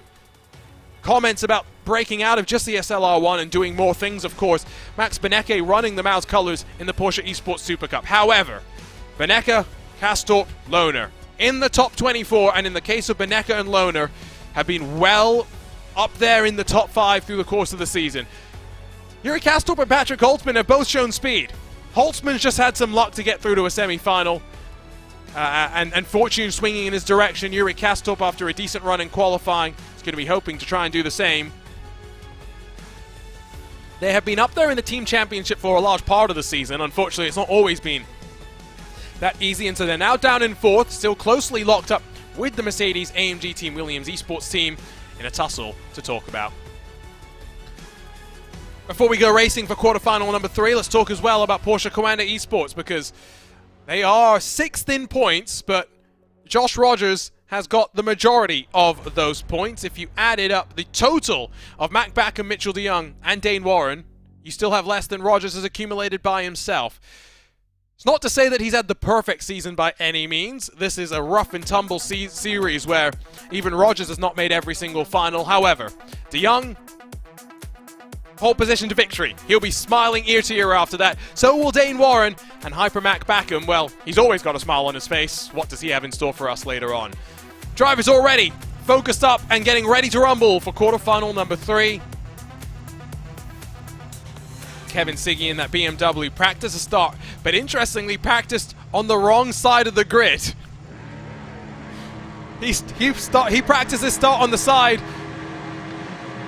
comments about breaking out of just the ESL R1 and doing more things, of course. Max Benecke running the Mouse colors in the Porsche Esports Super Cup. However, Benecke, Kastorp, Lohner in the top 24, and in the case of Benecke and Lohner, have been well up there in the top 5 through the course of the season. Yuri Kastorp and Patrick Holtzman have both shown speed. Holtzman's just had some luck to get through to a semi-final, and fortune swinging in his direction. Yuri Kastorp, after a decent run in qualifying, is going to be hoping to try and do the same. They have been up there in the team championship for a large part of the season. Unfortunately, it's not always been that easy, and so they're now down in 4th, still closely locked up with the Mercedes-AMG Team Williams Esports team in a tussle to talk about. Before we go racing for quarterfinal number 3, let's talk as well about Porsche Coanda Esports, because they are 6th in points, but Josh Rogers has got the majority of those points. If you added up the total of Mac Backham, Mitchell de Jong, and Dane Warren, you still have less than Rogers has accumulated by himself. It's not to say that he's had the perfect season by any means. This is a rough and tumble series where even Rogers has not made every single final. However, de Jong, pole position to victory. He'll be smiling ear to ear after that. So will Dane Warren, and Hyper Mac Backham, well, he's always got a smile on his face. What does he have in store for us later on? Drivers already focused up and getting ready to rumble for quarterfinal number 3. Kevin Siggy in that BMW practiced a start, but interestingly practiced on the wrong side of the grid. He practiced his start on the side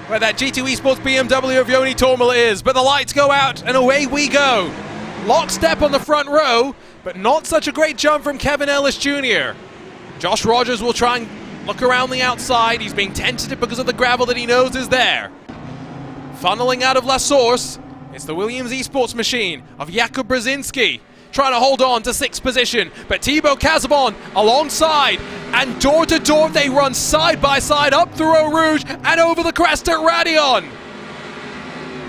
where that G2 Esports BMW of Joni Tormala is, but the lights go out and away we go. Lockstep on the front row, but not such a great jump from Kevin Ellis Jr. Josh Rogers will try and look around the outside. He's being tentative because of the gravel that he knows is there. Funneling out of La Source, it's the Williams Esports machine of Jakub Brzezinski, trying to hold on to 6th position, but Thibaut Casabon alongside, and door to door they run side by side up through Eau Rouge and over the crest at Radion.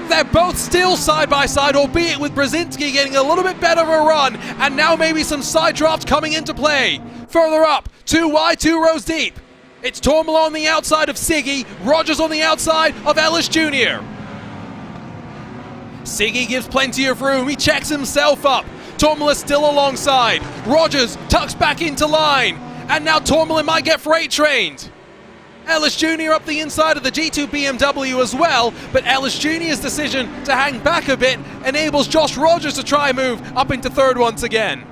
They're both still side by side, albeit with Brzezinski getting a little bit better of a run, and now maybe some side drafts coming into play. Further up, 2 wide, 2 rows deep. It's Tormala on the outside of Siggy, Rogers on the outside of Ellis Jr. Siggy gives plenty of room, he checks himself up. Tormala still alongside. Rogers tucks back into line, and now Tormala might get freight trained. Ellis Jr. up the inside of the G2 BMW as well, but Ellis Jr.'s decision to hang back a bit enables Josh Rogers to try and move up into 3rd once again.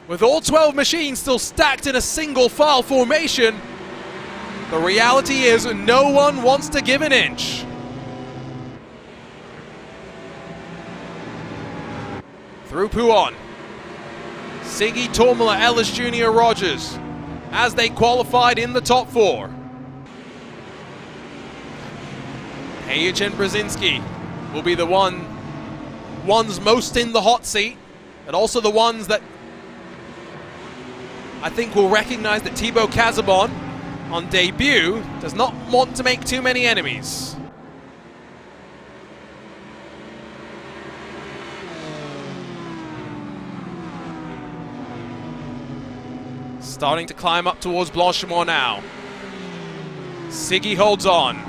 With all 12 machines still stacked in a single file formation, the reality is no one wants to give an inch. Through Pouon, Siggy, Tormala, Ellis Jr., Rogers, as they qualified in the top 4. Pajic and Brzezinski will be the ones most in the hot seat, but also the ones that I think will recognize that Thibaut Casabon on debut does not want to make too many enemies. Starting to climb up towards Blanchimont now. Siggy holds on.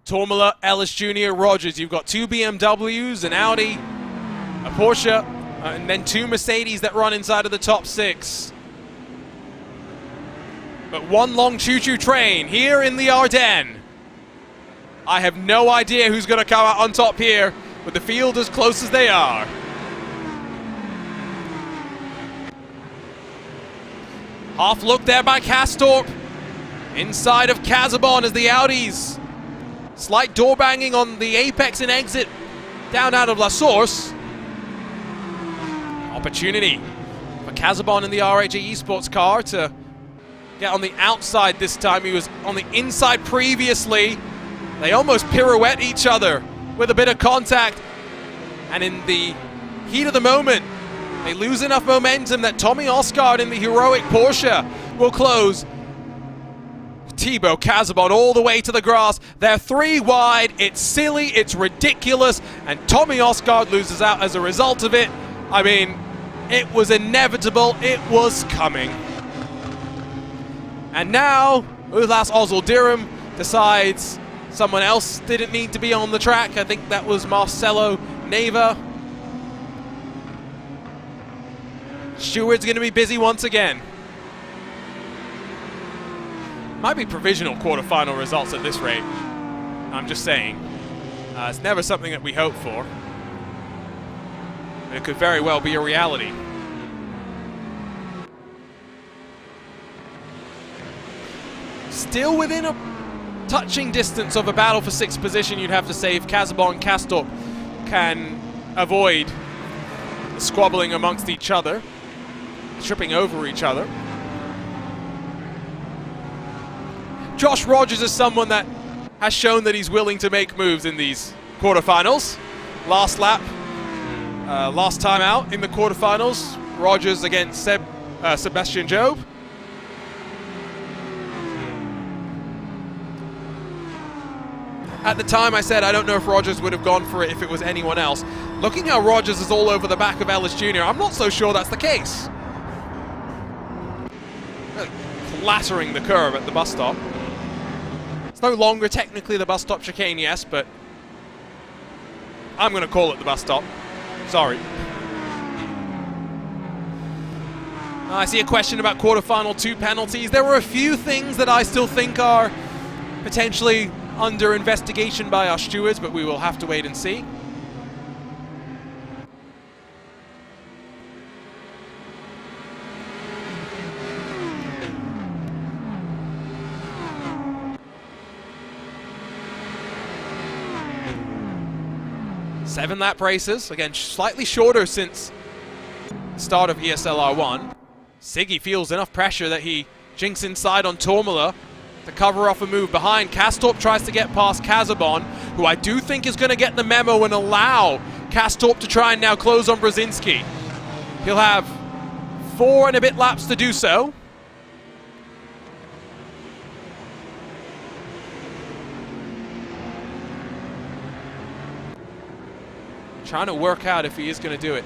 Tormula, Ellis Jr., Rogers. You've got 2 BMWs, an Audi, a Porsche, and then 2 Mercedes that run inside of the top 6. But one long choo-choo train here in the Ardennes. I have no idea who's going to come out on top here, with the field as close as they are. Half look there by Castorp. Inside of Casabon as the Audis. Slight door banging on the apex and exit down out of La Source. Opportunity for Casabon in the RAJ Esports car to get on the outside this time. He was on the inside previously. They almost pirouette each other with a bit of contact. And in the heat of the moment, they lose enough momentum that Tommy Osgaard in the heroic Porsche will close. Thibaut Casabon all the way to the grass. They're 3 wide. It's silly. It's ridiculous. And Tommy Osgaard loses out as a result of it. I mean, it was inevitable. It was coming. And now, Ulas Ozil-Dirim decides someone else didn't need to be on the track. I think that was Marcelo Neva. Steward's going to be busy once again. Might be provisional quarterfinal results at this rate. I'm just saying. It's never something that we hope for. It could very well be a reality. Still within a touching distance of a battle for 6th position, you'd have to say, if Casabon and Castorp can avoid the squabbling amongst each other, tripping over each other. Josh Rogers is someone that has shown that he's willing to make moves in these quarterfinals. Last lap, last time out in the quarterfinals, Rogers against Sebastian Job. At the time I said I don't know if Rogers would have gone for it if it was anyone else. Looking how Rogers is all over the back of Ellis Jr., I'm not so sure that's the case. Clattering the curb at the bus stop. It's no longer technically the bus stop chicane, yes, but I'm going to call it the bus stop. Sorry. I see a question about quarterfinal 2 penalties. There were a few things that I still think are potentially under investigation by our stewards, but we will have to wait and see. Seven-lap races, again slightly shorter since the start of ESL R1. Siggy feels enough pressure that he jinks inside on Tormula to cover off a move behind. Castorp tries to get past Casabon, who I do think is going to get the memo and allow Castorp to try and now close on Brzezinski. He'll have 4 and a bit laps to do so. Trying to work out if he is going to do it.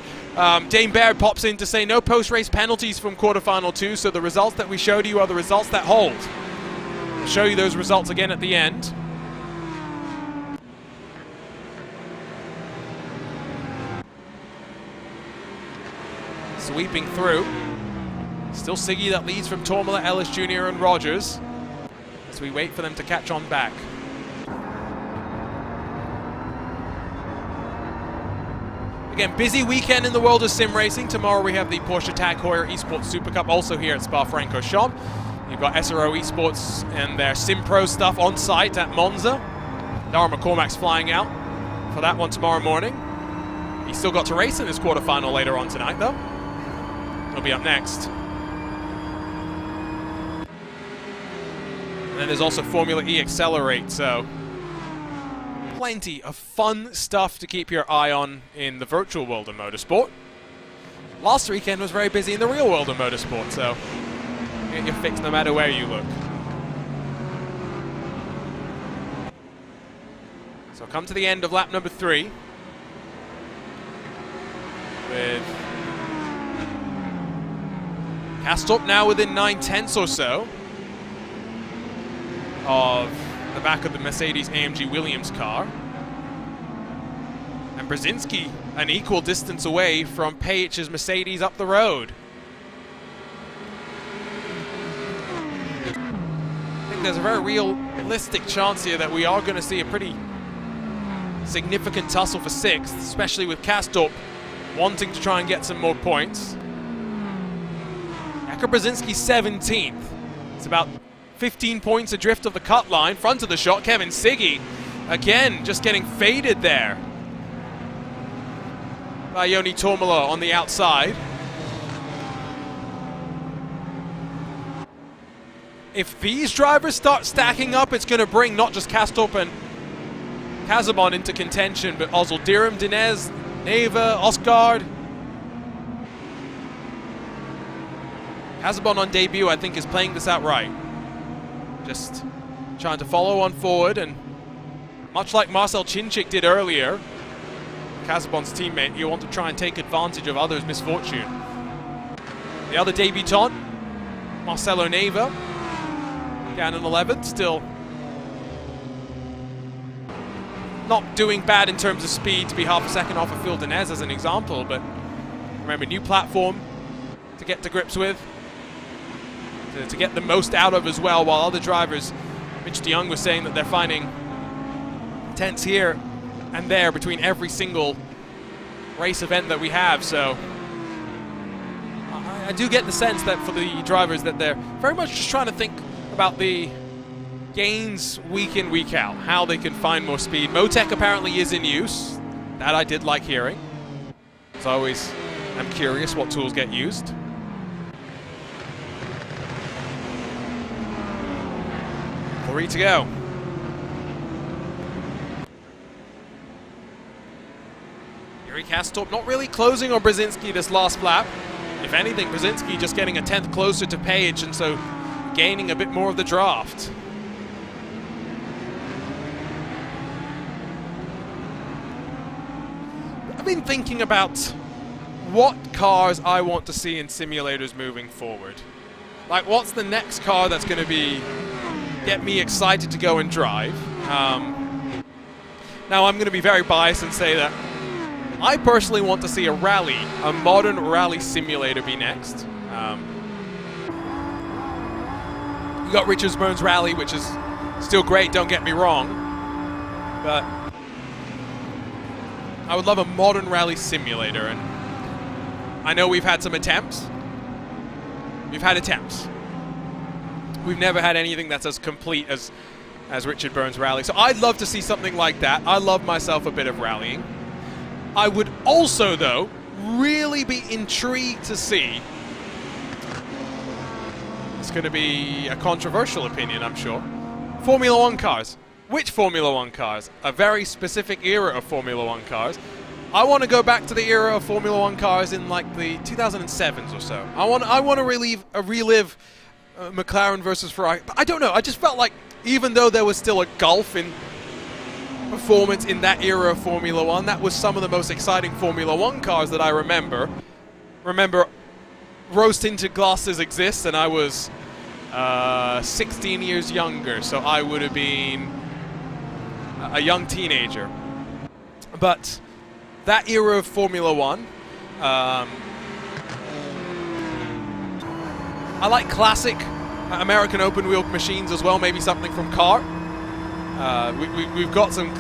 Dane Baird pops in to say no post-race penalties from quarterfinal 2, so the results that we showed you are the results that hold. I'll show you those results again at the end. Sweeping through. Still Siggy that leads from Tormula, Ellis Jr. and Rogers as we wait for them to catch on back. Again, busy weekend in the world of sim racing. Tomorrow we have the Porsche Tag Heuer Esports Super Cup, also here at Spa-Francorchamps. You've got SRO Esports and their Sim Pro stuff on site at Monza. Dara McCormack's flying out for that one tomorrow morning. He's still got to race in his quarterfinal later on tonight, though. He'll be up next. And then there's also Formula E Accelerate, so plenty of fun stuff to keep your eye on in the virtual world of motorsport. Last weekend was very busy in the real world of motorsport, so get your fix no matter where you look. So come to the end of lap number 3 with Castorp now within 9/10 or so. of the back of the Mercedes-AMG Williams car. And Brzezinski an equal distance away from Pehic's Mercedes up the road. I think there's a very realistic chance here that we are going to see a pretty significant tussle for 6th, especially with Kastorp wanting to try and get some more points. Jakub Brzezinski 17th. It's about 15 points adrift of the cut line. Front of the shot, Kevin Siggy. Again, just getting faded there by Joni Tormola on the outside. If these drivers start stacking up, it's going to bring not just Kastorp and Kazabon into contention, but Ozil Dirim, Dinez, Neva, Osgard. Kazabon on debut, I think, is playing this out right. Just trying to follow on forward, and much like Marcel Chinchik did earlier, Kazabon's teammate, you want to try and take advantage of others' misfortune. The other debutant, Marcelo Neva, down in 11th, still not doing bad in terms of speed to be half a second off of Phil Dinez as an example, but remember, new platform to get to grips with, to get the most out of as well, while other drivers, Mitch de Jong was saying that they're finding tense here and there between every single race event that we have. So I do get the sense that for the drivers that they're very much just trying to think about the gains week in, week out, how they can find more speed. Motec apparently is in use. That I did like hearing. As always, I'm curious what tools get used. Three to go. Yuri Kastorp not really closing on Brzezinski this last lap. If anything, Brzezinski just getting a 10th closer to Pehic, and so gaining a bit more of the draft. I've been thinking about what cars I want to see in simulators moving forward. Like, what's the next car that's going to get me excited to go and drive? Now, I'm going to be very biased and say that I personally want to see a modern rally simulator be next. You got Richards-Burns Rally, which is still great, don't get me wrong, but I would love a modern rally simulator. And I know we've had some attempts. We've had attempts. We've never had anything that's as complete as Richard Burns Rally. So I'd love to see something like that. I love myself a bit of rallying. I would also, though, really be intrigued to see. It's going to be a controversial opinion, I'm sure. Formula One cars. Which Formula One cars? A very specific era of Formula One cars. I want to go back to the era of Formula One cars in like the 2007s or so. I want to relive McLaren versus Ferrari. But I don't know. I just felt like even though there was still a gulf in performance in that era of Formula One, that was some of the most exciting Formula One cars that I remember. Remember, rose-tinted glasses exist, and I was 16 years younger, so I would have been a young teenager. But that era of Formula One, I like classic American open-wheel machines as well, maybe something from CART. We've got some,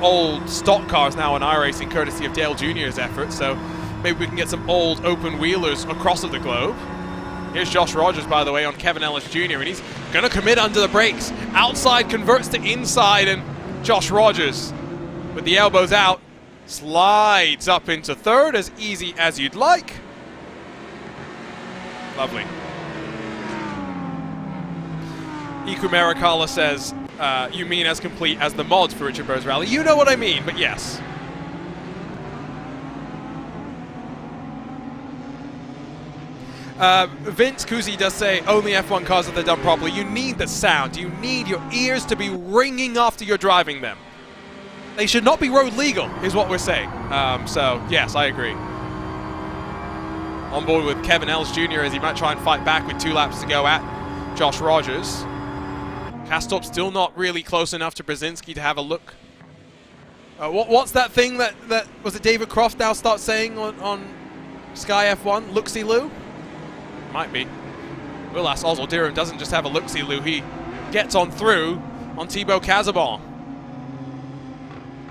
old stock cars now in iRacing, courtesy of Dale Jr.'s effort, so maybe we can get some old open-wheelers across the globe. Here's Josh Rogers, by the way, on Kevin Ellis Jr., and he's going to commit under the brakes. Outside converts to inside, and Josh Rogers, with the elbows out, slides up into third, as easy as you'd like. Lovely. Iku Marikala says, you mean as complete as the mods for Richard Burns Rally? You know what I mean, but yes. Vince Kuzi does say, only F1 cars if they're done properly. You need the sound. You need your ears to be ringing after you're driving them. They should not be road legal, is what we're saying. So, yes, I agree. On board with Kevin Ellis Jr. as he might try and fight back with 2 laps to go at Josh Rogers. Kastorp still not really close enough to Brzezinski to have a look. What's that thing that was it David Croft now starts saying on Sky F1? Look-see-loo? Might be. We'll ask Ozil Dirim doesn't just have a look-see-loo, he gets on through on Thibaut Casabon.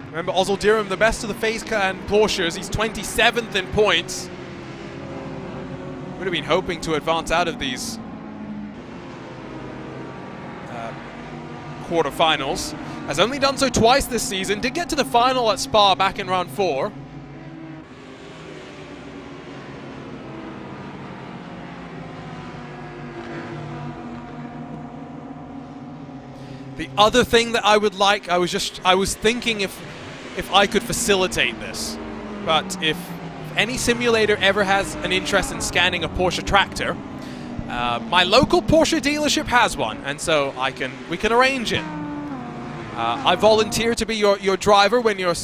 Remember, Ozil Dirim, the best of the FaZe Clan Porsches, he's 27th in points. Would have been hoping to advance out of these quarterfinals. Has only done so twice this season. Did get to the final at Spa back in round 4. The other thing that I would like, I was thinking if I could facilitate this, but if any simulator ever has an interest in scanning a Porsche tractor, my local Porsche dealership has one, and so we can arrange it. I volunteer to be your driver when you're...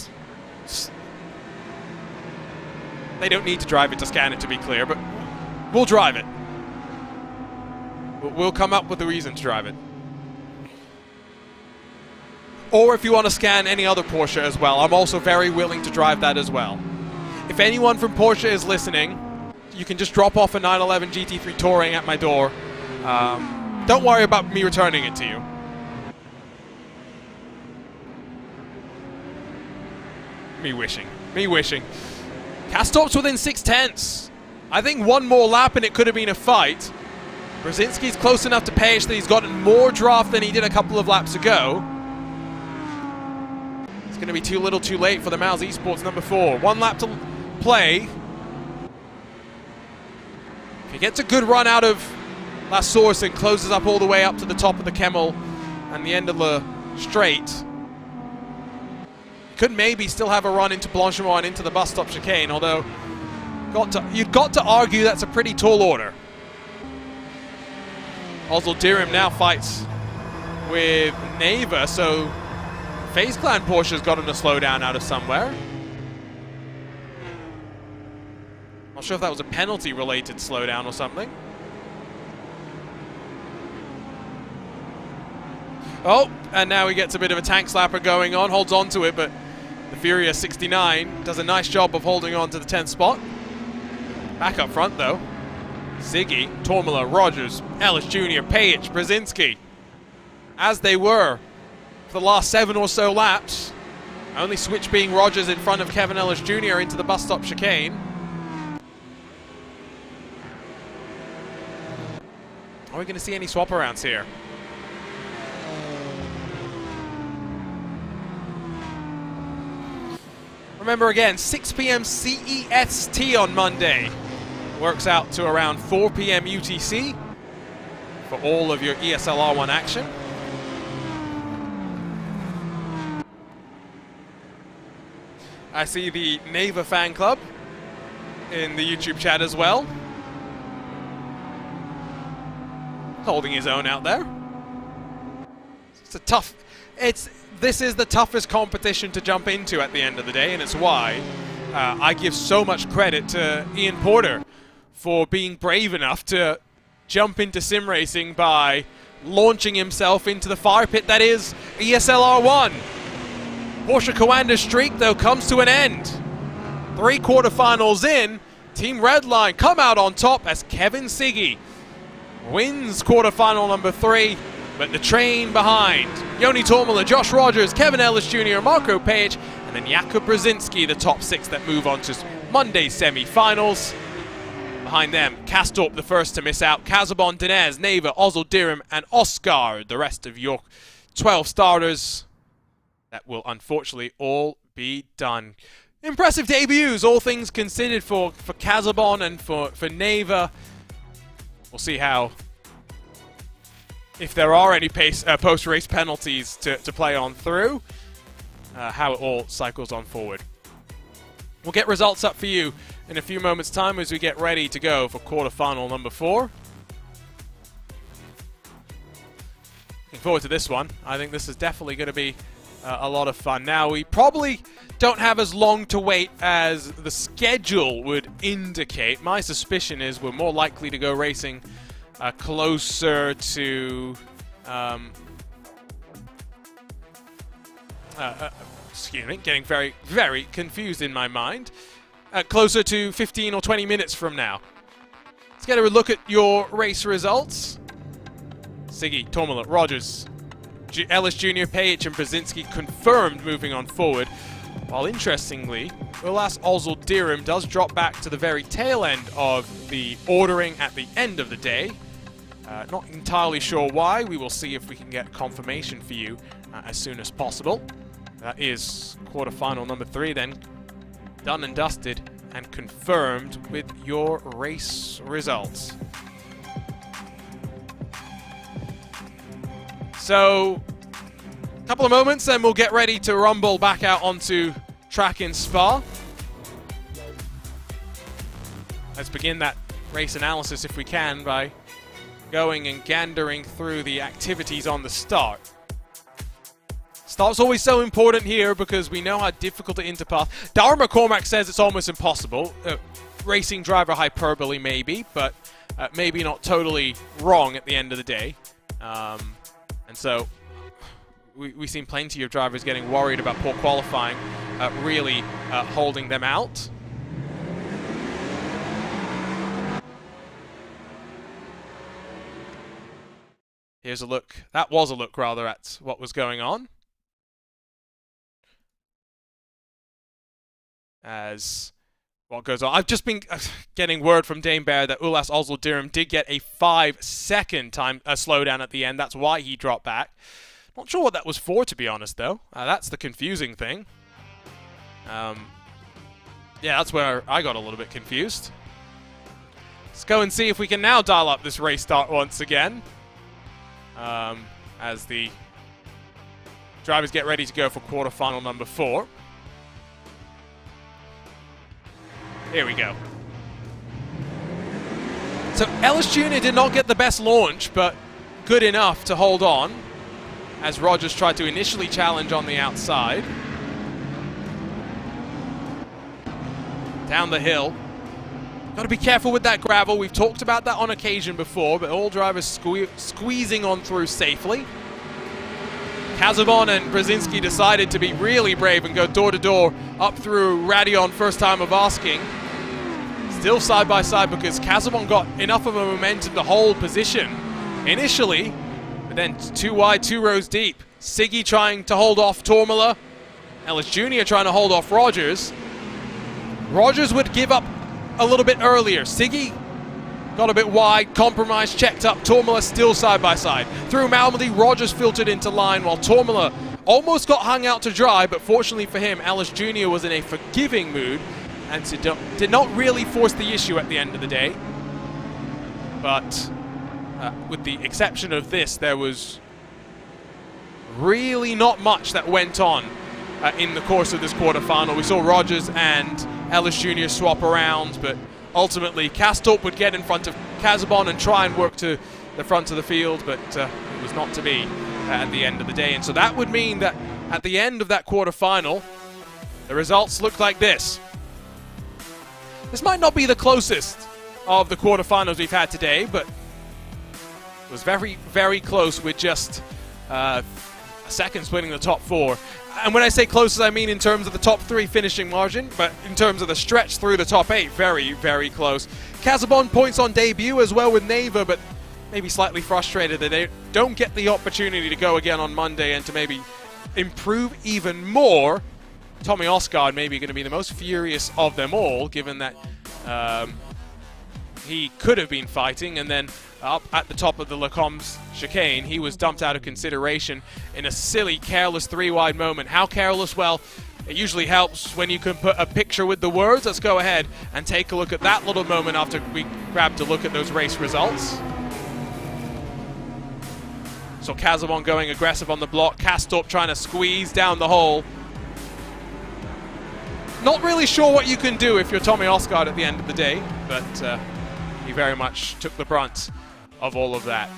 They don't need to drive it to scan it, to be clear, but we'll drive it. We'll come up with a reason to drive it. Or if you want to scan any other Porsche as well, I'm also very willing to drive that as well. If anyone from Porsche is listening, you can just drop off a 911 GT3 Touring at my door. Don't worry about me returning it to you. Me wishing. Kastorp's within 6/10. I think one more lap and it could have been a fight. Brzezinski's close enough to Page that he's gotten more draft than he did a couple of laps ago. It's going to be too little too late for the Mouse Esports number 4. 1 lap to play. If he gets a good run out of La Source and closes up all the way up to the top of the Kemmel and the end of the straight, could maybe still have a run into Blanchimont and into the bus stop chicane, although you've got to argue that's a pretty tall order. Ozil Dirim now fights with Neva, so FaZe Clan Porsche's gotten a slowdown out of somewhere. Not sure if that was a penalty-related slowdown or something. Oh, and now he gets a bit of a tank slapper going on, holds on to it, but the Furious 69 does a nice job of holding on to the 10th spot. Back up front, though. Ziggy, Tormala, Rogers, Ellis Jr., Page, Brzezinski, as they were for the last 7 or so laps. Only switch being Rogers in front of Kevin Ellis Jr. into the bus stop chicane. Are we going to see any swap arounds here? Remember again, 6 p.m. CEST on Monday. Works out to around 4 p.m. UTC for all of your ESL R1 action. I see the Neva fan club in the YouTube chat as well. Holding his own out there. It's a tough... This is the toughest competition to jump into at the end of the day, and it's why I give so much credit to Ian Porter for being brave enough to jump into sim racing by launching himself into the fire pit that is ESL R1. Porsche Coander's streak, though, comes to an end. 3 quarterfinals in, Team Redline come out on top as Kevin Siggy wins quarterfinal number 3. But the train behind, Yoni Tormala, Josh Rogers, Kevin Ellis Jr., Marco Page, and then Jakub Brzezinski, the top 6 that move on to Monday's semi-finals. Behind them, Kastorp, the first to miss out, Casabon, Dinez, Neva, Ozil Dirim, and Oscar, the rest of your 12 starters. That will unfortunately all be done. Impressive debuts, all things considered, for Casabon and for Neva. We'll see how... if there are any post-race penalties to play on through, how it all cycles on forward. We'll get results up for you in a few moments' time as we get ready to go for quarterfinal number 4. Looking forward to this one. I think this is definitely going to be a lot of fun. Now, we probably don't have as long to wait as the schedule would indicate. My suspicion is we're more likely to go racing closer to excuse me, getting very, very confused in my mind. Closer to 15 or 20 minutes from now. Let's get a look at your race results. Siggy, Tomala, Rogers, Ellis Jr., Page, and Brzezinski confirmed moving on forward. While interestingly, Ulas Ozil-Dirim does drop back to the very tail end of the ordering at the end of the day. Not entirely sure why. We will see if we can get confirmation for you as soon as possible. That is quarterfinal number 3 then. Done and dusted and confirmed with your race results. So, a couple of moments, then we'll get ready to rumble back out onto track in Spa. Let's begin that race analysis, if we can, by going and gandering through the activities on the start. Start's always so important here because we know how difficult the interpath. Dara McCormack says it's almost impossible. Racing driver hyperbole, maybe, but maybe not totally wrong at the end of the day. And so we've seen plenty of drivers getting worried about poor qualifying, really holding them out. Here's a look. That was a look, rather, at what was going on. As what goes on. I've just been getting word from Dame Bear that Ulas Ozil-Dirim did get a 5-second time slowdown at the end. That's why he dropped back. Not sure what that was for, to be honest, though. That's the confusing thing. Yeah, that's where I got a little bit confused. Let's go and see if we can now dial up this race start once again. As the drivers get ready to go for quarterfinal number 4. Here we go. So Ellis Jr. did not get the best launch, but good enough to hold on as Rogers tried to initially challenge on the outside. Down the hill. Got to be careful with that gravel. We've talked about that on occasion before, but all drivers squeezing on through safely. Kazabon and Brzezinski decided to be really brave and go door-to-door up through Radion, first time of asking. Still side by side because Kazabon got enough of a momentum to hold position initially, but then too wide, 2 rows deep. Siggy trying to hold off Tormala. Ellis Jr. trying to hold off Rogers. Rogers would give up a little bit earlier. Siggy got a bit wide, compromise, checked up. Tormala still side by side. Through Malmedy, Rogers filtered into line while Tormala almost got hung out to dry, but fortunately for him, Ellis Jr. was in a forgiving mood and did not really force the issue at the end of the day. But with the exception of this, there was really not much that went on in the course of this quarterfinal. We saw Rogers and Ellis Jr. swap around, but ultimately Kastorp would get in front of Kazabon and try and work to the front of the field, but it was not to be at the end of the day. And so that would mean that at the end of that quarterfinal, the results look like this. This might not be the closest of the quarterfinals we've had today, but it was very, very close with just a second splitting the top 4. And when I say closest, I mean in terms of the top 3 finishing margin, but in terms of the stretch through the top 8, very, very close. Kazabon points on debut as well with Neva, but maybe slightly frustrated that they don't get the opportunity to go again on Monday and to maybe improve even more. Tommy Osgaard maybe going to be the most furious of them all, given that he could have been fighting, and then up at the top of the Lecomb's chicane, he was dumped out of consideration in a silly, careless 3-wide moment. How careless? Well, it usually helps when you can put a picture with the words. Let's go ahead and take a look at that little moment after we grabbed a look at those race results. So Kazabon going aggressive on the block, Kastorp trying to squeeze down the hole. Not really sure what you can do if you're Tommy Osgaard at the end of the day, but he very much took the brunt of all of that.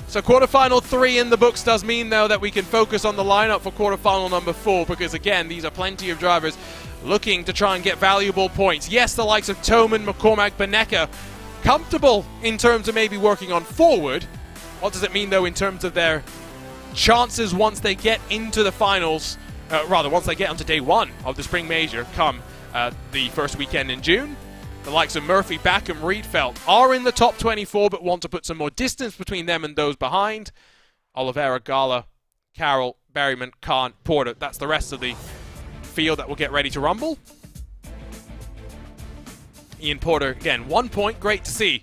So quarterfinal 3 in the books does mean, though, that we can focus on the lineup for quarterfinal number 4, because again, these are plenty of drivers looking to try and get valuable points. Yes, the likes of Toman, McCormack, Beneka, comfortable in terms of maybe working on forward. What does it mean, though, in terms of their chances once they get into the finals once they get onto day one of the Spring Major come the first weekend in June. The likes of Murphy, Backham, Rietveld are in the top 24, but want to put some more distance between them and those behind. Oliveira, Gala, Carroll, Berryman, Khan, Porter. That's the rest of the field that will get ready to rumble. Ian Porter, again, 1 point. Great to see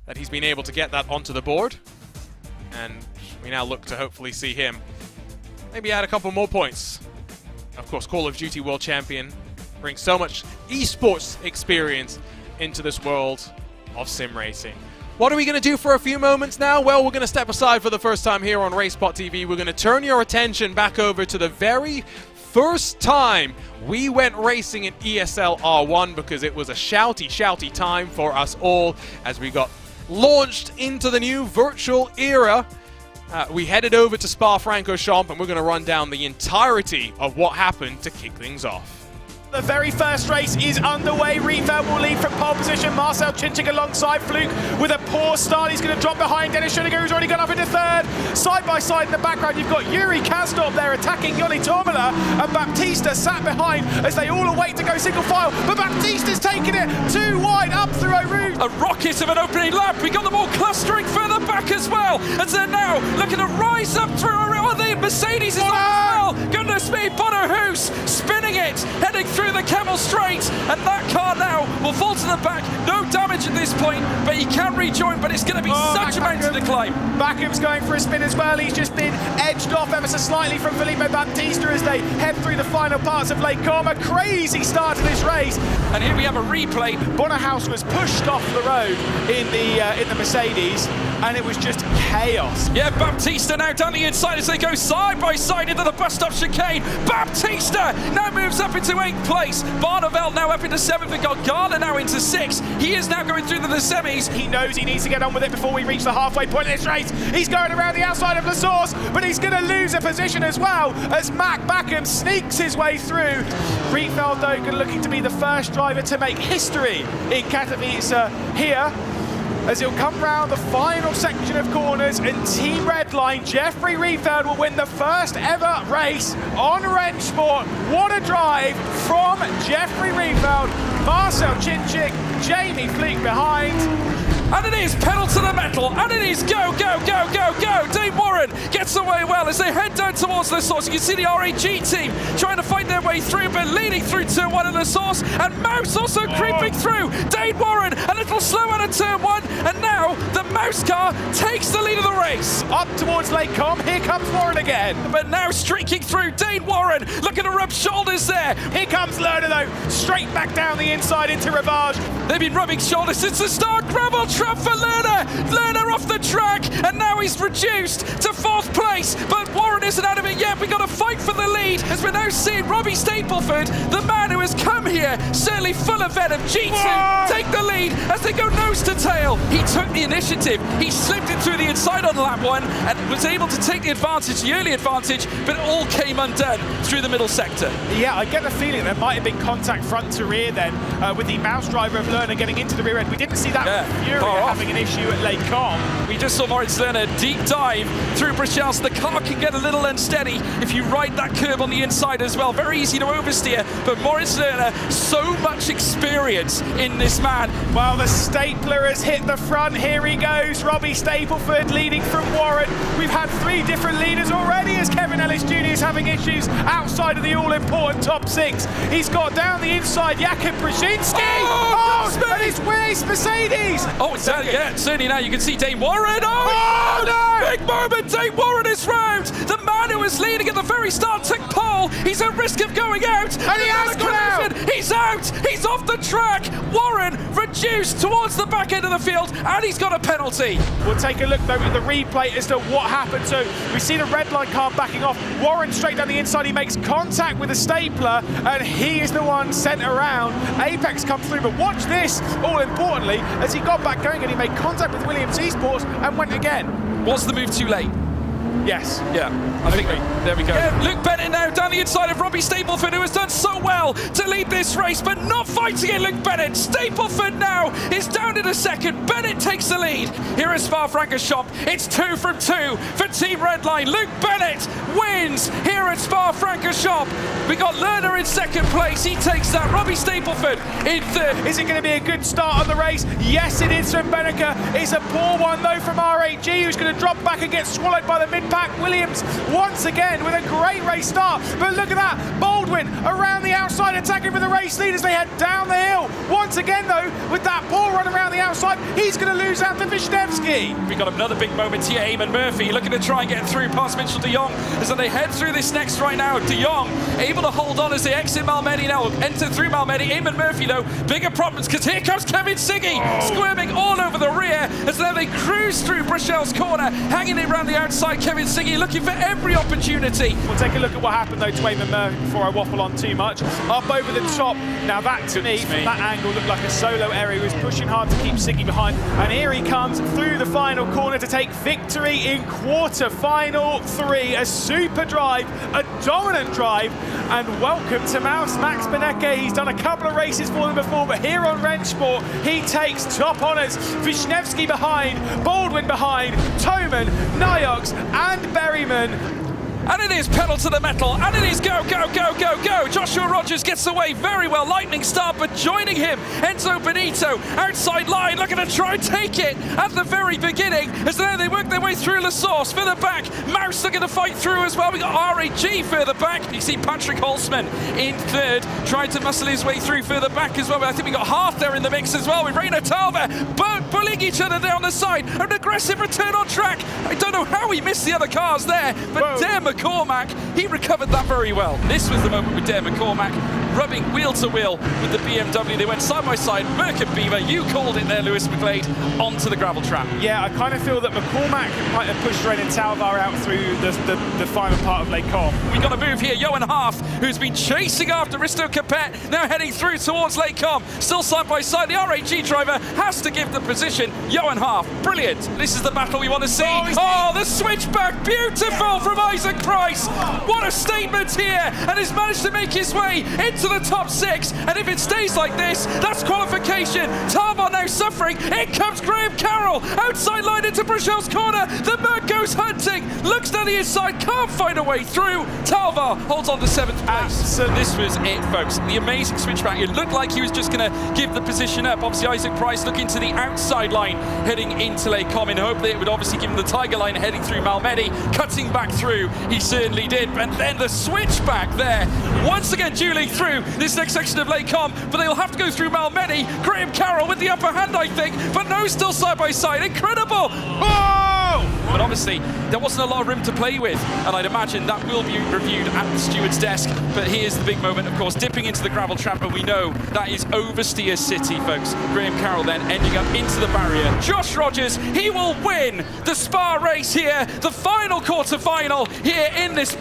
that he's been able to get that onto the board. And we now look to hopefully see him maybe add a couple more points. Of course, Call of Duty World Champion brings so much esports experience into this world of sim racing. What are we going to do for a few moments now? Well, we're going to step aside for the first time here on RaceSpotTV. We're going to turn your attention back over to the very first time we went racing in ESL R1, because it was a shouty time for us all as we got launched into the new virtual era. We headed over to Spa-Francorchamps, and we're going to run down the entirety of what happened to kick things off. The very first race is underway. Rietveld will lead from pole position. Marcel Chinchik alongside Fluke with a poor start. He's going to drop behind Dennis Schoeniger, who's already gone up into third. Side by side in the background, you've got Yuri Kasdorp there attacking Yoni Tormala, and Baptista sat behind as they all await to go single file. But Baptista's taking it too wide up through O'Rourke. A rocket of an opening lap. We got them all clustering further back as well, as they're now looking to rise up through. Oh, the Mercedes is on as well. Goodness me, Bono Hoos spinning it, heading through the Camel Straight, and that car now will fall to the back. No damage at this point, but he can rejoin, but it's going to be such a mountain to climb. Backham's going for a spin as well. He's just been edged off ever so slightly from Felipe Baptista as they head through the final parts of Lake Como. Crazy start to this race. And here we have a replay. Bonnerhouse was pushed off the road in the Mercedes, and it was just chaos. Yeah, Baptista now down the inside as they go side by side into the bus stop chicane. Baptista now moves up into 8th place. Barneveld now up into 7th. We've got Garner now into 6th. He is now going through the semis. He knows he needs to get on with it before we reach the halfway point of this race. He's going around the outside of La Source, but he's going to lose a position as well as Mac Backham sneaks his way through. Rietveld, though, looking to be the first driver to make history in Katowice here, as he'll come round the final section of corners, and Team Redline, Jeffrey Rietveld, will win the first ever race on Rennsport. What a drive from Jeffrey Rietveld. Marcel Chinchik, Jamie Fleek behind. And it is pedal to the metal, and it is go, go, go, go, go. Dave Warren gets away well as they head down towards the source. You can see the RAG team trying to find their way through, but leading through turn 1 of the source, and Mouse also creeping through. Dave Warren a little slow out of turn 1, and now the Mouse car takes the lead of the race. Up towards Lake Com, here comes Warren again. But now streaking through, Dane Warren looking to rub shoulders there. Here comes Lerner though, straight back down the inside into Ravage. They've been rubbing shoulders since the start. Gravel trap for Lerner. Lerner off the track, and now he's reduced to 4th place. But Warren isn't out of it yet. We've got to fight for the lead as we're now seeing Robbie Stapleford, the man who has come here, certainly full of venom. G2 take the lead as they go nose to tail. He took the initiative. He slipped it through the inside on lap 1 and was able to take the advantage, the early advantage, but it all came undone through the middle sector. Yeah, I get the feeling there might have been contact front to rear then with the Mouse driver of Lerner getting into the rear end. We didn't see that with Fury having an issue at Lake Com. We just saw Moritz Lerner deep dive through Bruchels. The car can get a little unsteady if you ride that curb on the inside as well. Very easy to oversteer, but Moritz Lerner, so much experience in this man. Well, the stapler has hit the front. Here he goes. Robbie Stapleford leading from Warren. We've had 3 different leaders already as Kevin Ellis Jr. is having issues outside of the all-important top 6. He's got down the inside Jakub Brzezinski. And it's Waze Mercedes. Oh, it's that again. Certainly now you can see Dane Warren. Oh no! Big moment. Dane Warren is round. The man who was leading at the very start took pole. He's at risk of going out. And he has gone out. He's out. He's off the track. Warren reduced towards the back end of the field, and he's got a penalty. We'll take a look though at the replay as to what happened. So we see the red line car backing off. Warren straight down the inside. He makes contact with the stapler, and he is the one sent around. Apex comes through, but watch this. All importantly, as he got back going and he made contact with Williams Esports and went again. Was the move too late? Yes. Yeah, I think there we go. Yeah, Luke Bennett now down the inside of Robbie Stapleford, who has done so well to lead this race, but not fighting it, Luke Bennett. Stapleford now is down in a second. Bennett takes the lead. Here is Spa-Francorchamps. It's 2 from 2 for Team Redline. Luke Bennett wins here at Spa-Francorchamps. We got Lerner in second place. He takes that. Robbie Stapleford in third. Is it going to be a good start on the race? Yes, it is from Benneker. It's a poor one, though, from RAG, who's going to drop back and get swallowed by the mid-pack. Williams, once again, with a great race start. But look at that. Baldwin around the outside, attacking for the race lead as they head down the hill. Once again, though, with that poor run around the outside, he's going to lose out to Wisniewski. We got another big moment here. Eamon Murphy looking to try and get through past Mitchell de Jong as they head through this next right now. De Jong able to hold on as they exit Malmedy now. Enter through Malmedy. Eamon Murphy, though, bigger problems because here comes Kevin Siggy squirming all over the rear as now they cruise through Brachel's corner, hanging it around the outside. Kevin Siggy looking for every opportunity. We'll take a look at what happened, though, to Eamon Murphy before I waffle on too much. Up over the top. Now that, to me, from that angle, looked like a solo area. He was pushing hard to keep Siggy behind. And here he comes through the final corner to take victory in quarter-final 3. A super drive, a dominant drive, and welcome to Max Beneke. He's done a couple of races for them before, but here on Rennsport, he takes top honours. Wisniewski behind, Baldwin behind, Toman, Nyox, and Berryman. And it is pedal to the metal, and it is go, go, go, go, go. Joshua Rogers gets away very well. Lightning start, but joining him, Enzo Benito, outside line, looking to try and take it at the very beginning. As there they work their way through La Source, further back. Mouse looking to fight through as well. We got RAG further back. You see Patrick Holzman in third, trying to muscle his way through further back as well. But I think we got Half there in the mix as well, with Reina Talva bullying each other down the side. An aggressive return on track. I don't know how he missed the other cars there, but Dara McCormack, he recovered that very well. This was the moment with Dara McCormack rubbing wheel to wheel with the BMW. They went side by side. Merck and Beaver, you called it there, Lewis McGlade, onto the gravel trap. Yeah, I kind of feel that McCormack might have pushed Renan Talvar out through the final part of Lake Com. We got a move here. Johan Half, who's been chasing after Risto Capet, now heading through towards Lake Com. Still side by side. The RAG driver has to give the position. Johan Half, brilliant. This is the battle we want to see. Oh, the switchback, beautiful from Isaac Price. What a statement here, and he's managed to make his way into the top 6. And if it stays like this, that's qualification. Talvar now suffering. In comes Graham Carroll, outside line into Brachel's corner. The Merc goes hunting, looks down the inside, can't find a way through. Talvar holds on to 7th place. So this was it, folks. The amazing switchback. It looked like he was just going to give the position up. Obviously, Isaac Price looking to the outside line, heading into Lake Com in hope that it would obviously give him the Tiger line heading through Malmedy, cutting back through. He certainly did. And then the switchback there, once again dueling through this next section of Lake Com, but they'll have to go through Malmedy. Graham Carroll with the upper hand, I think, but no, still side by side. Incredible! Oh! But obviously, there wasn't a lot of room to play with, and I'd imagine that will be reviewed at the steward's desk. But here's the big moment, of course, dipping into the gravel trap, and we know that is Oversteer City, folks. Graham Carroll then ending up into the barrier. Josh Rogers, he will win the Spa race here, the final quarter-final here in this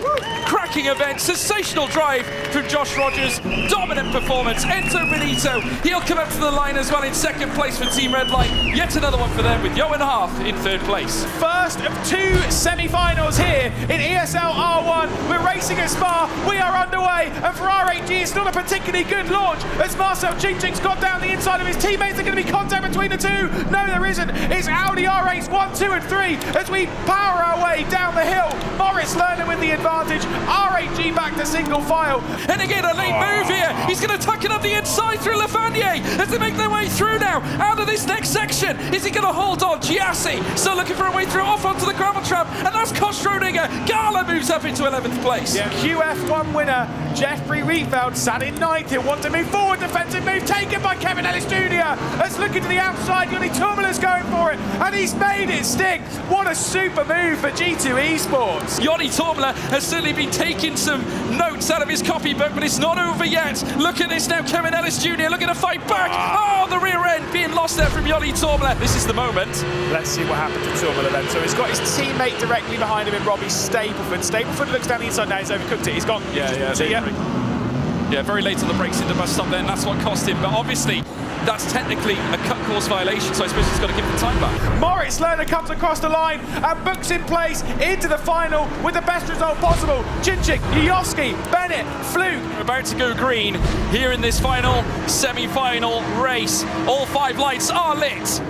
cracking event. Sensational drive from Josh Rogers, dominant performance. Enzo Benito, he'll come up to the line as well in second place for Team Redline. Yet another one for them with Johan Half in third place. First of 2 semi-finals here in ESL R1. We're racing at Spa, we are underway, and for RAG it's not a particularly good launch as Marcel Chingching's got down the inside of his teammates. Are going to be contact between the two? No, there isn't. It's Audi R8 1, 2 and 3 as we power our way down the hill. Morris Lerner with the advantage. RAG back to single file. And again, a late move here. He's going to tuck it up the inside through Lafanier as they make their way through now out of this next section. Is he going to hold on? Giassi still looking for a way through, off onto the gravel trap, and that's Kost Schrodinger. Gala moves up into 11th place. Yeah, QF1 winner Jeffrey Riefeld sat in 9th. He'll want to move forward. Defensive move taken by Kevin Ellis Jr. Let's look into the outside. Yoni Turmela's going for it, and he's made it stick. What a super move for G2 Esports. Yoni Turmela has certainly been taking some notes out of his copybook, but it's not over yet. Look at this now, Kevin Ellis Jr. looking to fight back. Oh, the rear end being lost there from Yoni Turmela. This is the moment. Let's see what happens to Turmela then. So he's got his teammate directly behind him in Robbie Stapleford. Stapleford looks down the inside now, he's overcooked it, he's gone. Yeah, very late on the brakes in the bus stop then, that's what cost him. But obviously, that's technically a cut course violation, so I suppose he's got to give the time back. Moritz Lerner comes across the line and books in place into the final with the best result possible. Chinchik, Yujovski, Bennett, Fluke. We're about to go green here in this final semi-final race. All 5 lights are lit.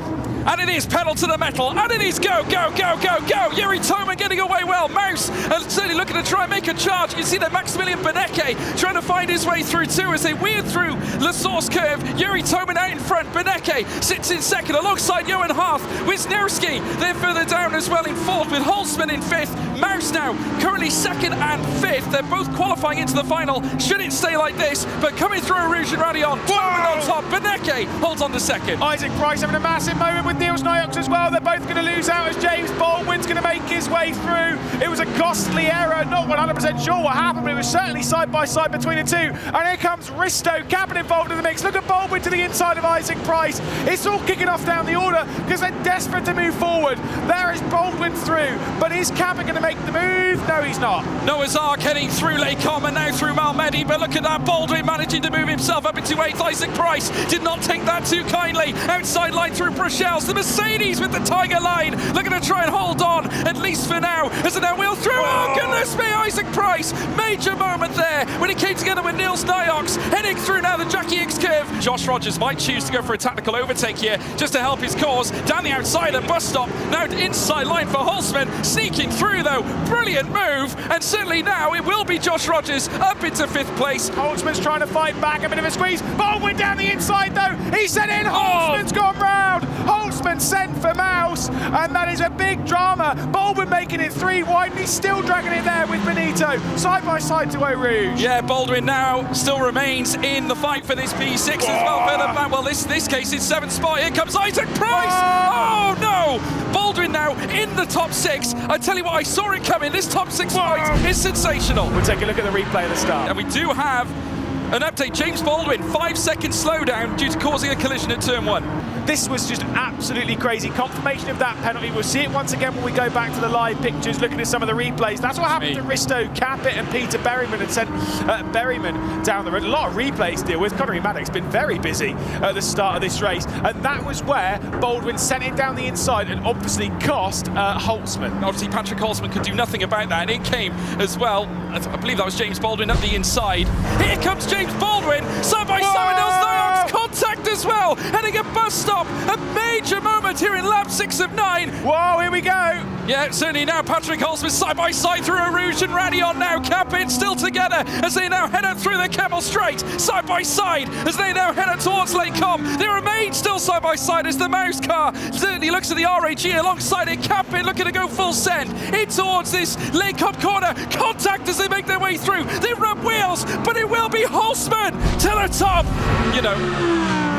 And it is pedal to the metal, and it is go, go, go, go, go. Yuri Toman getting away well. Mouse certainly looking to try and make a charge. You see that Maximilian Beneke trying to find his way through too as they weird through the source curve. Yuri Toman out in front. Beneke sits in second alongside Johan Harth. Wisniewski, they're further down as well in fourth with Holzman in fifth. Mouse now currently second and fifth. They're both qualifying into the final. Should it stay like this? But coming through Rouge and Radion. Toman on top. Beneke holds on to second. Isaac Price having a massive moment with Niels Nyox as well. They're both going to lose out as James Baldwin's going to make his way through. It was a costly error, not 100% sure what happened, but it was certainly side by side between the two. And here comes Risto, Cabin involved in the mix. Look at Baldwin to the inside of Isaac Price. It's all kicking off down the order because they're desperate to move forward. There is Baldwin through, but is Cabin going to make the move? No, he's not. Noah's Ark heading through Lecom and now through Malmedy, but look at that, Baldwin managing to move himself up into 8th. Isaac Price did not take that too kindly. Outside line through Bruchels. The Mercedes with the Tiger line looking to try and hold on, at least for now, as it now wheel through. Oh, goodness me, Isaac Price. Major moment there when he came together with Niels Nyox, heading through now the Jackie X curve. Josh Rogers might choose to go for a tactical overtake here just to help his cause. Down the outside at bus stop, now inside line for Holzman, sneaking through though. Brilliant move, and certainly now it will be Josh Rogers up into 5th place. Holzman's trying to fight back, a bit of a squeeze. Baldwin down the inside though. He's sent in. Holzman's gone round. Holzman sent for Mouse, and that is a big drama. Baldwin making it 3 wide, and he's still dragging it there with Benito, side by side to Eau Rouge. Yeah, Baldwin now still remains in the fight for this P6 as well. Further back, well, this case it's 7th spot. Here comes Isaac Price. Oh no! Baldwin now in the top 6. I tell you what, I saw it coming. This top 6 fight is sensational. We'll take a look at the replay at the start. And we do have an update. James Baldwin, 5-second slowdown due to causing a collision at turn 1. This was just absolutely crazy. Confirmation of that penalty. We'll see it once again when we go back to the live pictures, looking at some of the replays. That's what happened to Risto, Capit and Peter Berryman, and sent Berryman down the road. A lot of replays to deal with. Connery Maddox's been very busy at the start of this race, and that was where Baldwin sent it down the inside and obviously cost Holzman. Obviously Patrick Holzman could do nothing about that, and in came as well, I believe that was James Baldwin up the inside. Here comes James Baldwin, side by side with Niels Nyox, contact as well, heading a bus stop. A major moment here in lap 6 of 9. Whoa, here we go. Yeah, certainly now Patrick Holzman side by side through Eau Rouge and Radion now. Capin still together as they now head up through the Camel Straight, side by side as they now head up towards Lake Com. They remain still side by side as the Mouse car certainly looks at the RAG alongside it. Capin looking to go full send in towards this Lake Com corner. Contact as they make their way through. They rub wheels, but it will be Holzman to the top. You know,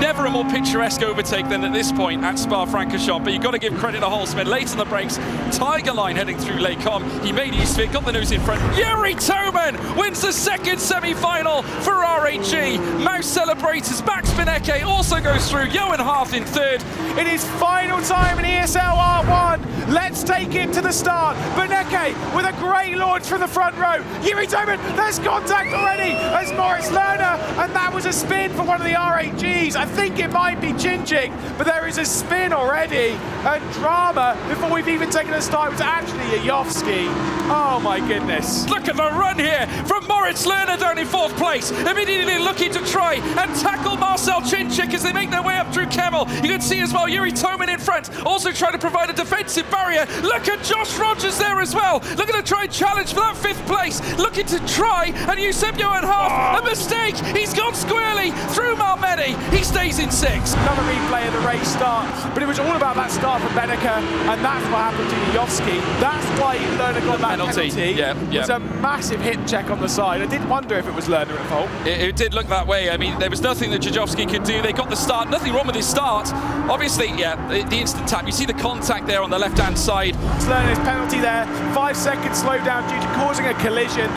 never a more picturesque overtake than at this point at Spa-Francorchamps, but you've got to give credit to Holzman. Late on the brakes, Tiger line heading through Lake Com. He made use of it, got the nose in front. Yuri Toman wins the 2nd semi-final for RAG. Mouse celebrates. Max Beneke also goes through. Johan Harth in 3rd. It is final time in ESL R1. Let's take it to the start. Beneke with a great launch from the front row. Yuri Toman, there's contact already as Moritz Lerner, and that was a spin for one of the RAGs. I think it might be Chinchik, but there is a spin already, and drama before we've even taken a start. It was actually Yujovski. Oh my goodness. Look at the run here from Moritz Lerner down in 4th place, immediately looking to try and tackle Marcel Chinchik as they make their way up through Kemmel. You can see as well Yuri Toman in front, also trying to provide a defensive barrier. Look at Josh Rogers there as well, looking to try and challenge for that 5th place, looking to try and use Johan Harth. A mistake, he's gone squarely through Malmedy. He stays in 6th. Another replay of the race start, but it was all about that start from Beneke, and that's what happened to Yujovski. That's why Lerner got that penalty. Yeah. It was a massive hit check on the side. I did wonder if it was Lerner at fault. It did look that way. I mean, there was nothing that Yujovski could do. They got the start, nothing wrong with his start. Obviously, yeah, the instant tap. You see the contact there on the left-hand side. It's Lerner's penalty there. 5 seconds slowdown due to causing a collision.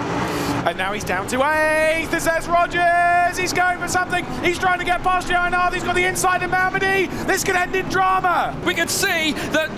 And now he's down to 8th. It says Rogers. He's going for something. He's trying to get past Johanard. He's got the inside of Malmedy. This could end in drama. We can see that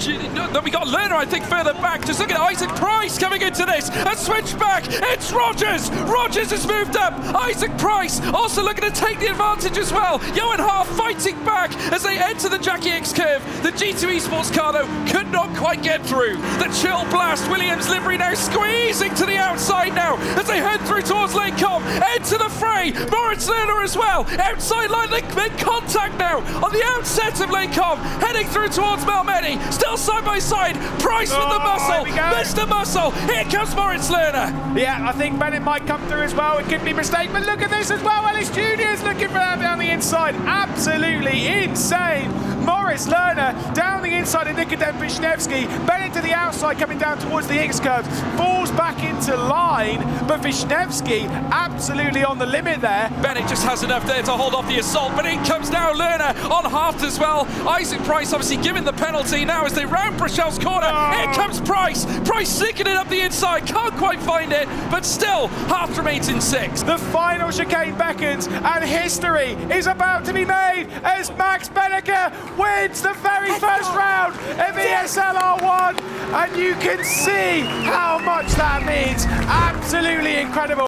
we got Lerner, I think, further back. Just look at Isaac Price coming into this. A switch back. It's Rogers. Rogers has moved up. Isaac Price also looking to take the advantage as well. Johan Haar fighting back as they enter the Jackie X curve. The G2 Esports car, though, could not quite get through. The Chill Blast Williams livery now squeezing to the outside now as they head through towards Lane Com. Enter the fray. Moritz Lerner as well. Outside line, they make contact now on the outset of Lane Com. Heading through towards Malmedy. Still side by side. Price with the muscle. Mr. Muscle. Here comes Moritz Lerner. Yeah, I think Bennett might come through as well. It could be a mistake, but look at this as well. Ellis Jr. is looking for that down the inside. Absolutely insane. Moritz Lerner down the inside of Nikodem Vishnevsky. Bennett to the outside coming down towards the X-curve. Falls back into line, but Vishnevsky absolutely on the limit there. Bennett just has enough there to hold off the assault, but in comes now Lerner on half as well. Isaac Price obviously given the penalty now as they round Brachel's corner. Here comes Price. Price slicking it up the inside. Can't quite find it, but still Half remains in 6th. The final chicane beckons, and history is about to be made as Max Benneker wins the very first round of ESL R1, and you can see how much that means. Absolutely incredible.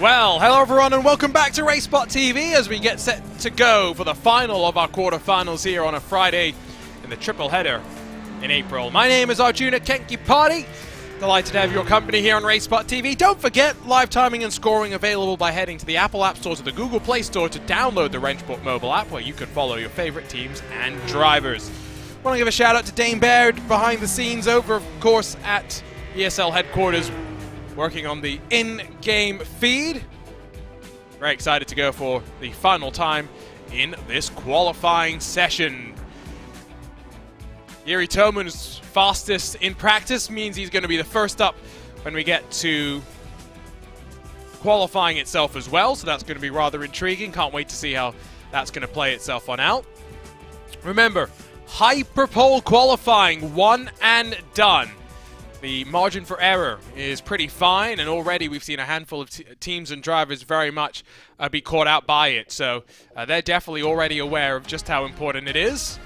Well, hello everyone and welcome back to RaceSpotTV as we get set to go for the final of our quarterfinals here on a Friday in the triple header in April. My name is Arjuna Kenkipati. Delighted to have your company here on RaceSpotTV. Don't forget, live timing and scoring available by heading to the Apple App Store to the Google Play Store to download the Wrenchport mobile app where you can follow your favorite teams and drivers. Want to give a shout out to Dane Baird behind the scenes over, of course, at ESL headquarters, working on the in-game feed. Very excited to go for the final time in this qualifying session. Yuri Toman's fastest in practice means he's going to be the first up when we get to qualifying itself as well, so that's going to be rather intriguing. Can't wait to see how that's going to play itself on out. Remember, Hyperpole qualifying, one and done. The margin for error is pretty fine, and already we've seen a handful of teams and drivers very much be caught out by it, so they're definitely already aware of just how important it is.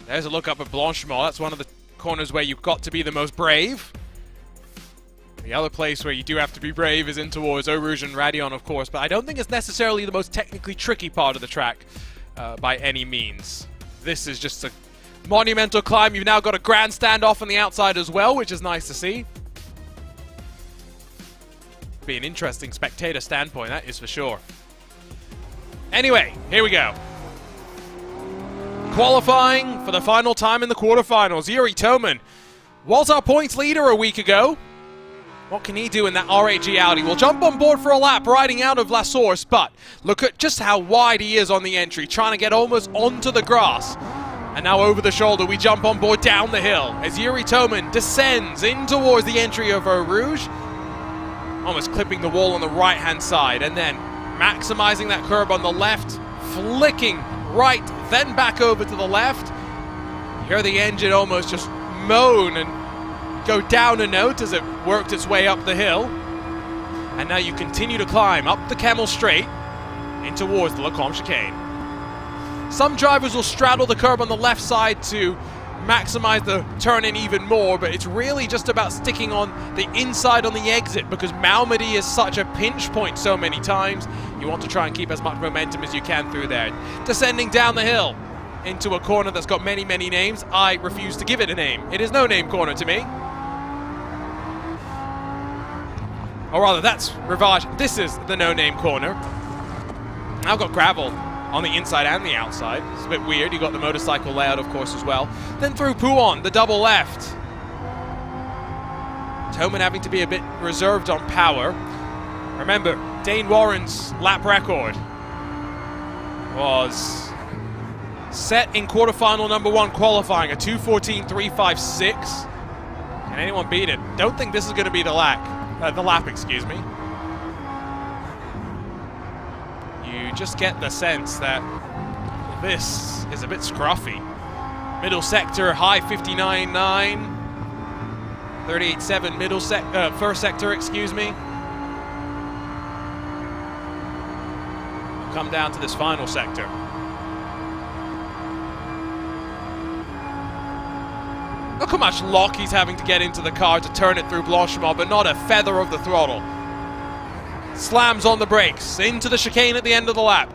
There's a look up at Blanchemont. That's one of the corners where you've got to be the most brave. The other place where you do have to be brave is in towards Eau Rouge and Radion, of course, but I don't think it's necessarily the most technically tricky part of the track by any means. This is just a monumental climb. You've now got a grandstand off on the outside as well, which is nice to see. Be an interesting spectator standpoint, that is for sure. Anyway, here we go. Qualifying for the final time in the quarterfinals. Yuri Toman was our points leader a week ago. What can he do in that RAG Audi? We'll jump on board for a lap riding out of La Source, but look at just how wide he is on the entry, trying to get almost onto the grass. And now over the shoulder, we jump on board down the hill as Yuri Toman descends in towards the entry of Eau Rouge, almost clipping the wall on the right-hand side, and then maximizing that curb on the left, flicking right, then back over to the left. You hear the engine almost just moan and go down a note as it worked its way up the hill. And now you continue to climb up the Camel Straight in towards the Lacombe chicane. Some drivers will straddle the curb on the left side to maximize the turn in even more, but it's really just about sticking on the inside on the exit because Malmedy is such a pinch point so many times. You want to try and keep as much momentum as you can through there. Descending down the hill into a corner that's got many, many names. I refuse to give it a name. It is no name corner to me. Or rather, that's Rivage. This is the no-name corner. I've got gravel on the inside and the outside. It's a bit weird. You got the motorcycle layout, of course, as well. Then through Pouon, the double left. Toman having to be a bit reserved on power. Remember, Dane Warren's lap record was set in quarterfinal number 1 qualifying, a 2:14.356. Can anyone beat it? Don't think this is going to be the lap, excuse me. You just get the sense that this is a bit scruffy. Middle sector, high 59.9. 38.7 first sector, excuse me. Come down to this final sector. Look how much lock he's having to get into the car to turn it through Blanchimont, but not a feather of the throttle. Slams on the brakes, into the chicane at the end of the lap.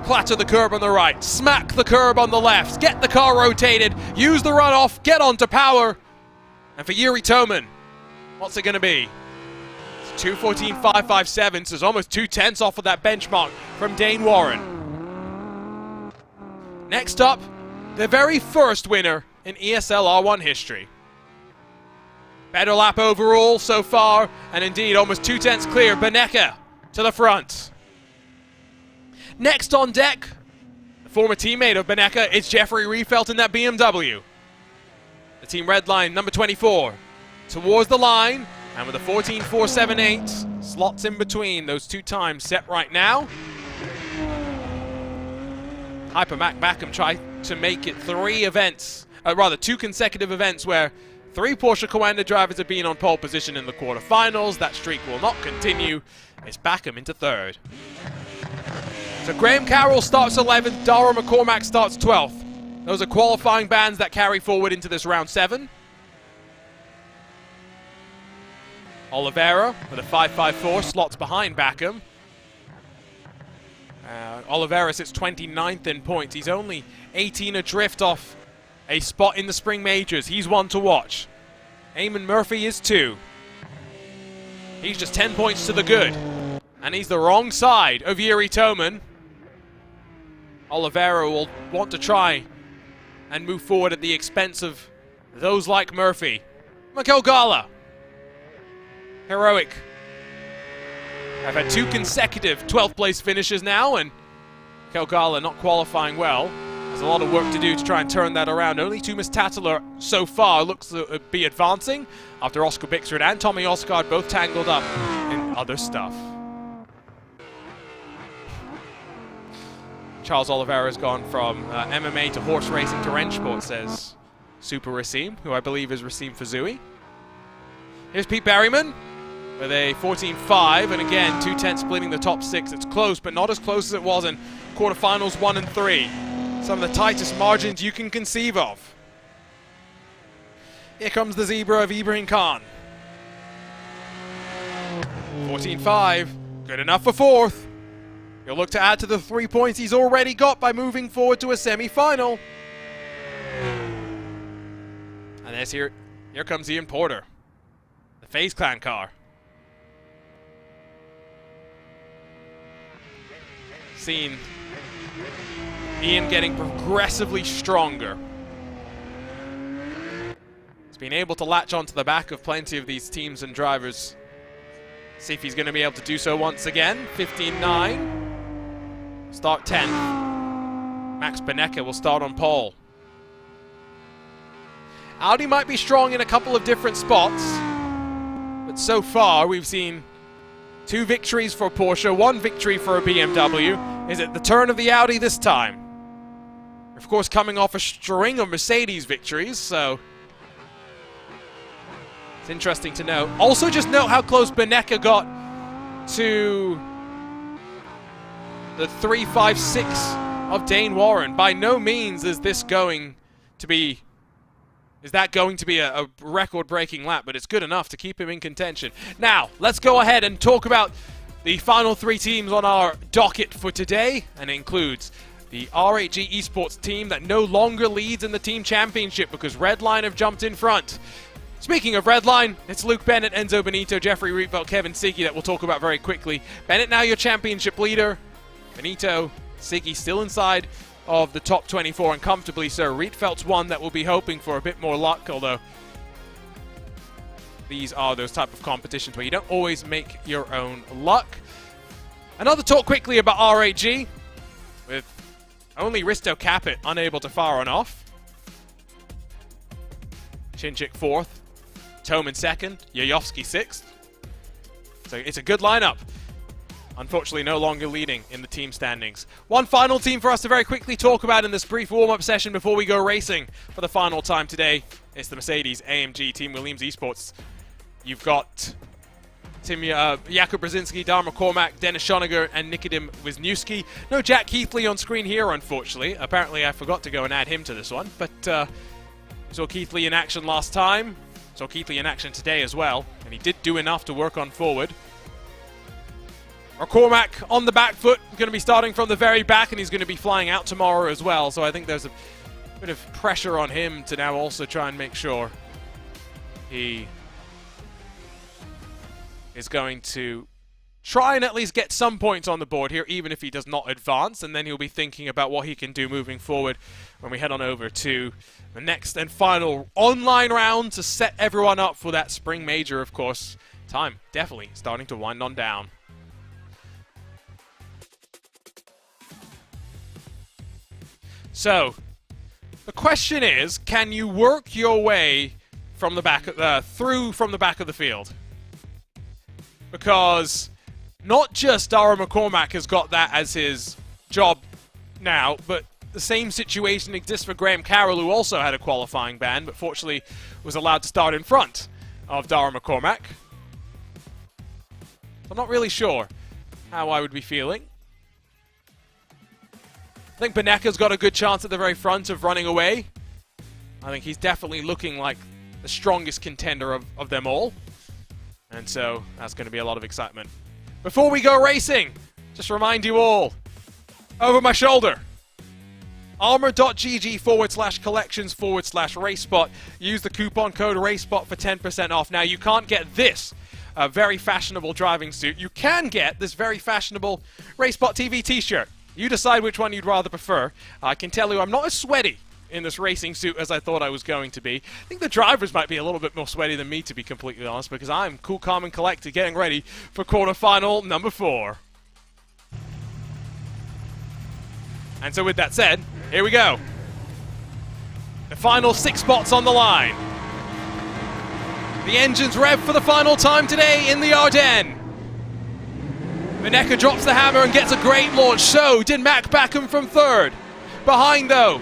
Clatter the curb on the right, smack the curb on the left, get the car rotated, use the runoff, get onto power. And for Yuri Toman, what's it going to be? It's 2:14.557, so it's almost 2/10 off of that benchmark from Dane Warren. Next up, the very first winner in ESL R1 history. Better lap overall so far, and indeed almost 2/10 clear. Benecke to the front. Next on deck, the former teammate of Benecke, is Jeffrey Riefelt in that BMW. The Team Redline, number 24, towards the line, and with a 14.478, slots in between those two times set right now. Hypermac Mackham tried to make it two consecutive events where 3 Porsche Coanda drivers have been on pole position in the quarterfinals. That streak will not continue. It's Backham into 3rd. So Graham Carroll starts 11th, Dara McCormack starts 12th. Those are qualifying bands that carry forward into this round 7. Oliveira with a 5.54 slots behind Backham. Oliveira sits 29th in points. He's only 18 adrift off a spot in the Spring Majors. He's one to watch. Eamon Murphy is 2. He's just 10 points to the good. And he's the wrong side of Yuri Toman. Oliveira will want to try and move forward at the expense of those like Murphy. Mikel Gala. Heroic. I've had 2 consecutive 12th place finishes now, and Mikel Gala not qualifying well. There's a lot of work to do to try and turn that around. Only Tumas Tattler so far looks to be advancing after Oscar Bixford and Tommy Osgaard both tangled up in other stuff. Charles Oliveira has gone from MMA to horse racing to wrench sport, says Super Racine, who I believe is Racine Fazui. Here's Pete Berryman with a 14.5, and again, 2/10 splitting the top 6. It's close, but not as close as it was in quarterfinals 1 and 3. Some of the tightest margins you can conceive of. Here comes the zebra of Ibrahim Khan. 14.5, good enough for 4th. He'll look to add to the 3 points he's already got by moving forward to a semi-final. And here comes Ian Porter, the FaZe Clan car. Seen Ian getting progressively stronger. He's been able to latch onto the back of plenty of these teams and drivers. See if he's going to be able to do so once again. 15.9. Start 10th. Max Benecke will start on pole. Audi might be strong in a couple of different spots, but so far we've seen 2 victories for Porsche, 1 victory for a BMW. Is it the turn of the Audi this time? Of course, coming off a string of Mercedes victories, so it's interesting to know. Also, just note how close Benecke got to the 3.56 of Dane Warren. By no means is that going to be a record-breaking lap, but it's good enough to keep him in contention. Now, let's go ahead and talk about the final 3 teams on our docket for today, and it includes the R8G Esports team that no longer leads in the team championship because Redline have jumped in front. Speaking of Redline, it's Luke Bennett, Enzo Benito, Jeffrey Rietveld, Kevin Siggy that we'll talk about very quickly. Bennett now your championship leader. Benito, Siggy still inside of the top 24 and comfortably so. Rietveld's one that we'll be hoping for a bit more luck, although these are those type of competitions where you don't always make your own luck. Another talk quickly about R8G, with only Risto Capit unable to fire on off. Chinchik 4th, Toman 2nd, Yayovsky 6th. So it's a good lineup unfortunately no longer leading in the team standings. One final team for us to very quickly talk about in this brief warm-up session before we go racing for the final time today. It's the Mercedes-AMG Team Williams Esports. You've got Jakub Brzezinski, Dara McCormack, Dennis Schoeniger, and Nikodem Wisniewski. No Jack Keithley on screen here, unfortunately. Apparently I forgot to go and add him to this one, but saw Keithley in action last time. Saw Keithley in action today as well, and he did do enough to work on forward. McCormack on the back foot, going to be starting from the very back, and he's going to be flying out tomorrow as well, so I think there's a bit of pressure on him to now also try and make sure he is going to try and at least get some points on the board here, even if he does not advance, and then he'll be thinking about what he can do moving forward when we head on over to the next and final online round to set everyone up for that spring major, of course. Time definitely starting to wind on down. So, the question is, can you work your way from the back through from the back of the field? Because not just Dara McCormack has got that as his job now, but the same situation exists for Graham Carroll, who also had a qualifying ban, but fortunately was allowed to start in front of Dara McCormack. I'm not really sure how I would be feeling. I think Benecca's got a good chance at the very front of running away. I think he's definitely looking like the strongest contender of them all. And so that's going to be a lot of excitement. Before we go racing, just remind you all, over my shoulder, armor.gg/collections/RaceSpot. Use the coupon code RaceSpot for 10% off. Now, you can't get this very fashionable driving suit. You can get this very fashionable RaceSpotTV t-shirt. You decide which one you'd rather prefer. I can tell you I'm not as sweaty in this racing suit as I thought I was going to be. I think the drivers might be a little bit more sweaty than me, to be completely honest, because I'm cool, calm, and collected, getting ready for quarterfinal number 4. And so with that said, here we go. The final 6 spots on the line. The engines rev for the final time today in the Ardennes. Benecca drops the hammer and gets a great launch. So did Mac Backham from 3rd. Behind though,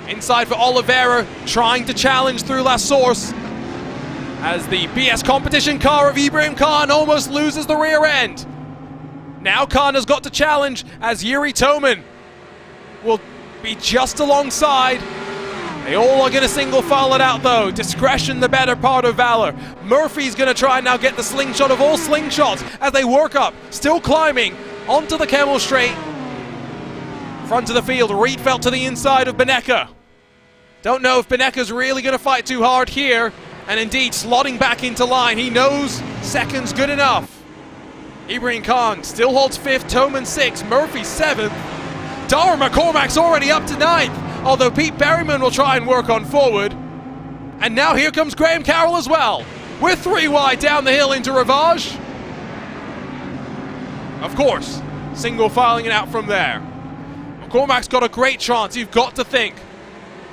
inside for Oliveira, trying to challenge through La Source, as the BS competition car of Ibrahim Khan almost loses the rear end. Now Khan has got to challenge, as Yuri Toman will be just alongside. They all are going to single file it out though. Discretion the better part of valor. Murphy's going to try and now get the slingshot of all slingshots as they work up, still climbing onto the Camel Straight. Front of the field, Rietveld to the inside of Benecca. Don't know if Benecca's really going to fight too hard here. And indeed, slotting back into line. He knows second's good enough. Ibrahim Khan still holds 5th, Toman 6th, Murphy 7th. Dara McCormack's already up to 9th. Although Pete Berryman will try and work on forward. And now here comes Graham Carroll as well. We're 3 wide down the hill into Rivage. Of course, single filing it out from there. McCormack's got a great chance, you've got to think.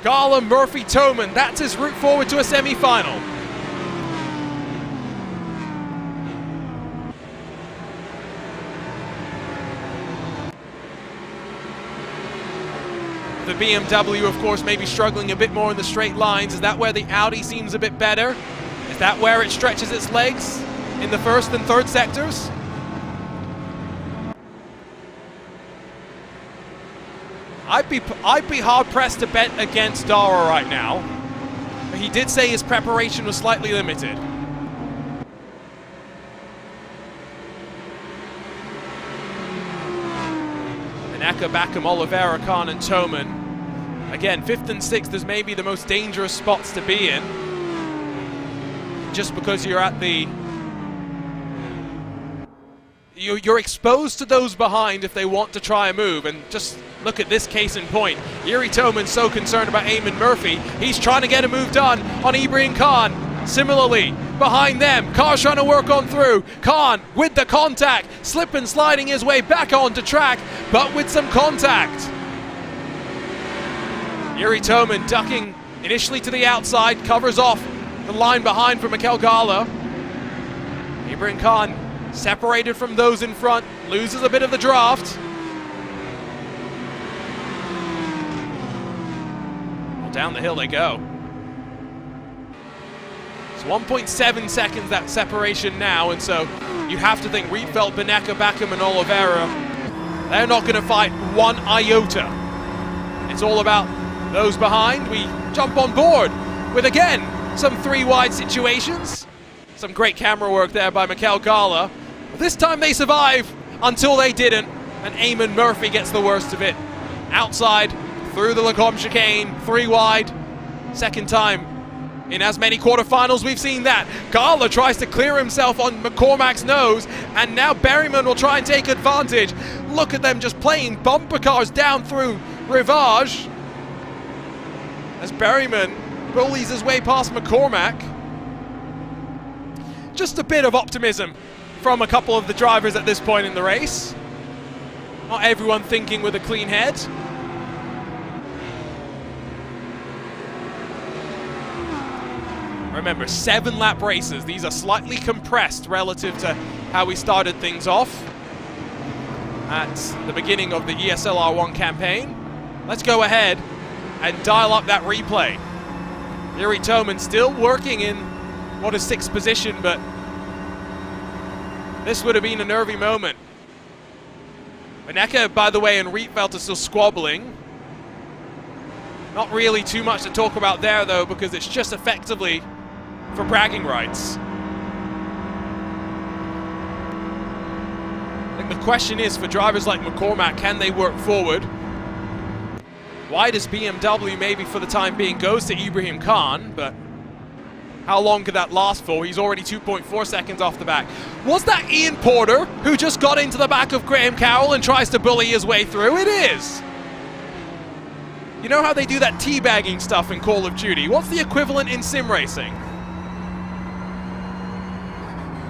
Gala, Murphy, Toman, that's his route forward to a semi-final. The BMW, of course, may be struggling a bit more in the straight lines. Is that where the Audi seems a bit better? Is that where it stretches its legs in the 1st and 3rd sectors? I'd be hard-pressed to bet against Dara right now. But he did say his preparation was slightly limited. Benecca, Backham, Oliveira, Khan, and Toman. Again, 5th and 6th is maybe the most dangerous spots to be in. Just because you're at the... You're exposed to those behind if they want to try a move, and just look at this case in point. Yuri Toman's so concerned about Eamon Murphy, he's trying to get a move done on Ibrahim Khan. Similarly, behind them, Carr's trying to work on through. Khan with the contact, slip and sliding his way back onto track, but with some contact. Yuri Toman ducking initially to the outside, covers off the line behind for Mikel Gala. Ibrahim Khan separated from those in front, loses a bit of the draft. Well, down the hill they go. It's 1.7 seconds that separation now, and so you have to think Rietveld, Benecke, Backham, and Oliveira, they're not going to fight one iota. It's all about those behind. We jump on board with, again, some three-wide situations. Some great camera work there by Mikkel Gala. This time they survive until they didn't, and Eamon Murphy gets the worst of it. Outside, through the Lacombe chicane, three wide. Second time in as many quarterfinals we've seen that. Gala tries to clear himself on McCormack's nose, and now Berryman will try and take advantage. Look at them just playing bumper cars down through Rivage as Berryman bullies his way past McCormack. Just a bit of optimism from a couple of the drivers at this point in the race. Not everyone thinking with a clean head. Remember, 7-lap races. These are slightly compressed relative to how we started things off at the beginning of the ESL R1 campaign. Let's go ahead and dial up that replay. Yuri Toman still working in what is 6th position, but this would have been a nervy moment. Benecke, by the way, and Rietveld are still squabbling. Not really too much to talk about there, though, because it's just effectively for bragging rights. I think the question is, for drivers like McCormack, can they work forward? Why does BMW maybe for the time being goes to Ibrahim Khan, but how long could that last for? He's already 2.4 seconds off the back. Was that Ian Porter who just got into the back of Graham Carroll and tries to bully his way through? It is. You know how they do that teabagging stuff in Call of Duty? What's the equivalent in sim racing?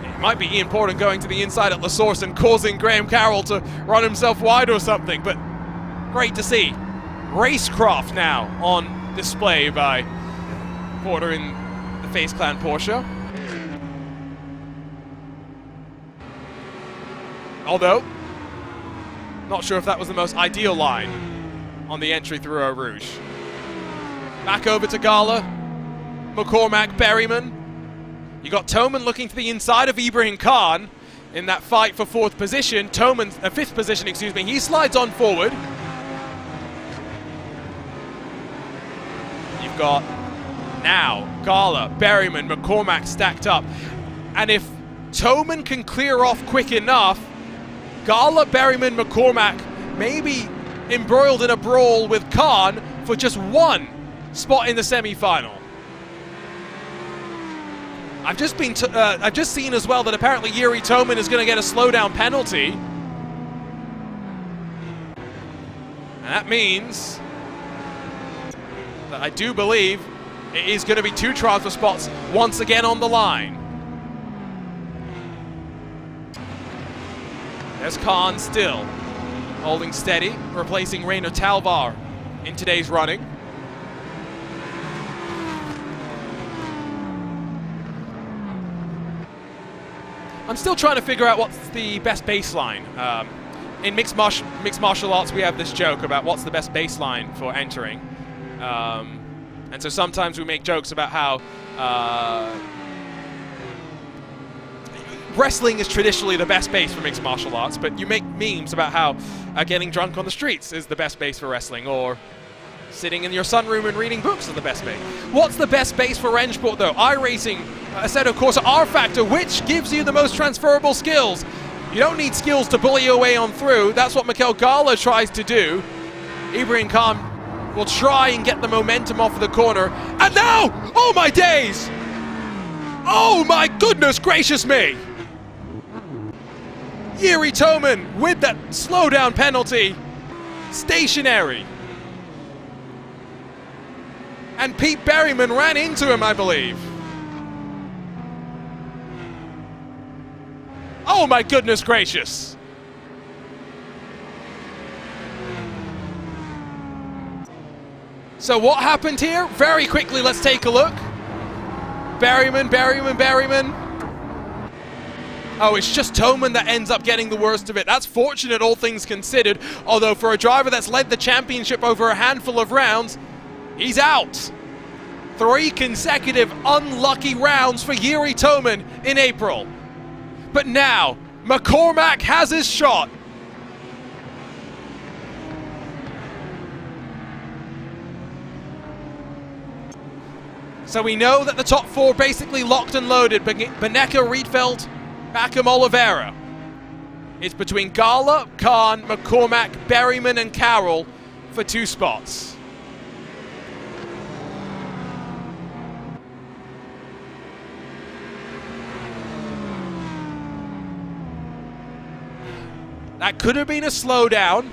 It might be Ian Porter going to the inside at La Source and causing Graham Carroll to run himself wide or something, but great to see. Racecraft now on display by Porter in the FaZe Clan Porsche. Although, not sure if that was the most ideal line on the entry through Eau Rouge. Back over to Gala, McCormack, Berryman. You got Toman looking to the inside of Ibrahim Khan in that fight for 4th position. Toman, 5th position, excuse me. He slides on forward. You've got now Gala, Berryman, McCormack stacked up. And if Toman can clear off quick enough, Gala, Berryman, McCormack may be embroiled in a brawl with Khan for just one spot in the semi-final. I've just seen as well that apparently Yuri Toman is going to get a slowdown penalty. And that means that I do believe it is going to be 2 transfer spots once again on the line. There's Khan still holding steady, replacing Rainer Talvar in today's running. I'm still trying to figure out what's the best baseline. In mixed martial arts, we have this joke about what's the best baseline for entering. And so sometimes we make jokes about how wrestling is traditionally the best base for mixed martial arts, but you make memes about how getting drunk on the streets is the best base for wrestling, or sitting in your sunroom and reading books is the best base. What's the best base for Rennsport though? iRacing, Assetto Corsa R-Factor, which gives you the most transferable skills? You don't need skills to bully your way on through. That's what Mikkel Gala tries to do. Ibrahim Khan will try and get the momentum off of the corner. And now, oh my days! Oh my goodness gracious me! Yuri Toman with that slowdown penalty. Stationary. And Pete Berryman ran into him, I believe. Oh my goodness gracious. So what happened here? Very quickly, let's take a look. Berryman. Oh, it's just Toman that ends up getting the worst of it. That's fortunate, all things considered. Although for a driver that's led the championship over a handful of rounds, he's out. 3 consecutive unlucky rounds for Yuri Toman in April. But now, McCormack has his shot. So we know that the top 4 basically locked and loaded. Benecca, Riedfeld, Backham, Oliveira. It's between Gala, Khan, McCormack, Berryman and Carroll for 2 spots. That could have been a slowdown.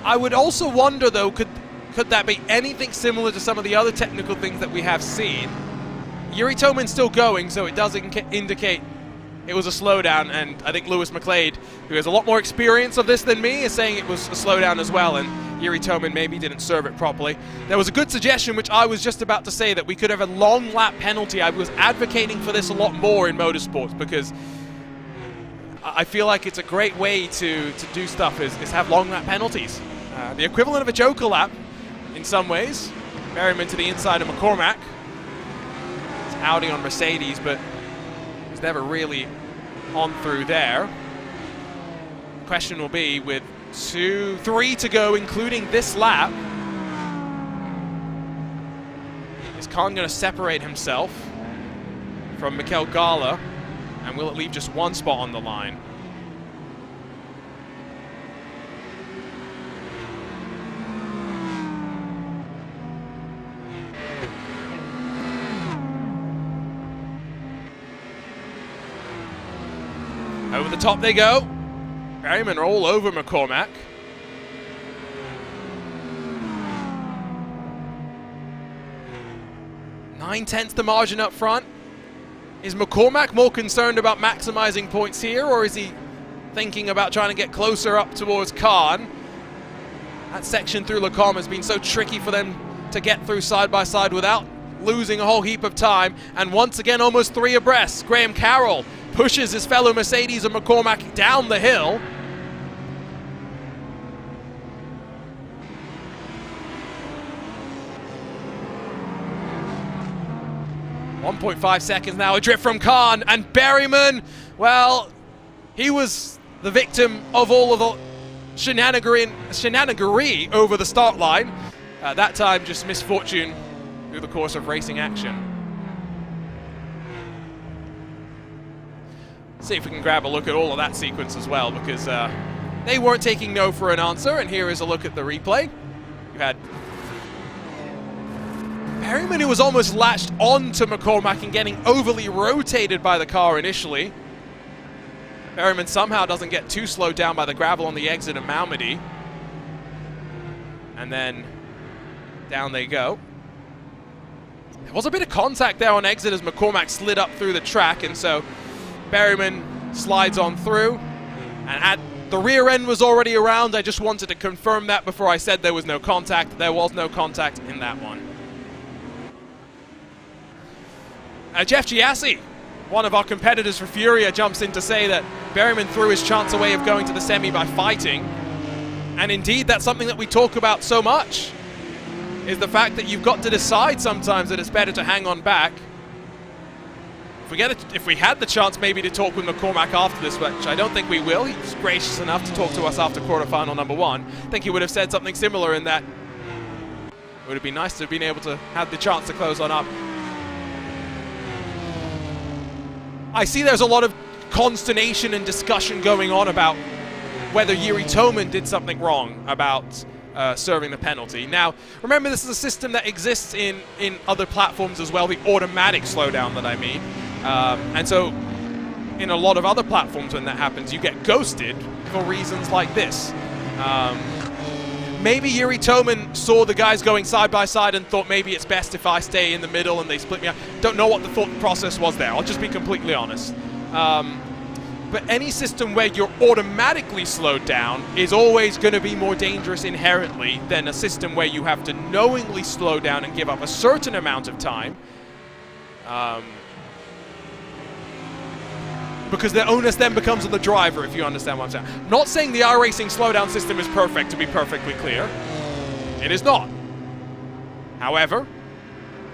I would also wonder, though, could that be anything similar to some of the other technical things that we have seen? Yuri Toman's still going, so it does indicate it was a slowdown, and I think Lewis McLeod, who has a lot more experience of this than me, is saying it was a slowdown as well, and Yuri Toman maybe didn't serve it properly. There was a good suggestion, which I was just about to say, that we could have a long lap penalty. I was advocating for this a lot more in motorsports, because I feel like it's a great way to do stuff is have long lap penalties. The equivalent of a Joker lap in some ways. Berryman to the inside of McCormack. It's Audi on Mercedes, but it's never really on through there. Question will be, with 3 to go, including this lap, is Khan going to separate himself from Mikel Gala, and will it leave just 1 spot on the line? Over the top they go. Berryman all over McCormack. 9/10 the margin up front. Is McCormack more concerned about maximizing points here, or is he thinking about trying to get closer up towards Khan? That section through Lecombe has been so tricky for them to get through side by side without losing a whole heap of time. And once again, almost 3 abreast. Graham Carroll pushes his fellow Mercedes and McCormack down the hill. .5 seconds now, adrift from Khan, and Berryman, well, he was the victim of all of the shenanigery over the start line. That time, just misfortune through the course of racing action. See if we can grab a look at all of that sequence as well, because they weren't taking no for an answer, and here is a look at the replay. You had Berryman, who was almost latched on to McCormack and getting overly rotated by the car initially. Berryman somehow doesn't get too slowed down by the gravel on the exit of Malmedy. And then down they go. There was a bit of contact there on exit as McCormack slid up through the track, and so Berryman slides on through. And at the rear end was already around. I just wanted to confirm that before I said there was no contact. There was no contact in that one. Jeff Giassi, one of our competitors for Furia, jumps in to say that Berryman threw his chance away of going to the semi by fighting. And indeed, that's something that we talk about so much, is the fact that you've got to decide sometimes that it's better to hang on back. If we had the chance maybe to talk with McCormack after this, which I don't think we will. He was gracious enough to talk to us after quarterfinal number 1. I think he would have said something similar in that it would have been nice to have been able to have the chance to close on up. I see there's a lot of consternation and discussion going on about whether Yuri Toman did something wrong about serving the penalty. Now, remember, this is a system that exists in other platforms as well, the automatic slowdown that I mean. And so, in a lot of other platforms when that happens, you get ghosted for reasons like this. Maybe Yuri Toman saw the guys going side by side and thought maybe it's best if I stay in the middle and they split me up. Don't know what the thought process was there. I'll just be completely honest. but any system where you're automatically slowed down is always going to be more dangerous inherently than a system where you have to knowingly slow down and give up a certain amount of time. Because the onus then becomes on the driver, if you understand what I'm saying. I'm not saying the iRacing slowdown system is perfect, to be perfectly clear. It is not. However,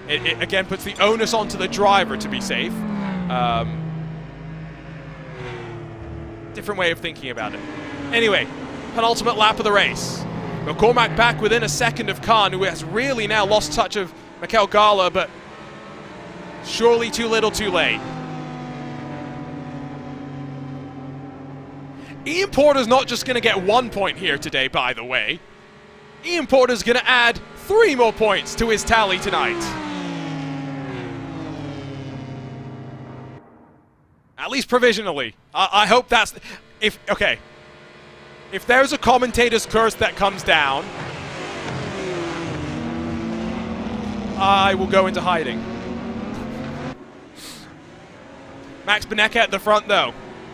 it again puts the onus onto the driver to be safe. Different way of thinking about it. Anyway, penultimate lap of the race. McCormack back within a second of Khan, who has really now lost touch of Mikel Gala, but surely too little too late. Ian Porter's not just going to get 1 point here today, by the way. Ian Porter's going to add 3 more points to his tally tonight. At least provisionally. I hope that's... Okay. If there's a commentator's curse that comes down, I will go into hiding. Max Benecca at the front, though.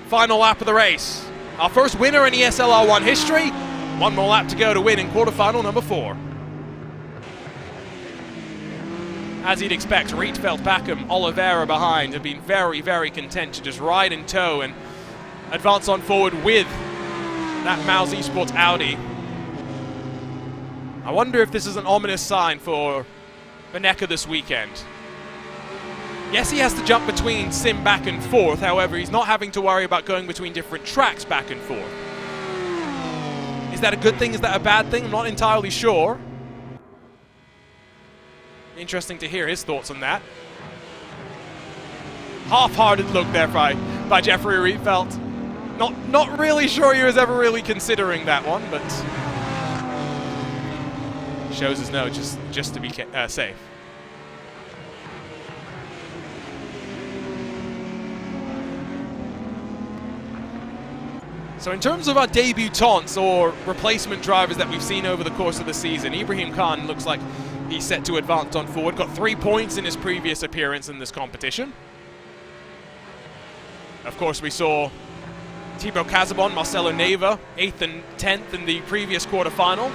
Final lap of the race. Our first winner in ESL R1 history. 1 more lap to go to win in quarterfinal number 4. As you'd expect, Rietveld, Backham, Oliveira behind have been very, very content to just ride in tow and advance on forward with that Mouse Esports Audi. I wonder if this is an ominous sign for Benecca this weekend. Yes, he has to jump between sim back and forth, however, he's not having to worry about going between different tracks back and forth. Is that a good thing? Is that a bad thing? I'm not entirely sure. Interesting to hear his thoughts on that. Half-hearted look there by Jeffrey Rietveld. Not really sure he was ever really considering that one, but shows us no, just to be safe. So in terms of our debutants or replacement drivers that we've seen over the course of the season, Ibrahim Khan looks like he's set to advance on forward. Got 3 points in his previous appearance in this competition. Of course, we saw Thibaut Casabon, Marcelo Neva, 8th and 10th in the previous quarterfinal.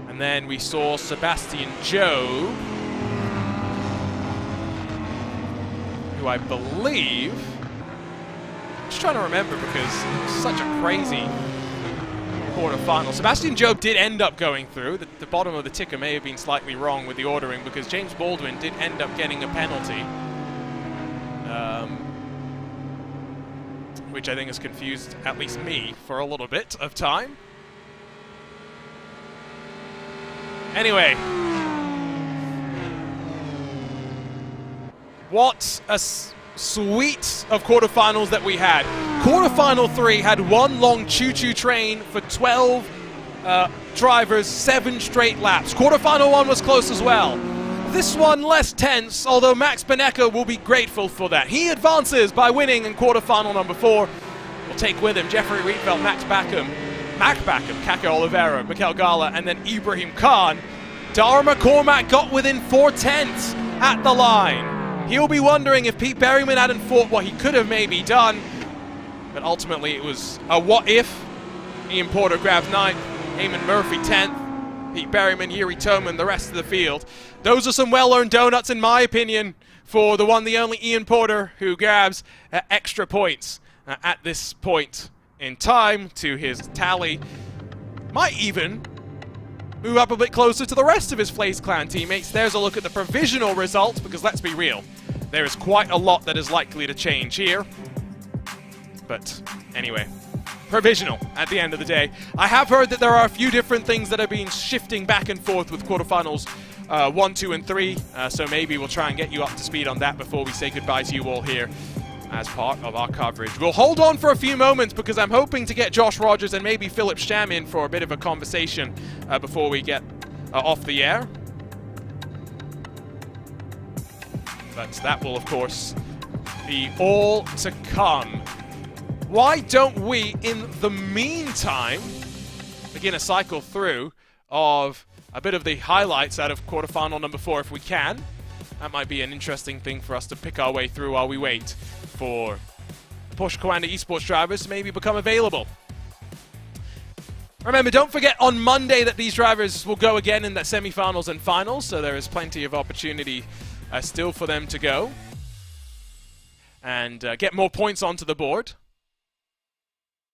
And then we saw Sebastian Job, who I believe, I'm just trying to remember because it's such a crazy quarterfinal. Sebastian Job did end up going through. The bottom of the ticker may have been slightly wrong with the ordering because James Baldwin did end up getting a penalty, which I think has confused at least me for a little bit of time. Anyway, what a suite of quarterfinals that we had. Quarterfinal 3 had 1 long choo-choo train for 12 drivers, 7 straight laps. Quarterfinal 1 was close as well. This one less tense, although Max Benecca will be grateful for that. He advances by winning in quarterfinal number 4. We'll take with him Jeffrey Rietveld, Mac Backham, Kaka Oliveira, Mikel Gala, and then Ibrahim Khan. Dara McCormack got within 4/10 at the line. He'll be wondering if Pete Berryman hadn't fought what he could have maybe done. But ultimately it was a what if. Ian Porter grabs 9th, Eamon Murphy 10th, Pete Berryman, Yuri Toman, the rest of the field. Those are some well-earned donuts in my opinion for the one, the only Ian Porter, who grabs extra points at this point in time to his tally. Might even move up a bit closer to the rest of his FaZe Clan teammates. There's a look at the provisional results, because let's be real, there is quite a lot that is likely to change here. But anyway, provisional at the end of the day. I have heard that there are a few different things that have been shifting back and forth with quarterfinals 1, 2, and 3. So maybe we'll try and get you up to speed on that before we say goodbye to you all here as part of our coverage. We'll hold on for a few moments because I'm hoping to get Josh Rogers and maybe Philip Stam in for a bit of a conversation before we get off the air. But that will, of course, be all to come. Why don't we, in the meantime, begin a cycle through of a bit of the highlights out of quarterfinal number 4 if we can. That might be an interesting thing for us to pick our way through while we wait for Porsche Coanda esports drivers to maybe become available. Remember, don't forget on Monday that these drivers will go again in the semi-finals and finals, so there is plenty of opportunity still for them to go and get more points onto the board.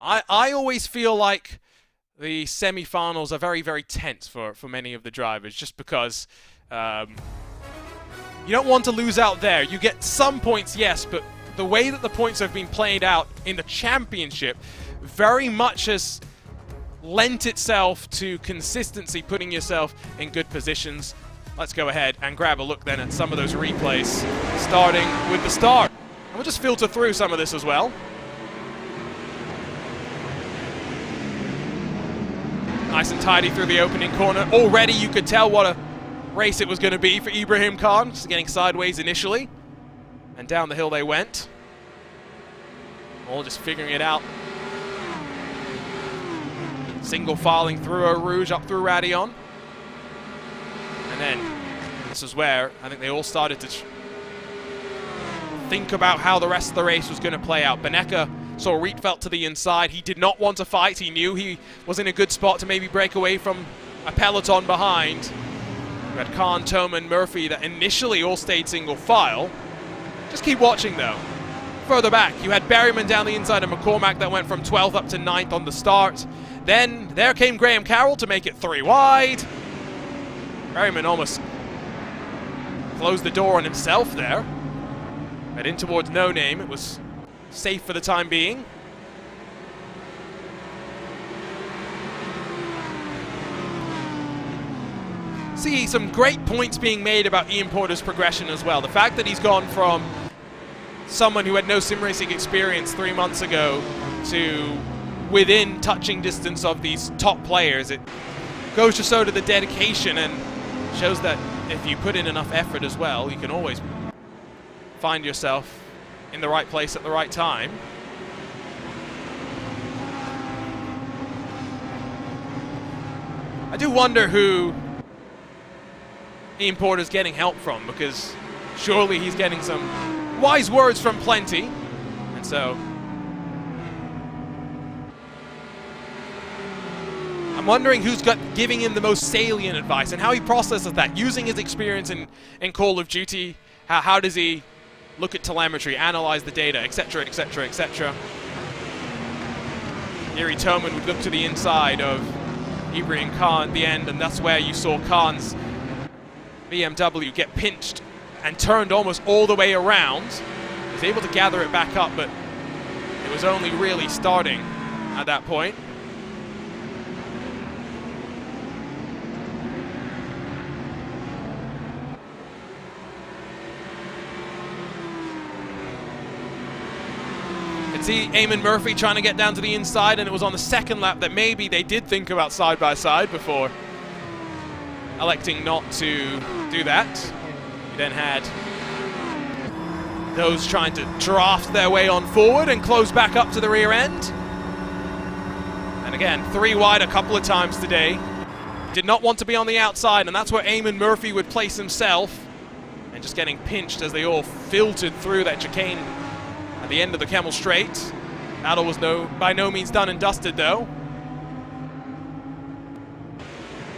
I always feel like the semi-finals are very, very tense for many of the drivers, just because you don't want to lose out there. You get some points, yes, but the way that the points have been played out in the championship very much has lent itself to consistency, putting yourself in good positions. Let's go ahead and grab a look then at some of those replays, starting with the start. And we'll just filter through some of this as well. Nice and tidy through the opening corner. Already you could tell what a race it was going to be for Ibrahim Khan, just getting sideways initially. And down the hill they went. All just figuring it out. Single filing through Eau Rouge, up through Radion. And then this is where I think they all started to think about how the rest of the race was going to play out. Benecke saw Rietveld to the inside. He did not want to fight. He knew he was in a good spot to maybe break away from a peloton behind. You had Khan, Toman, Murphy that initially all stayed single file. Just keep watching though. Further back, you had Berryman down the inside of McCormack that went from 12th up to 9th on the start. Then there came Graham Carroll to make it 3 wide. Berryman almost closed the door on himself there. But in towards No Name, it was safe for the time being. See some great points being made about Ian Porter's progression as well. The fact that he's gone from someone who had no sim racing experience 3 months ago to within touching distance of these top players, it goes to show to the dedication and shows that if you put in enough effort as well, you can always find yourself in the right place at the right time. I do wonder who Ian Porter's getting help from, because surely he's getting some wise words from plenty. And so I'm wondering who's giving him the most salient advice and how he processes that, using his experience in Call of Duty. How does he look at telemetry, analyze the data, etc., etc., etc. Yuri Toman would look to the inside of Ibrahim Khan at the end, and that's where you saw Khan's BMW get pinched and turned almost all the way around. He was able to gather it back up, but it was only really starting at that point. See Eamon Murphy trying to get down to the inside, and it was on the second lap that maybe they did think about side-by-side before electing not to do that. You then had those trying to draft their way on forward and close back up to the rear end. And again, 3 wide a couple of times today. Did not want to be on the outside, and that's where Eamon Murphy would place himself. And just getting pinched as they all filtered through that chicane at the end of the Camel Straight. Battle was by no means done and dusted though.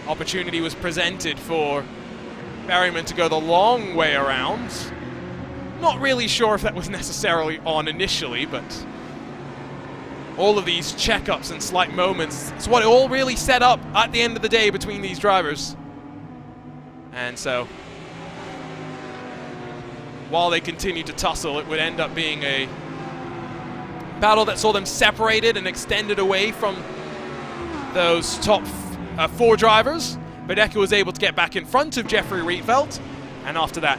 Opportunity was presented for Berryman to go the long way around. Not really sure if that was necessarily on initially, but all of these checkups and slight moments, it's what it all really set up at the end of the day between these drivers. And so while they continued to tussle, it would end up being a battle that saw them separated and extended away from those top 4 drivers. Benecke was able to get back in front of Jeffrey Rietveld, and after that,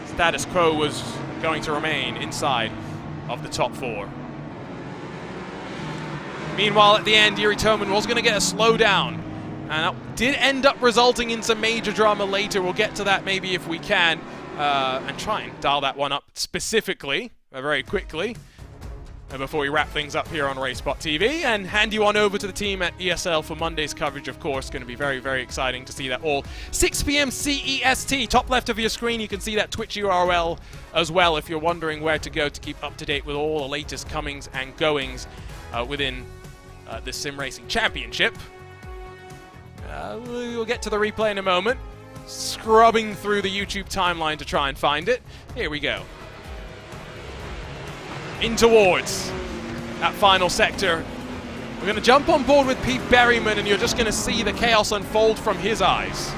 status quo was going to remain inside of the top 4. Meanwhile, at the end, Yuri Toman was going to get a slowdown, and that did end up resulting in some major drama later. We'll get to that maybe if we can. And try and dial that one up specifically, very quickly. before we wrap things up here on RaceSpotTV and hand you on over to the team at ESL for Monday's coverage, of course. Going to be very, very exciting to see that all. 6 p.m. CEST, top left of your screen, you can see that Twitch URL as well if you're wondering where to go to keep up to date with all the latest comings and goings within the Sim Racing Championship. We'll get to the replay in a moment. Scrubbing through the YouTube timeline to try and find it. Here we go. In towards that final sector. We're going to jump on board with Pete Berryman, and you're just going to see the chaos unfold from his eyes.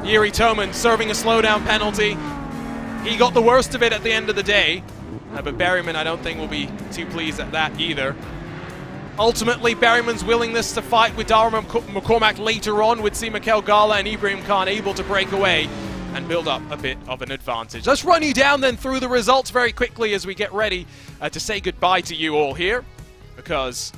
Yuri Toman serving a slowdown penalty. He got the worst of it at the end of the day, but Berryman I don't think will be too pleased at that either. Ultimately, Berryman's willingness to fight with Dara McCormack later on would see Mikel Gala and Ibrahim Khan able to break away and build up a bit of an advantage. Let's run you down then through the results very quickly as we get ready to say goodbye to you all here, because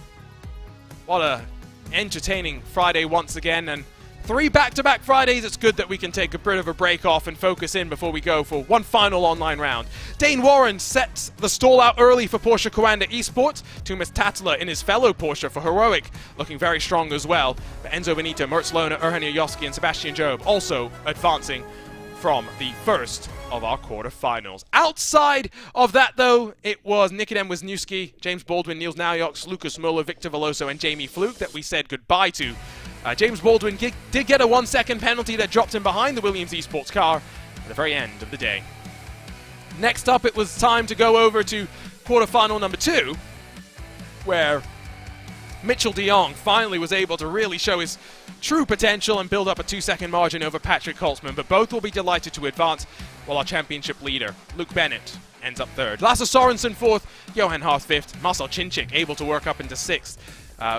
what a entertaining Friday once again, and 3 back-to-back Fridays. It's good that we can take a bit of a break off and focus in before we go for one final online round. Dane Warren sets the stall out early for Porsche Coanda Esports. Tumas Tatala in his fellow Porsche for Heroic, looking very strong as well. But Enzo Benito, Mertz Lona, Erhan Yoski, and Sebastian Job also advancing from the first of our quarterfinals. Outside of that, though, it was Nikodem Wisniewski, James Baldwin, Niels Naujoks, Lucas Muller, Victor Veloso, and Jamie Fluke that we said goodbye to. James Baldwin did get a 1-second penalty that dropped him behind the Williams Esports car at the very end of the day. Next up, it was time to go over to quarterfinal number 2, where Mitchell de Jong finally was able to really show his true potential and build up a 2-second margin over Patrick Holtzman, but both will be delighted to advance, while our championship leader, Luke Bennett, ends up 3rd. Lasse Sorensen 4th, Johan Harth 5th, Marcel Chinchik able to work up into 6th.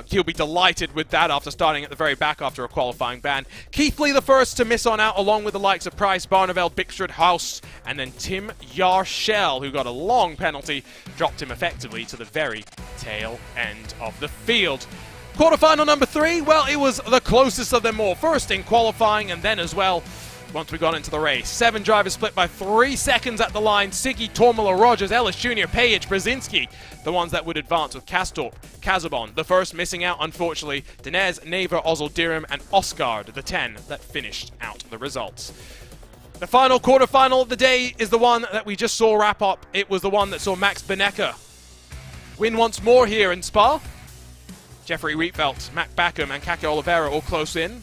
He'll be delighted with that after starting at the very back after a qualifying ban. Keith Lee the first to miss on out, along with the likes of Price, Barneveld, Bickstrad, House, and then Tim Yarshell, who got a long penalty, dropped him effectively to the very tail end of the field. Quarterfinal number 3, well, it was the closest of them all. First in qualifying, and then as well once we got into the race. 7 drivers split by 3 seconds at the line. Siggy, Tormala, Rogers, Ellis Jr., Page, Brzezinski, the ones that would advance with Kastorp, Kazabon, the first missing out, unfortunately. Dinez, Naver, Ozil, Dirim, and Osgard, the 10 that finished out the results. The final quarterfinal of the day is the one that we just saw wrap up. It was the one that saw Max Benecke win once more here in Spa. Jeffrey Rietveld, Matt Backham, and Kake Oliveira all close in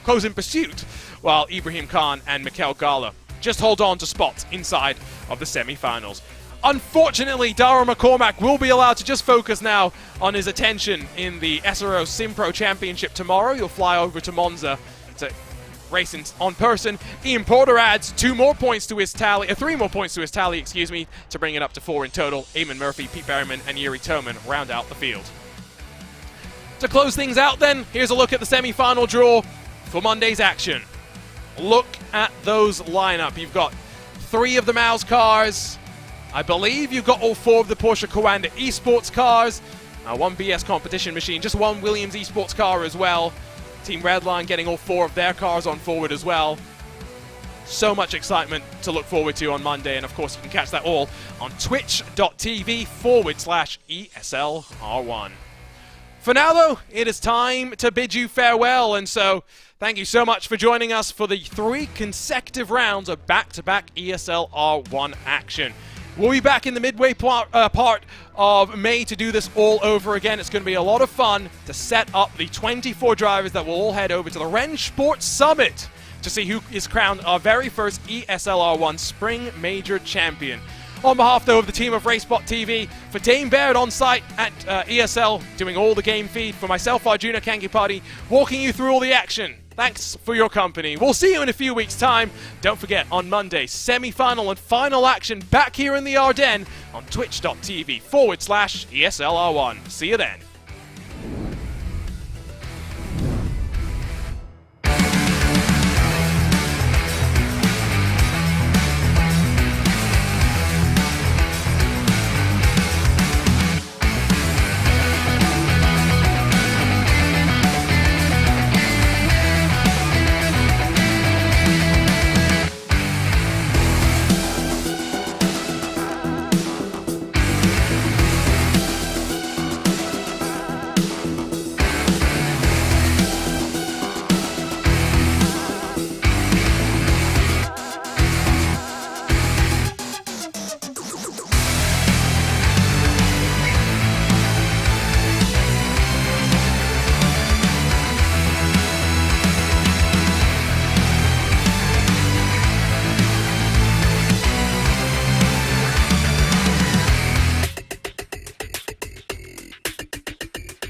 pursuit, while Ibrahim Khan and Mikel Gala just hold on to spots inside of the semi-finals. Unfortunately, Dara McCormack will be allowed to just focus now on his attention in the SRO Simpro Championship tomorrow. He'll fly over to Monza to race on person. Ian Porter adds 3 more points to his tally, to bring it up to 4 in total. Eamon Murphy, Pete Berryman, and Yuri Toman round out the field. To close things out then, here's a look at the semi-final draw for Monday's action. Look at those lineup. You've got 3 of the Maus cars. I believe you've got all 4 of the Porsche Coanda Esports cars. 1 BS competition machine, just 1 Williams Esports car as well. Team Redline getting all 4 of their cars on forward as well. So much excitement to look forward to on Monday, and of course you can catch that all on twitch.tv/ESL R1. For now, though, it is time to bid you farewell, and so thank you so much for joining us for the 3 consecutive rounds of back-to-back ESL R1 action. We'll be back in the midway part of May to do this all over again. It's going to be a lot of fun to set up the 24 drivers that will all head over to the Rennsport Summit to see who is crowned our very first ESL R1 Spring Major Champion. On behalf, though, of the team of RaceSpotTV, for Dane Baird on site at ESL, doing all the game feed, for myself, Arjuna Kankipati, walking you through all the action. Thanks for your company. We'll see you in a few weeks' time. Don't forget, on Monday, semi-final and final action back here in the Ardennes on twitch.tv/ESL R1. See you then.